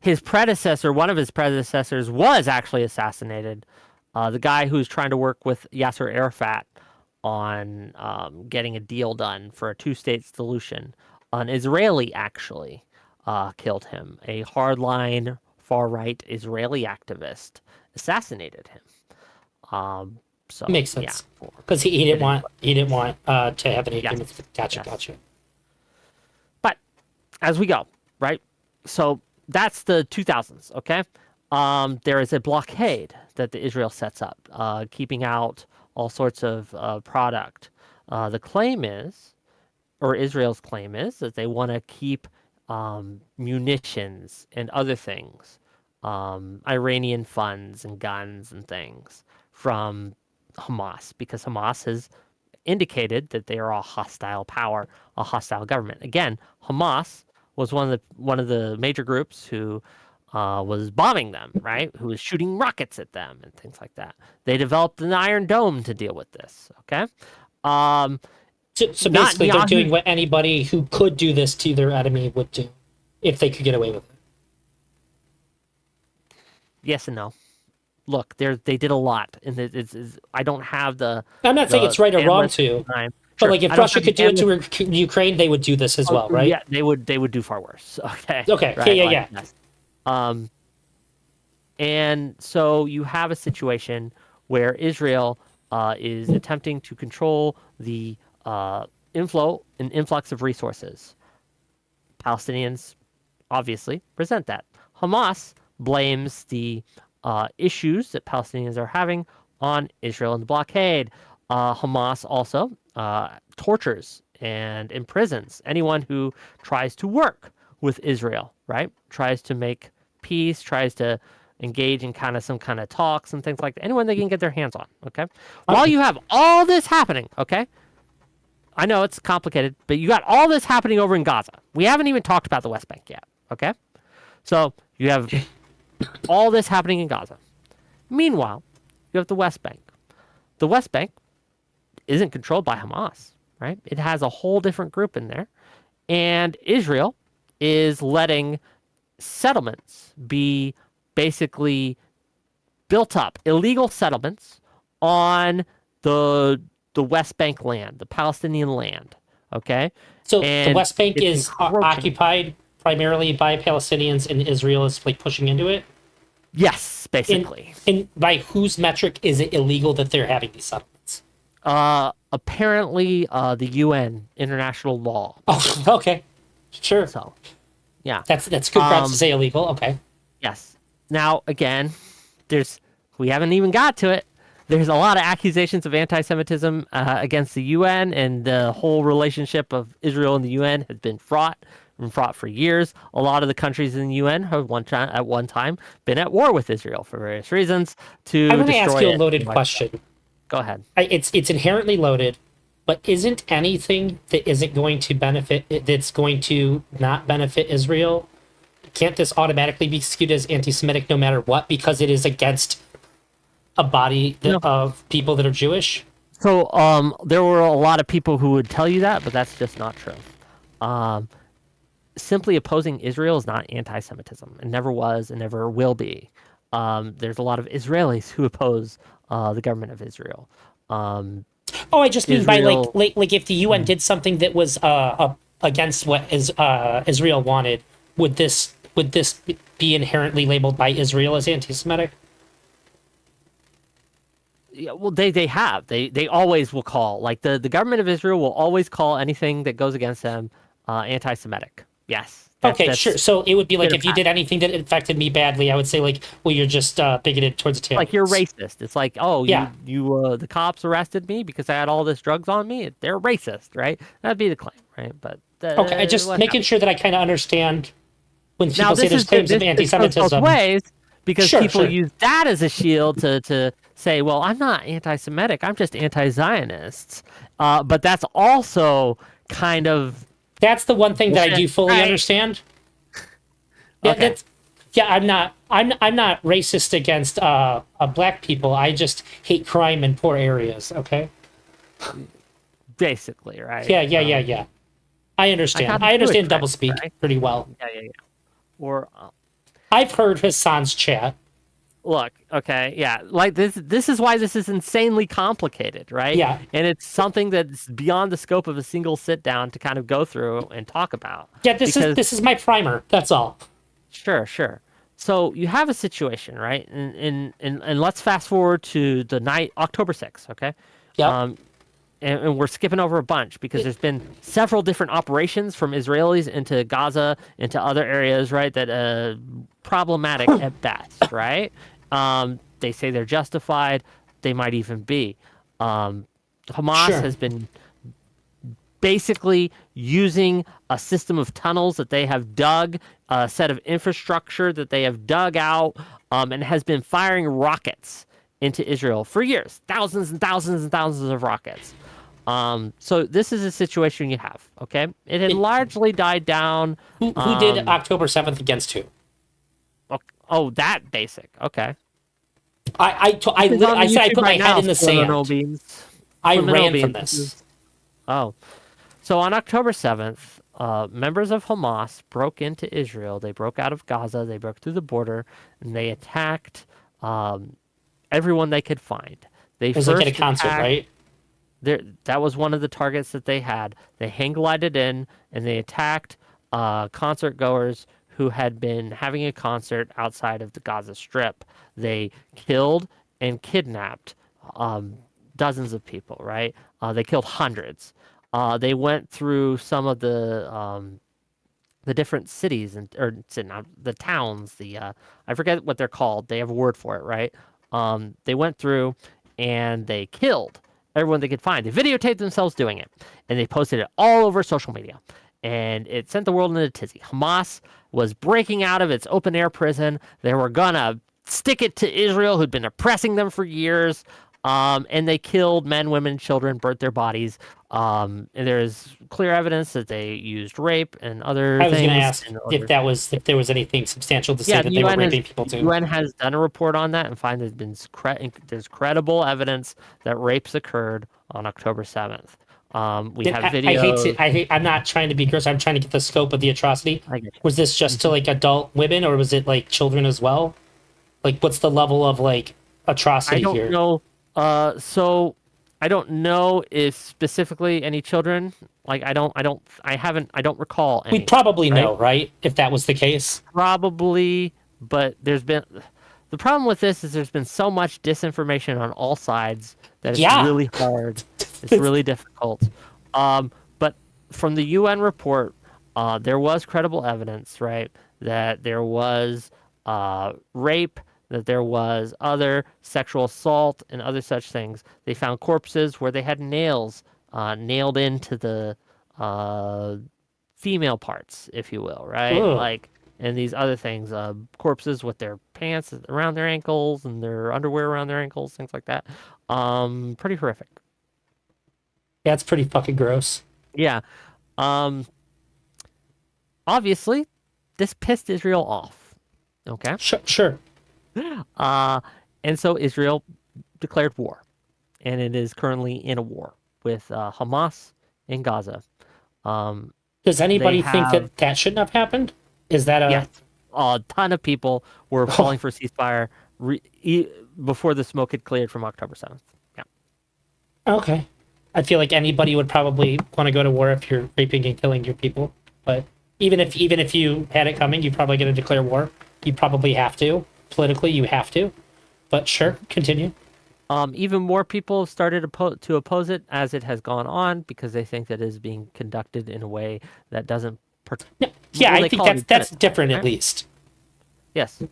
his predecessor, one of his predecessors, was actually assassinated. The guy who's trying to work with Yasser Arafat on getting a deal done for a two-state solution, an Israeli actually killed him. A hardline, far-right Israeli activist assassinated him. So Makes sense. Because he didn't want to have any agreements. Gotcha. But as we go, right? So that's the 2000s, okay? There is a blockade that the Israel sets up, keeping out all sorts of product. The claim is, or Israel's claim is, that they want to keep munitions and other things, Iranian funds and guns and things from Hamas, because Hamas has indicated that they are a hostile power, a hostile government. Again, Hamas was one of the major groups who was bombing them, right? Who was shooting rockets at them and things like that. They developed an Iron Dome to deal with this. Okay. So basically, they're doing what anybody who could do this to their enemy would do, if they could get away with it. Yes and no. Look, they did a lot, and I don't have the. I'm not saying it's right or wrong to, but sure. Like if Russia could do it to Ukraine, they would do this as well, right? Yeah, they would do far worse. Okay. Okay. Right? Yeah. Yes. And so you have a situation where Israel is attempting to control the influx of resources. Palestinians obviously resent that. Hamas blames the issues that Palestinians are having on Israel and the blockade. Hamas also tortures and imprisons anyone who tries to work with Israel, right? Tries to make peace, tries to engage in some kind of talks and things like that. Anyone they can get their hands on, okay? While you have all this happening, okay? I know it's complicated, but you got all this happening over in Gaza. We haven't even talked about the West Bank yet, okay? So you have all this happening in Gaza. Meanwhile, you have the West Bank. The West Bank isn't controlled by Hamas, right? It has a whole different group in there. And Israel is letting settlements be basically built up, illegal settlements on the West Bank land, the Palestinian land, okay? So And the West Bank it's is encroaching. occupied primarily by Palestinians, and Israel is like pushing into it. Yes, basically. And by whose metric is it illegal that they're having these settlements? Apparently, the UN, international law. Oh, okay, sure. So, yeah. That's good grounds to say illegal. Okay. Yes. Now, again, we haven't even got to it. there's a lot of accusations of anti-Semitism against the UN, and the whole relationship of Israel and the UN has been fraught for years. A lot of the countries in the UN have at one time been at war with Israel for various reasons to I want to destroy ask you a it. loaded question. Go ahead. It's inherently loaded, but isn't anything that isn't going to benefit that's going to not benefit Israel? Can't this automatically be skewed as anti-Semitic no matter what because it is against a body of people that are Jewish? So there were a lot of people who would tell you that, but that's just not true. Simply opposing Israel is not anti-Semitism. It never was and never will be. There's a lot of Israelis who oppose the government of Israel. Oh, I just mean Israel- by like if the UN did something that was against what Israel wanted, would this be inherently labeled by Israel as anti-Semitic? Yeah, well, they always will call, like, the government of Israel will always call anything that goes against them anti-Semitic. Yes. Okay, sure. So it would be like bit if of you fact. did anything that affected me badly, I would say like, well, you're just bigoted towards Italians. Like, you're racist. It's like, oh, Yeah. you the cops arrested me because I had all this drugs on me. They're racist, right? That'd be the claim, right? But Okay, I just what making happens? sure that I kind of understand when people Now say there's claims of this goes anti-Semitism. both ways, because Sure, people sure. use that as a shield to say, well, I'm not anti-Semitic, I'm just anti-Zionist. But that's also kind of That's the one thing that I do fully Right. understand. Yeah, Okay. I'm not racist against black people. I just hate crime in poor areas. Okay. basically, right? Yeah. I understand. got I into a understand trend, doublespeak right? pretty well. Yeah. Or I've heard Hassan's chat. look, okay, yeah, like this is why this is insanely complicated, right? Yeah. And it's something that's beyond the scope of a single sit down to kind of go through and talk about. Yeah, Because- this is my primer. That's all. Sure. So you have a situation, right? And let's fast forward to the night, October 6th, okay? Yeah. And we're skipping over a bunch because there's been several different operations from Israelis into Gaza, into other areas, right? That problematic at best, right? They say they're justified. They might even be. Hamas Sure. has been basically using a system of tunnels that they have dug, a set of infrastructure that they have dug out, and has been firing rockets into Israel for years, thousands and thousands and thousands of rockets. So this is a situation you have, okay? It had largely died down. Who did October 7th against who? Oh, that basic. Okay. I said I put my head in the sand. Beans. I Subliminal ran from beans. this. Oh. So on October 7th, members of Hamas broke into Israel. They broke out of Gaza. They broke through the border, and they attacked everyone they could find. They It was like at a first concert, attacked- right? That was one of the targets that they had. They hang glided in, and they attacked concert goers who had been having a concert outside of the Gaza Strip. They killed and kidnapped dozens of people, right? They killed hundreds. They went through some of the different cities not the towns. I forget what they're called. They have a word for it, right? They went through and they killed everyone they could find. They videotaped themselves doing it, and they posted it all over social media. And it sent the world into a tizzy. Hamas was breaking out of its open air prison. They were gonna stick it to Israel, who'd been oppressing them for years. And they killed men, women, children, burnt their bodies. And there's clear evidence that they used rape and other I was things. going to ask if there was anything substantial to say that they were raping people The too. UN has done a report on that and find there's credible evidence that rapes occurred on October 7th. We have videos. I'm not trying to be gross. I'm trying to get the scope of the atrocity. I get you. Was this just to like adult women, or was it like children as well? Like, what's the level of like atrocity I don't here? know. So I don't know if specifically any children. Like I don't recall any. We'd probably right? know, right? If that was the case. Probably, but the problem with this is there's been so much disinformation on all sides that it's Yeah. really hard. It's really difficult. But from the UN report, there was credible evidence, right, that there was rape, that there was other sexual assault and other such things. They found corpses where they had nails nailed into the female parts, if you will, right? Ugh. Like, and these other things, corpses with their pants around their ankles and their underwear around their ankles, things like that. Pretty horrific. Yeah, it's pretty fucking gross. Yeah. Obviously, this pissed Israel off. Okay. Sure. And so Israel declared war, and it is currently in a war with Hamas in Gaza. Does anybody think have- that shouldn't have happened? Is that a... Yes, a ton of people were calling for ceasefire before the smoke had cleared from October 7th. Yeah. Okay. I feel like anybody would probably want to go to war if you're raping and killing your people. But even if you had it coming, you're probably going to declare war. You probably have to. Politically, you have to. But sure, continue. Even more people started to oppose it as it has gone on because they think that it is being conducted in a way that doesn't. Yeah, Well, I think that's different at least. Yes.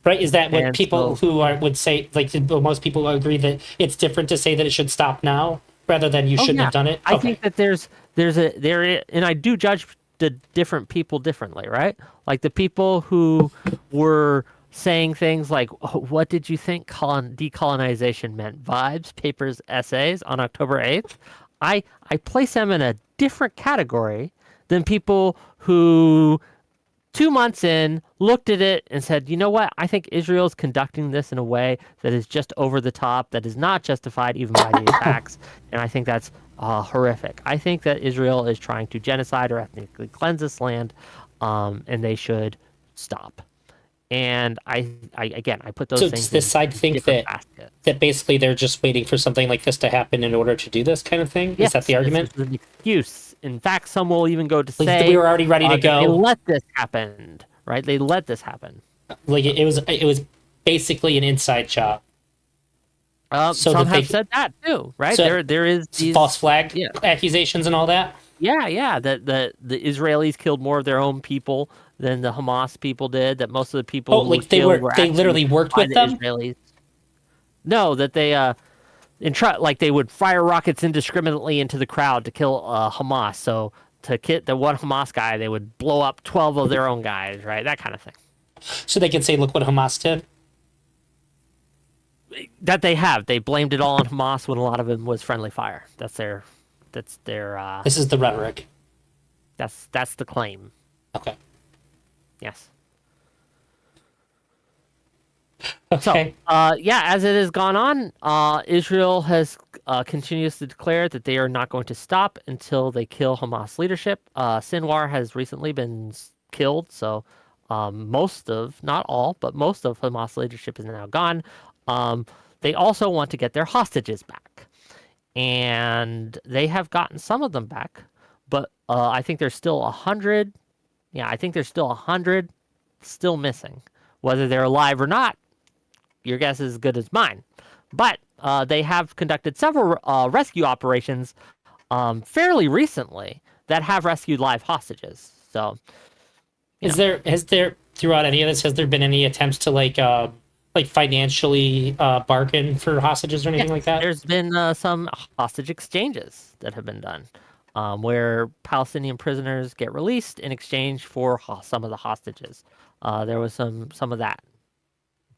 Right? Is that what And people so- who would say? Like, most people agree that it's different to say that it should stop now rather than you shouldn't have done it. I think that and I do judge the different people differently, right? Like the people who were saying things like, oh, "What did you think decolonization meant? Vibes, papers, essays" on October 8th. I place them in a different category than people who 2 months in looked at it and said, you know what? I think Israel's conducting this in a way that is just over the top, that is not justified even by the attacks. And I think that's horrific. I think that Israel is trying to genocide or ethnically cleanse this land, and they should stop. And I put those so. things. Does this in side think different that baskets. basically they're just waiting for something like this to happen in order to do this kind of thing? Yes, Is that the argument? This is an excuse. In fact, some will even go to Like, say we were already ready to they go. let this happen, right? They let this happen. Like it was basically an inside job. So Some that have they- said that too, right? So- there is these, False flag yeah. accusations and all that. Yeah. That the Israelis killed more of their own people than the Hamas people did. That most of the people Oh, who like were they killed were- were they actually literally worked by with the them? Israelis. No, that they like they would fire rockets indiscriminately into the crowd to kill Hamas. So to hit the one Hamas guy, they would blow up 12 of their own guys, right? That kind of thing. So they can say, look what Hamas did. That they have. They blamed it all on Hamas when a lot of it was friendly fire. That's their This is the rhetoric. that's the claim. Okay. Yes. Okay. Yeah, as it has gone on, Israel has continues to declare that they are not going to stop until they kill Hamas leadership. Sinwar has recently been killed, so most of, not all, but most of Hamas leadership is now gone. They also want to get their hostages back, and they have gotten some of them back, but I think there's still 100. Yeah, I think there's still 100 still missing. Whether they're alive or not, your guess is as good as mine. But they have conducted several rescue operations fairly recently that have rescued live hostages. So, Has there throughout any of this, has there been any attempts to like financially bargain for hostages or anything like that? there's been some hostage exchanges that have been done, where Palestinian prisoners get released in exchange for some of the hostages. There was some of that.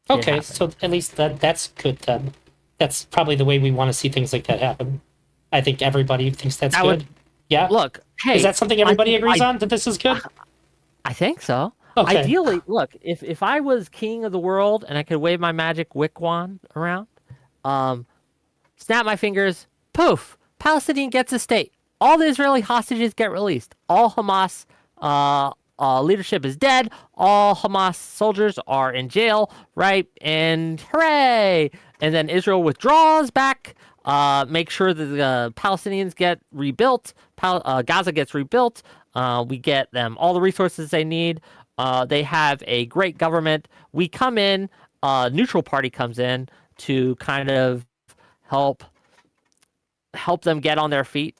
did Okay, happen. so at least that's good then. That's probably the way we want to see things like that happen. I think everybody thinks that's That good. would- Yeah. Look, hey, Is that something everybody I- agrees I- on, that this is good? I think so. Okay. Ideally, look, if I was king of the world and I could wave my magic wick wand around, snap my fingers, poof, Palestinian gets a state. All the Israeli hostages get released. All Hamas leadership is dead. All Hamas soldiers are in jail, right? And hooray! And then Israel withdraws back. Make sure that the Palestinians get rebuilt. Gaza gets rebuilt. We get them all the resources they need. They have a great government. We come in, neutral party comes in to kind of help them get on their feet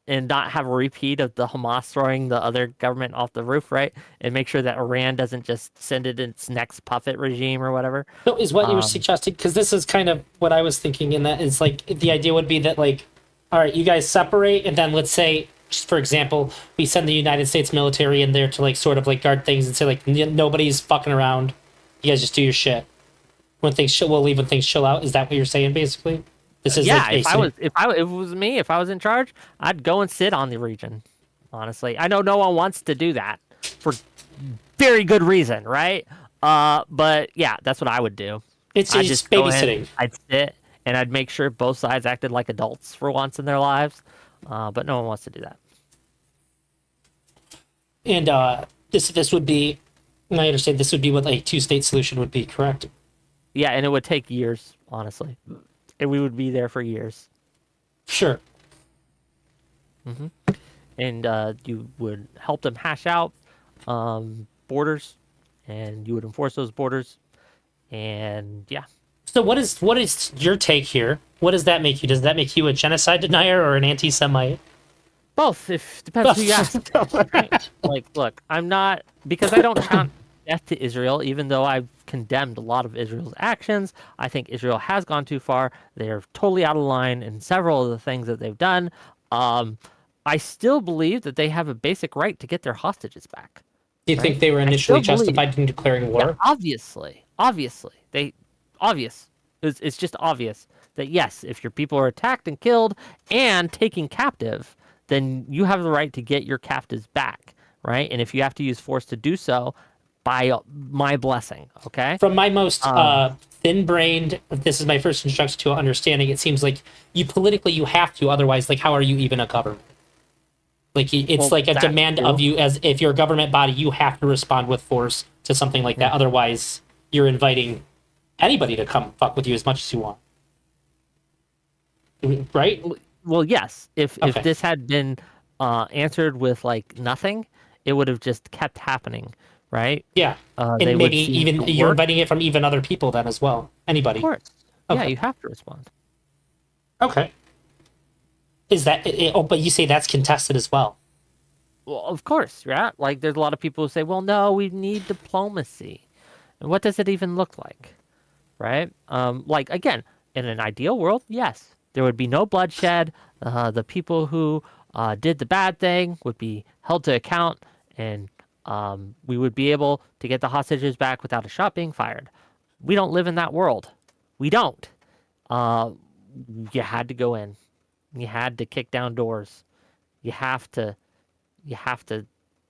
and not have a repeat of the Hamas throwing the other government off the roof, right? And make sure that Iran doesn't just send it its next puppet regime or whatever. So is what you're suggesting, because this is kind of what I was thinking, in that is like the idea would be that, like, all right, you guys separate, and then let's say, just for example, we send the United States military in there to like sort of like guard things and say like nobody's fucking around. You guys just do your shit. When things we'll leave when things chill out. Is that what you're saying basically? This is Yeah, like if it was me, if I was in charge, I'd go and sit on the region. Honestly, I know no one wants to do that for very good reason, right? But yeah, that's what I would do. it's I'd just just go in, babysitting. I'd sit, and I'd make sure both sides acted like adults for once in their lives. But no one wants to do that. And this would be, I understand this would be what a two-state solution would be, correct? Yeah, and it would take years, honestly, and we would be there for years. Sure. And you would help them hash out borders, and you would enforce those borders. And yeah, So what is your take here? What does that make you? Does that make you a genocide denier or an anti-Semite? both. If depends who you ask. Right? Like, look, I'm not, because I don't count death to Israel, even though I've condemned a lot of Israel's actions. I think Israel has gone too far. They're totally out of line in several of the things that they've done. I still believe that they have a basic right to get their hostages back. Do you think they were initially still believe- justified in declaring war? Yeah, obviously, it's just obvious that yes, if your people are attacked and killed and taken captive, then you have the right to get your captives back, right? And if you have to use force to do so, by my blessing, okay? From my most thin-brained, this is my first introduction to understanding, it seems like you politically you have to, otherwise, like, how are you even a government? Like, it's Well, like a that's demand true. of you, as if you're a government body, you have to respond with force to something like that. Otherwise, you're inviting anybody to come fuck with you as much as you want. Right? Well, yes. If Okay. this had been answered with like nothing, it would have just kept happening, right? Yeah. They And would maybe seem even to you're work. inviting it from even other people then as well. Anybody. Of course. Yeah, Okay. you have to respond. Okay. Is that oh, but you say that's contested as well. Well, of course, yeah. Like, there's a lot of people who say, "Well, no, we need diplomacy," and what does it even look like, right? Like, again, in an ideal world, yes, there would be no bloodshed. The people who did the bad thing would be held to account, and we would be able to get the hostages back without a shot being fired. We don't live in that world. We don't. You had to go in. You had to kick down doors. You have to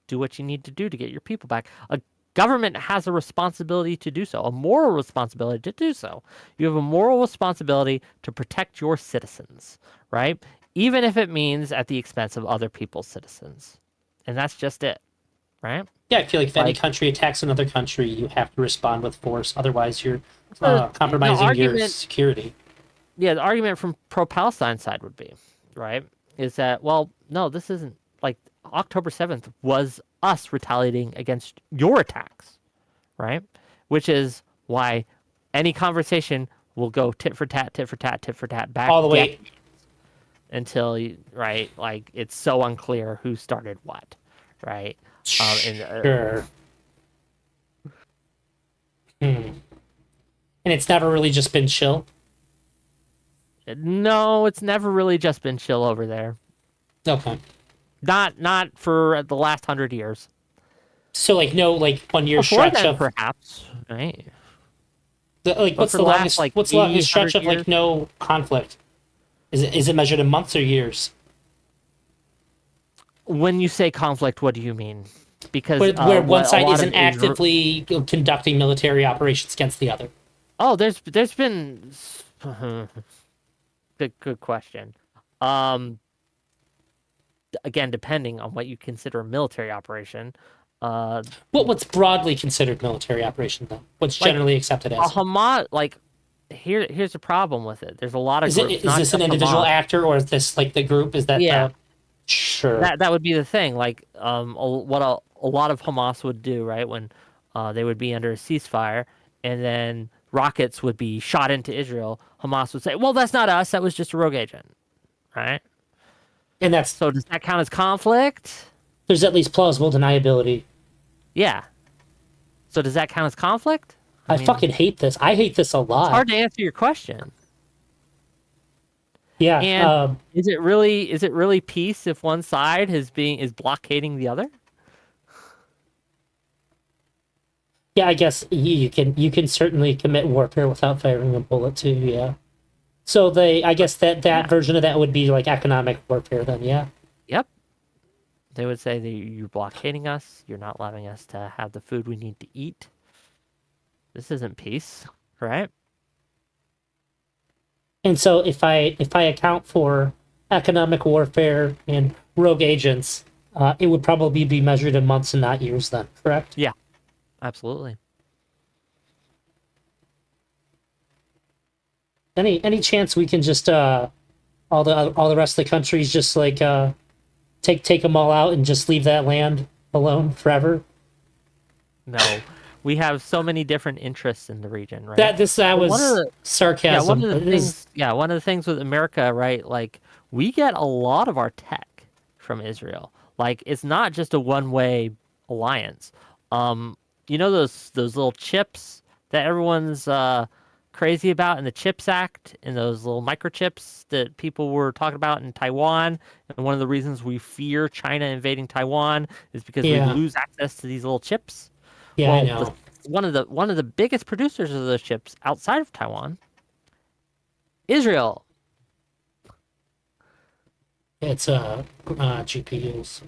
do what you need to do to get your people back. A government has a responsibility to do so, a moral responsibility to do so. You have a moral responsibility to protect your citizens, right? Even if it means at the expense of other people's citizens. And that's just it, right? Yeah, I feel like if any Like- country attacks another country, you have to respond with force. Otherwise, you're The compromising your argument- security. Yeah, the argument from pro-Palestine side would be, right, is that, well, no, this isn't, like, October 7th was us retaliating against your attacks, right? Which is why any conversation will go tit for tat, tit for tat, tit for tat, back All the way. decades until, right, like, it's so unclear who started what, right? Sure. And it's never really just been chill. No, it's never really just been chill over there. Okay. Not for the last 100 years. So like no like 1 year Before stretch then, of perhaps, right? like but what's for the the last, longest like, what's the longest stretch 100 of like years? no conflict? Is it measured in months or years? When you say conflict, what do you mean? Because Where one what a side lot isn't of actively conducting military operations against the other. Oh, there's been good question. Again, depending on what you consider a military operation, What's broadly considered military operation though? What's Like, generally accepted a as? Hamas, like, here's the problem with it. There's a lot of Is groups. it is not this an just individual Hamas. actor or is this like the group? Is that Yeah. the sure. That would be the thing. Like, what a lot of Hamas would do, right? When they would be under a ceasefire, and then rockets would be shot into Israel, Hamas would say, "Well, that's not us. That was just a rogue agent," right? And that's So does that count as conflict? there's at least plausible deniability. Yeah. So does that count as conflict? I mean, fucking hate this. I hate this a it's lot. hard to answer your question. Yeah. And is it really peace if one side is blockading the other? Yeah, I guess you can certainly commit warfare without firing a bullet too. Yeah. So I guess that version of that would be like economic warfare then. Yeah. Yep. They would say that you're blockading us. You're not allowing us to have the food we need to eat. This isn't peace, right? And so if I account for economic warfare and rogue agents, it would probably be measured in months and not years then. Correct? Yeah. Absolutely. Any chance we can just all the rest of the countries just like take them all out and just leave that land alone forever? No. We have so many different interests in the region, right? That was sarcasm. One of the things with America, right? Like we get a lot of our tech from Israel. Like it's not just a one-way alliance. You know those little chips that everyone's crazy about in the Chips Act, and those little microchips that people were talking about in Taiwan. And one of the reasons we fear China invading Taiwan is because we lose access to these little chips. Yeah, well, I know. One of the biggest producers of those chips outside of Taiwan, Israel. It's GPUs.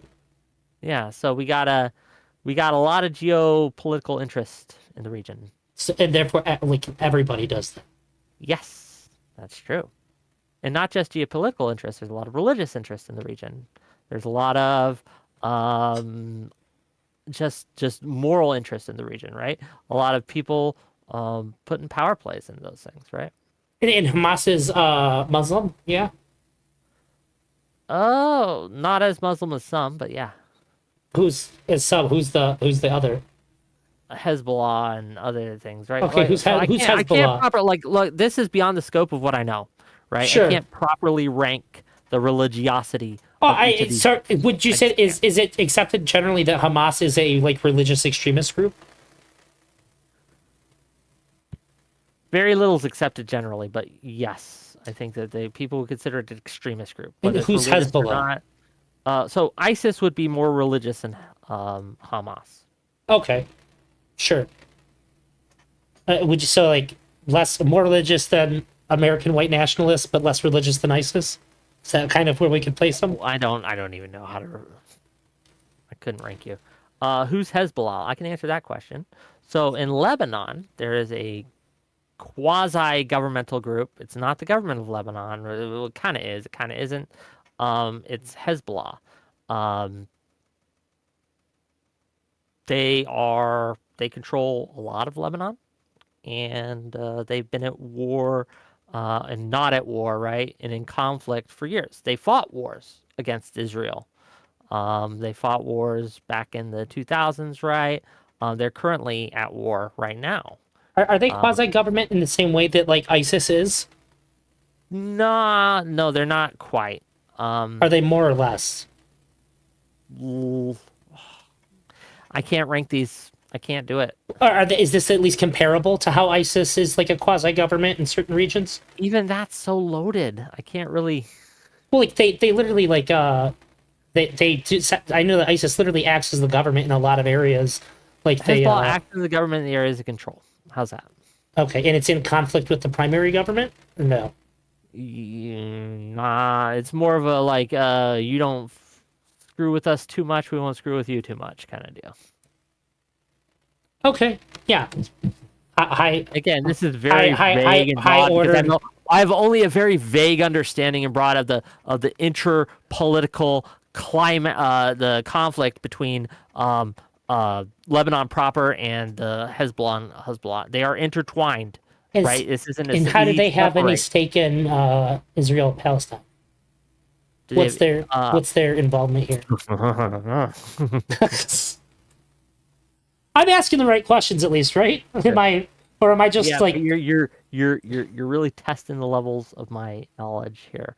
Yeah, so we got a lot of geopolitical interest in the region. So, and therefore, like everybody does that. Yes, that's true. And not just geopolitical interest. There's a lot of religious interest in the region. There's a lot of just moral interest in the region, right? A lot of people putting power plays in those things, right? And Hamas is Muslim, yeah. Oh, not as Muslim as some, but yeah. Who's the other? Hezbollah and other things, right? Okay, who's Hezbollah? I can't properly look. This is beyond the scope of what I know, right? Sure. I can't properly rank the religiosity. Would you say is it accepted generally that Hamas is a like religious extremist group? Very little is accepted generally, but yes, I think that people would consider it an extremist group. And who's Hezbollah? So ISIS would be more religious than Hamas. Okay, sure. Would you say like more religious than American white nationalists, but less religious than ISIS? Is that kind of where we could place them? I don't even know how to. I couldn't rank you. Who's Hezbollah? I can answer that question. So in Lebanon, there is a quasi-governmental group. It's not the government of Lebanon. It kind of is. It kind of isn't. It's Hezbollah. They control a lot of Lebanon, and they've been at war and not at war, right? And in conflict for years. They fought wars against Israel. They fought wars back in the 2000s, right? They're currently at war right now. Are they quasi-government in the same way that like ISIS is? No, they're not quite. Are they more or less? I can't rank these. I can't do it. Is this at least comparable to how ISIS is like a quasi-government in certain regions? Even that's so loaded. I can't really. Well, like they literally like they do. I know that ISIS literally acts as the government in a lot of areas. Like Hezbollah acts as the government in the areas of control. How's that? Okay, and it's in conflict with the primary government? Or no. Nah, it's more of a like you don't screw with us too much, we won't screw with you too much kind of deal. Okay, yeah. Again, this is very vague and broad. I have only a very vague understanding and broad of the interpolitical climate, the conflict between Lebanon proper and the Hezbollah. They are intertwined, right? This isn't. And how do they have any stake in Israel Palestine? What's their involvement here? I'm asking the right questions at least, right? Am I just like you're really testing the levels of my knowledge here?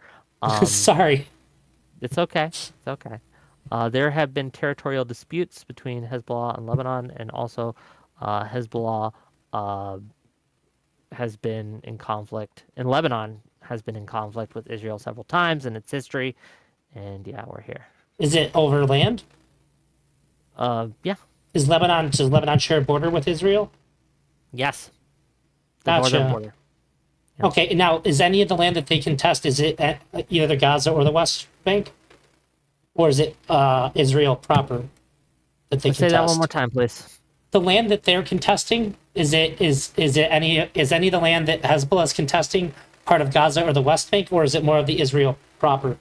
Sorry. It's okay. It's okay. There have been territorial disputes between Hezbollah and Lebanon, and also Hezbollah has been in conflict, and Lebanon has been in conflict with Israel several times in its history. And yeah, we're here. Is it over land? Yeah. Does Lebanon share a border with Israel? Yes. The northern Gotcha. border. Okay, and now is any of the land that they contest, is it at either Gaza or the West Bank? Or is it Israel proper that they Say contest? that one more time, please. The land that they're contesting, is any of the land that Hezbollah is contesting part of Gaza or the West Bank, or is it more of the Israel proper?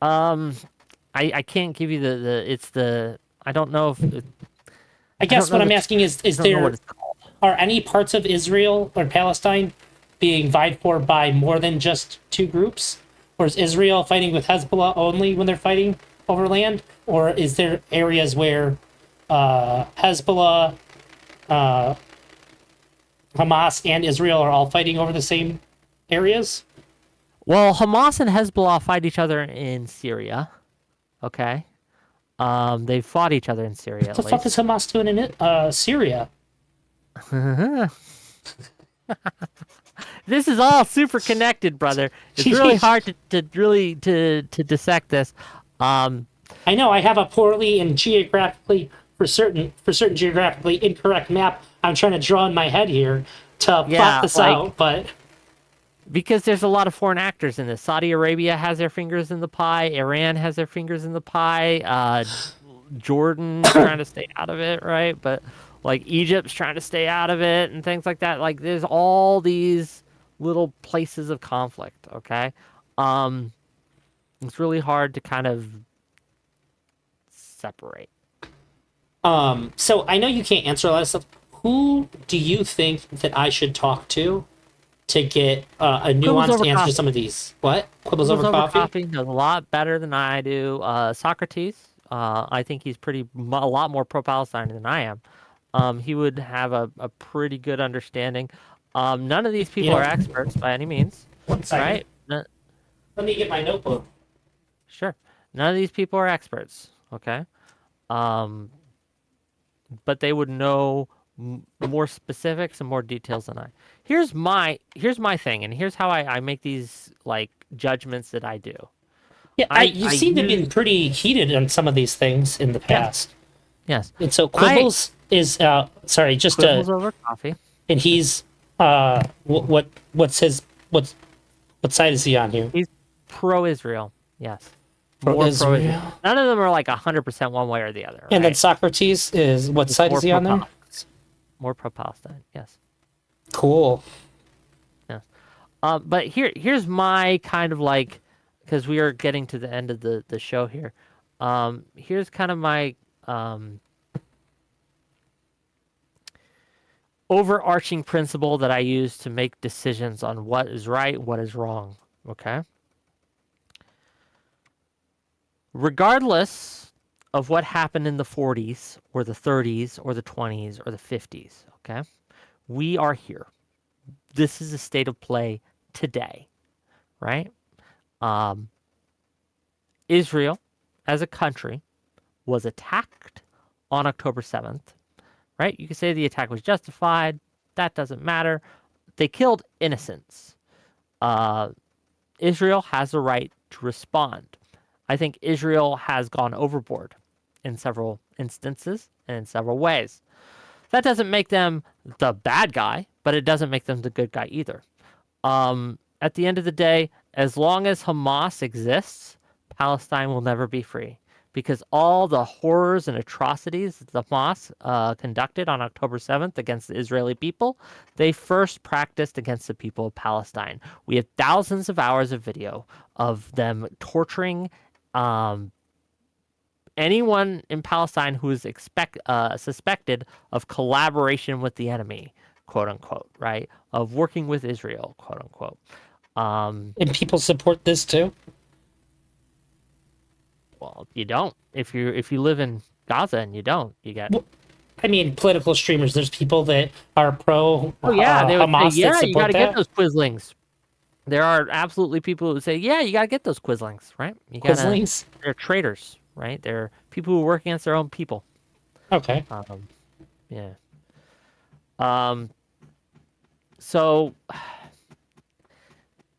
I can't give you the I don't know if I guess know what I'm the- asking is I don't know what there it's called. are any parts of Israel or Palestine being vied for by more than just two groups? Or is Israel fighting with Hezbollah only when they're fighting over land? Or is there areas where Hezbollah, Hamas, and Israel are all fighting over the same areas? Well, Hamas and Hezbollah fight each other in Syria. Okay. They fought each other in Syria. What the fuck is Hamas doing in Syria? This is all super connected, brother. It's really hard to dissect this. I know I have a poorly and for certain geographically incorrect map I'm trying to draw in my head here to plot this out, but because there's a lot of foreign actors in this. Saudi Arabia has their fingers in the pie. Iran has their fingers in the pie. Jordan's trying to stay out of it, right? But like Egypt's trying to stay out of it and things like that. Like there's all these little places of conflict, okay? It's really hard to kind of separate. So I know you can't answer a lot of stuff. Who do you think that I should talk to get a nuanced answer to some of these? What? Quibbles over coffee? Knows a lot better than I do. Socrates, I think he's a lot more pro-Palestine than I am. He would have a pretty good understanding. None of these people are experts by any means. 1 second. Right? Let me get my notebook. Sure. None of these people are experts, okay? But they would know more specifics and more details than I. Here's my thing, and here's how I make these like judgments that I do. Yeah, you seem to have been pretty heated on some of these things in the past. Yes. And so Quibbles is sorry, just Quibbles over coffee. And he's what side is he on here? He's pro-Israel. Yes. Pro-Israel. None of them are like 100% one way or the other. And then right? Socrates is what side is he on there? More pro-Palestine. Yes. Cool. Yes. But here's my kind of like, because we are getting to the end of the show here. Here's kind of my overarching principle that I use to make decisions on what is right, what is wrong. Okay. Regardless of what happened in the 40s or the 30s or the 20s or the 50s, okay? We are here. This is a state of play today, right? Israel, as a country, was attacked on October 7th, right? You could say the attack was justified. That doesn't matter. They killed innocents. Israel has the right to respond. I think Israel has gone overboard in several instances and in several ways. That doesn't make them the bad guy, but it doesn't make them the good guy either. At the end of the day, as long as Hamas exists, Palestine will never be free, because all the horrors and atrocities that the Hamas conducted on October 7th against the Israeli people, they first practiced against the people of Palestine. We have thousands of hours of video of them torturing anyone in Palestine who is suspected of collaboration with the enemy, quote unquote, right? Of working with Israel, quote unquote. And people support this too? Well, you don't. If you live in Gaza and you don't, you get. Well, I mean, political streamers. There's people that are pro. Oh yeah, they would Hamas say, yeah, that you got to support get those Quislings. there are absolutely people who say, yeah, you got to get those Quislings, right? You gotta, Quislings? they're traitors, right? They're people who work against their own people. Okay. Yeah. Um, so,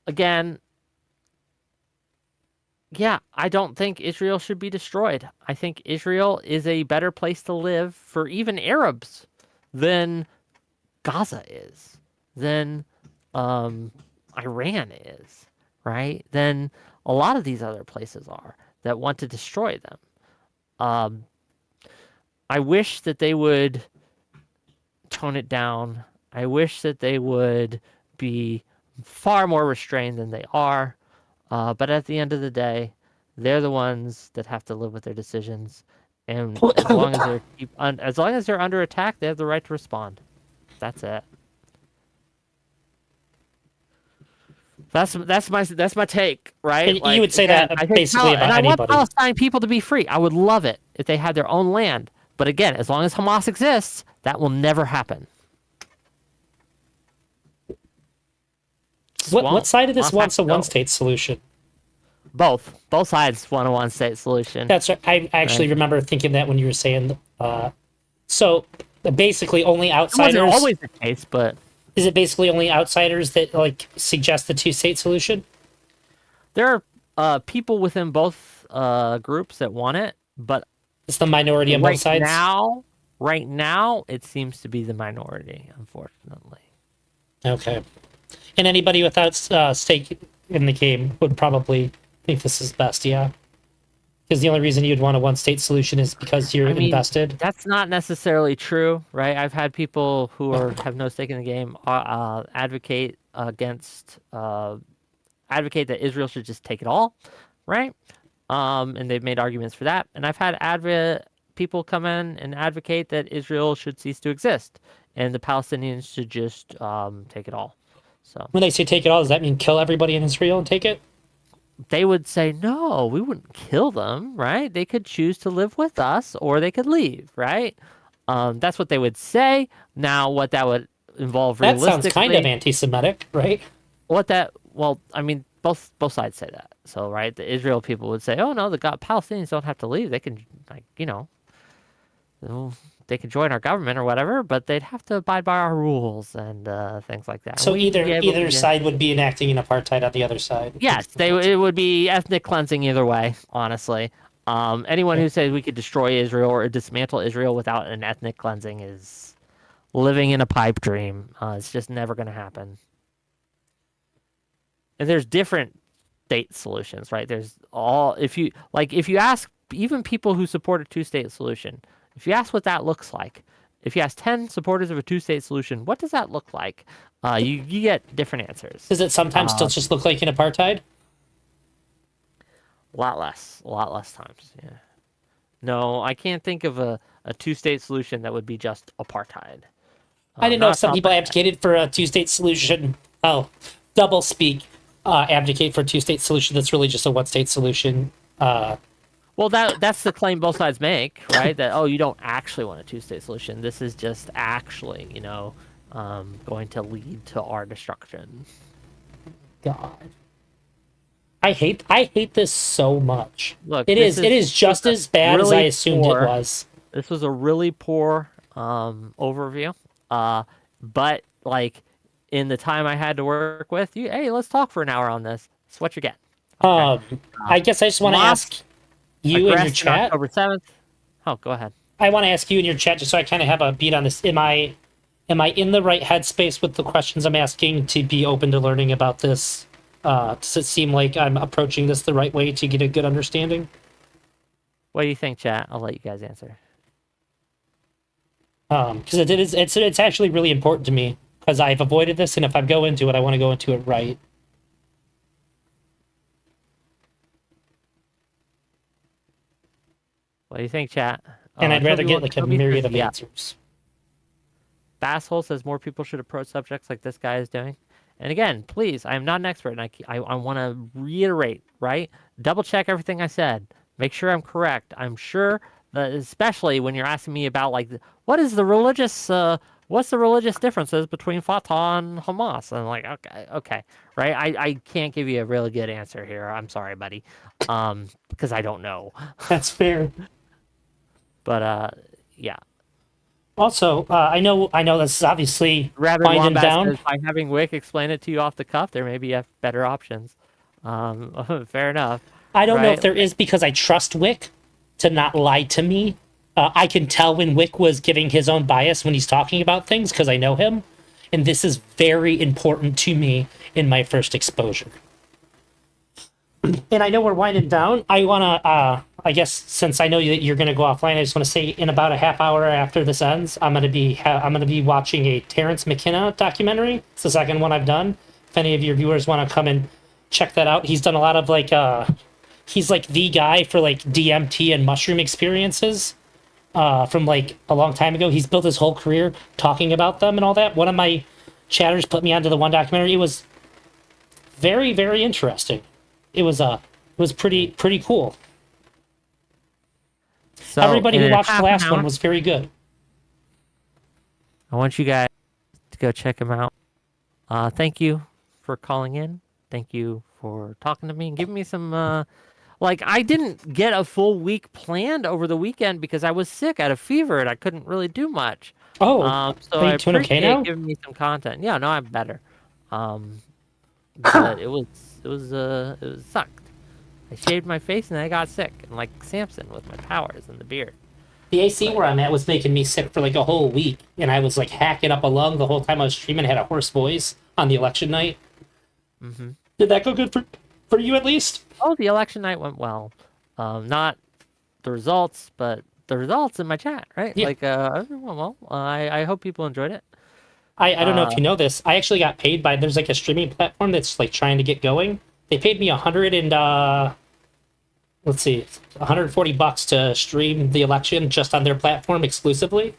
again, yeah, I don't think Israel should be destroyed. I think Israel is a better place to live for even Arabs than Gaza is, than Iran is, right? Than a lot of these other places are that want to destroy them. I wish that they would tone it down. I wish that they would be far more restrained than they are. But at the end of the day, they're the ones that have to live with their decisions. And as long as they're under attack, they have the right to respond. That's it. That's my take, right? And you would say again, that I think basically about and I want anybody. Palestine people to be free. I would love it if they had their own land. But again, as long as Hamas exists, that will never happen. What side of this Hamas wants has a to go. one-state solution? Both sides want a one-state solution. That's right. I actually remember thinking that when you were saying. So basically, only It outsiders. wasn't always the case, but Is it basically only outsiders that like suggest the two-state solution? there are people within both groups that want it. But It's the minority on both sides. right now, it seems to be the minority, unfortunately. Okay. And anybody without stake in the game would probably think this is best, yeah. Because the only reason you'd want a one-state solution is because you're invested. That's not necessarily true, right? I've had people who have no stake in the game advocate that Israel should just take it all, right? And they've made arguments for that. And I've had people come in and advocate that Israel should cease to exist and the Palestinians should just take it all. So When they say take it all, does that mean kill everybody in Israel and take it? they would say, no, we wouldn't kill them, right? They could choose to live with us or they could leave, right? That's what they would say. Now, what that would involve That realistically... sounds kind of anti-Semitic, right? Both sides say that. So, right, the Israel people would say, oh, no, Palestinians don't have to leave. They can, they can join our government or whatever, but they'd have to abide by our rules and things like that. So either side would be enacting an apartheid on the other side. Yes, it would be ethnic cleansing either way, honestly. Anyone who says we could destroy Israel or dismantle Israel without an ethnic cleansing is living in a pipe dream. It's just never going to happen. And there's different state solutions, right? If you ask even people who support a two-state solution, if you ask what that looks like, if you ask 10 supporters of a two-state solution, what does that look like? You get different answers. Does it sometimes still just look like an apartheid? A lot less times. Yeah. No, I can't think of a two-state solution that would be just apartheid. I didn't know if some people advocated for a two-state solution. Oh, double speak. Advocate for a two-state solution that's really just a one-state solution. Well, that's the claim both sides make, right? That, you don't actually want a two-state solution. This is just actually, going to lead to our destruction. God. I hate this so much. Look, it is just as bad as I assumed it was. This was a really poor overview. But in the time I had to work with you, hey, let's talk for an hour on this. That's what you get. Okay. I guess I just want to ask you in your chat. October 7th. Oh, go ahead. I want to ask you in your chat just so I kind of have a beat on this. Am I in the right headspace with the questions I'm asking to be open to learning about this? Does it seem like I'm approaching this the right way to get a good understanding? What do you think, chat? I'll let you guys answer. Because it's actually really important to me because I've avoided this, and if I go into it, I want to go into it right. What do you think, chat? And I'd rather get like a myriad of yeah. answers. Basshole says more people should approach subjects like this guy is doing. And again, please, I am not an expert, and I want to reiterate, right? Double check everything I said. Make sure I'm correct. I'm sure that, especially when you're asking me about what is the religious what's the religious differences between Fatah and Hamas? And I'm like, okay, right? I can't give you a really good answer here. I'm sorry, buddy, because I don't know. That's fair. But yeah. Also, I know this is obviously Rabid winding Wombat down. says, by having Wick explain it to you off the cuff, there may be better options. Fair enough, I don't know if right? there is because I trust Wick to not lie to me. I can tell when Wick was giving his own bias when he's talking about things because I know him. And this is very important to me in my first exposure. And I know we're winding down. I want to, I guess, since I know that you're going to go offline, I just want to say in about a half hour after this ends, I'm going to be watching a Terrence McKenna documentary. It's the second one I've done. If any of your viewers want to come and check that out, he's done a lot of like, he's like the guy for like DMT and mushroom experiences from like a long time ago. He's built his whole career talking about them and all that. One of my chatters put me onto the one documentary. It was very, very interesting. It was pretty cool. So Everybody in who a watched half the an last one hour, was very good. I want you guys to go check him out. Thank you for calling in. Thank you for talking to me and giving me some. Like, I didn't get a full week planned over the weekend because I was sick. I had a fever and I couldn't really do much. Oh, So are I you doing okay appreciate now? giving me some content. Yeah, no, I'm better. But it sucked. I shaved my face and I got sick, and like Samson with my powers and the beard. The AC where I'm at was making me sick for like a whole week, and I was like hacking up a lung the whole time I was streaming. I had a hoarse voice on the election night. Mm-hmm. Did that go good for you at least? Oh, the election night went well. Not the results, but the results in my chat, right? Yeah. Like, everything went well. I hope people enjoyed it. I don't know if Uh, you know this. I actually got paid by there's like a streaming platform that's like trying to get going. They paid me 100 and let's see, $140 to stream the election just on their platform exclusively.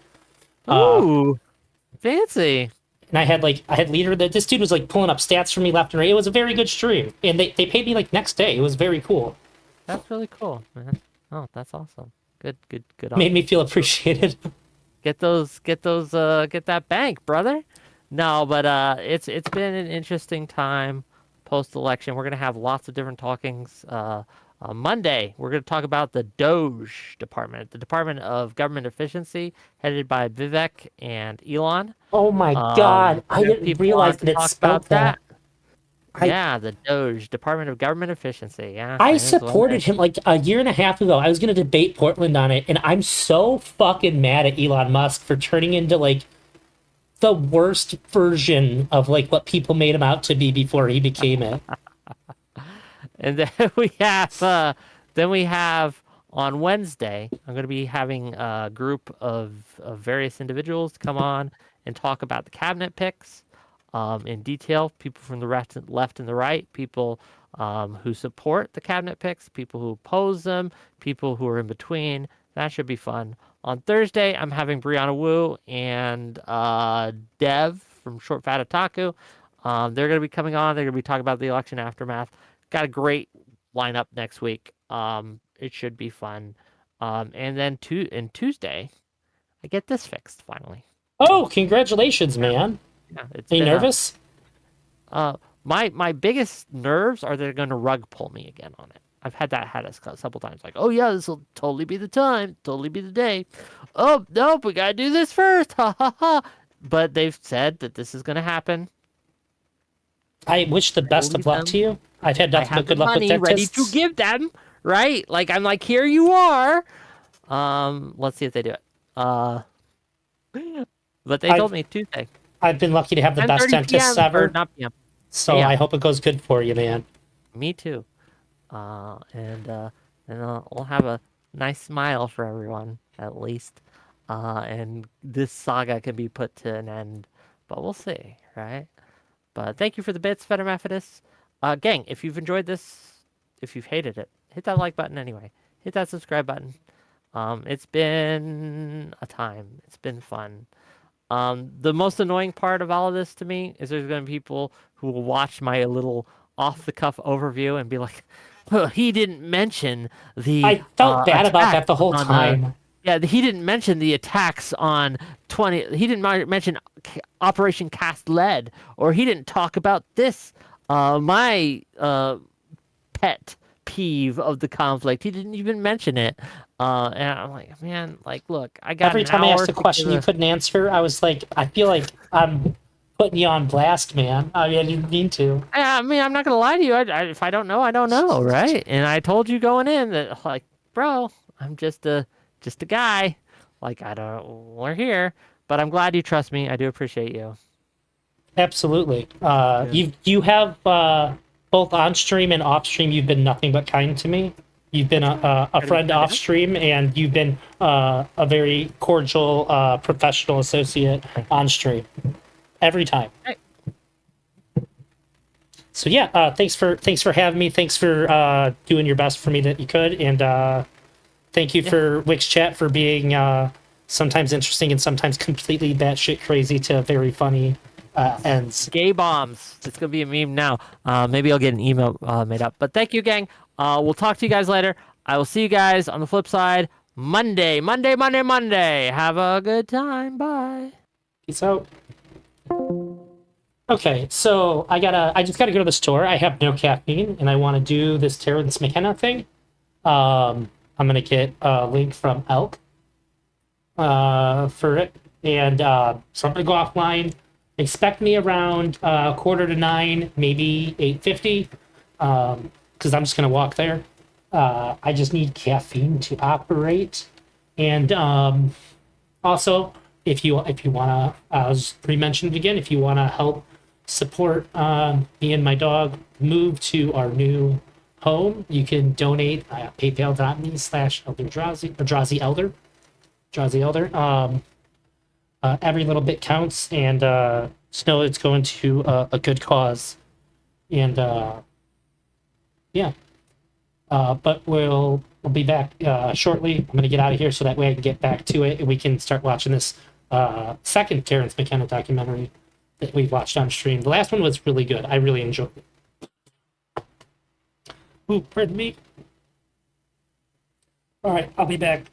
Ooh, fancy. And I had leader that this dude was like pulling up stats for me left and right. It was a very good stream. And they paid me like next day. It was very cool. That's really cool, man. Oh, that's awesome. Good. Made me feel appreciated. Get that bank, brother. No, but it's been an interesting time post-election. We're gonna have lots of different talkings. Monday, we're gonna talk about the Doge Department, the Department of Government Efficiency, headed by Vivek and Elon. Oh my god. I If didn't people realize want to that it talk spelled about that. Yeah, the Doge Department of Government Efficiency. Yeah, I it is what it supported is. him like a year and a half ago. I was going to debate Portland on it, and I'm so fucking mad at Elon Musk for turning into like the worst version of like what people made him out to be before he became it. And then we have on Wednesday, I'm going to be having a group of various individuals come on and talk about the cabinet picks in detail. People from the left and the right, people who support the cabinet picks, people who oppose them, people who are in between. That should be fun. On Thursday, I'm having Brianna Wu and Dev from Short Fat Otaku. They're going to be coming on. They're going to be talking about the election aftermath. Got a great lineup next week. It should be fun. And then Tuesday, I get this fixed finally. Oh, congratulations, man. Yeah, it's Are you been nervous? my biggest nerves are they're going to rug pull me again on it. I've had us several times. Like, oh yeah, this will totally be the time, totally be the day. Oh nope, we gotta do this first. Ha ha ha. But they've said that this is going to happen. I wish the best of luck to you. I've had I nothing but have the good luck with money ready to dentists. give them, right? Like, I'm like, here you are. Let's see if they do it. But they told me Tuesday. I've been lucky to have the best 10:30 dentists PM, or ever, not PM. so Yeah. I hope it goes good for you, man. Me too. And we'll have a nice smile for everyone, at least. And this saga can be put to an end. But we'll see, right? But thank you for the bits, Venom Methodist. Gang, if you've enjoyed this, if you've hated it, hit that like button anyway. Hit that subscribe button. It's been a time. It's been fun. The most annoying part of all of this to me is there's going to be people who will watch my little off-the-cuff overview and be like, well, he didn't mention the I felt bad about attack that the whole on, time. Yeah, he didn't mention the attacks on 20. He didn't mention Operation Cast Lead, or he didn't talk about this. My pet peeve of the conflict. He didn't even mention it. And I'm like, man, like, look, I got Every an time I hour asked a to question give you couldn't answer, I was like, I feel like I'm putting you on blast, man. I mean, I didn't mean to. I mean, I'm not gonna lie to you. If I don't know, I don't know, right? And I told you going in that, like, bro, I'm just a guy. Like, I don't. We're here, but I'm glad you trust me. I do appreciate you. Absolutely. You have both on stream and off stream. You've been nothing but kind to me. You've been a friend off stream, and you've been a very cordial professional associate on stream every time. Hey. So yeah, thanks for having me. Thanks for doing your best for me that you could, and thank you for Wix Chat for being sometimes interesting and sometimes completely batshit crazy to very funny ends. Gay bombs. It's gonna be a meme now. Maybe I'll get an email made up. But thank you, gang. We'll talk to you guys later. I will see you guys on the flip side Monday. Have a good time. Bye. Peace out. Okay, so I just gotta go to the store. I have no caffeine, and I want to do this Terrence McKenna thing. I'm gonna get a link from Elk for it, and so I'm gonna go offline. Expect me around 8:45, maybe 8:50, because I'm just gonna walk there. I just need caffeine to operate, and also if you wanna, as pre-mentioned again, if you wanna help support me and my dog move to our new home, you can donate at paypal.me/elder. Every little bit counts, and just know it's going to a good cause. And yeah, but we'll be back shortly. I'm gonna get out of here so that way I can get back to it, and we can start watching this second Terrence McKenna documentary that we watched on stream. The last one was really good. I really enjoyed it. Ooh, pardon me. All right, I'll be back.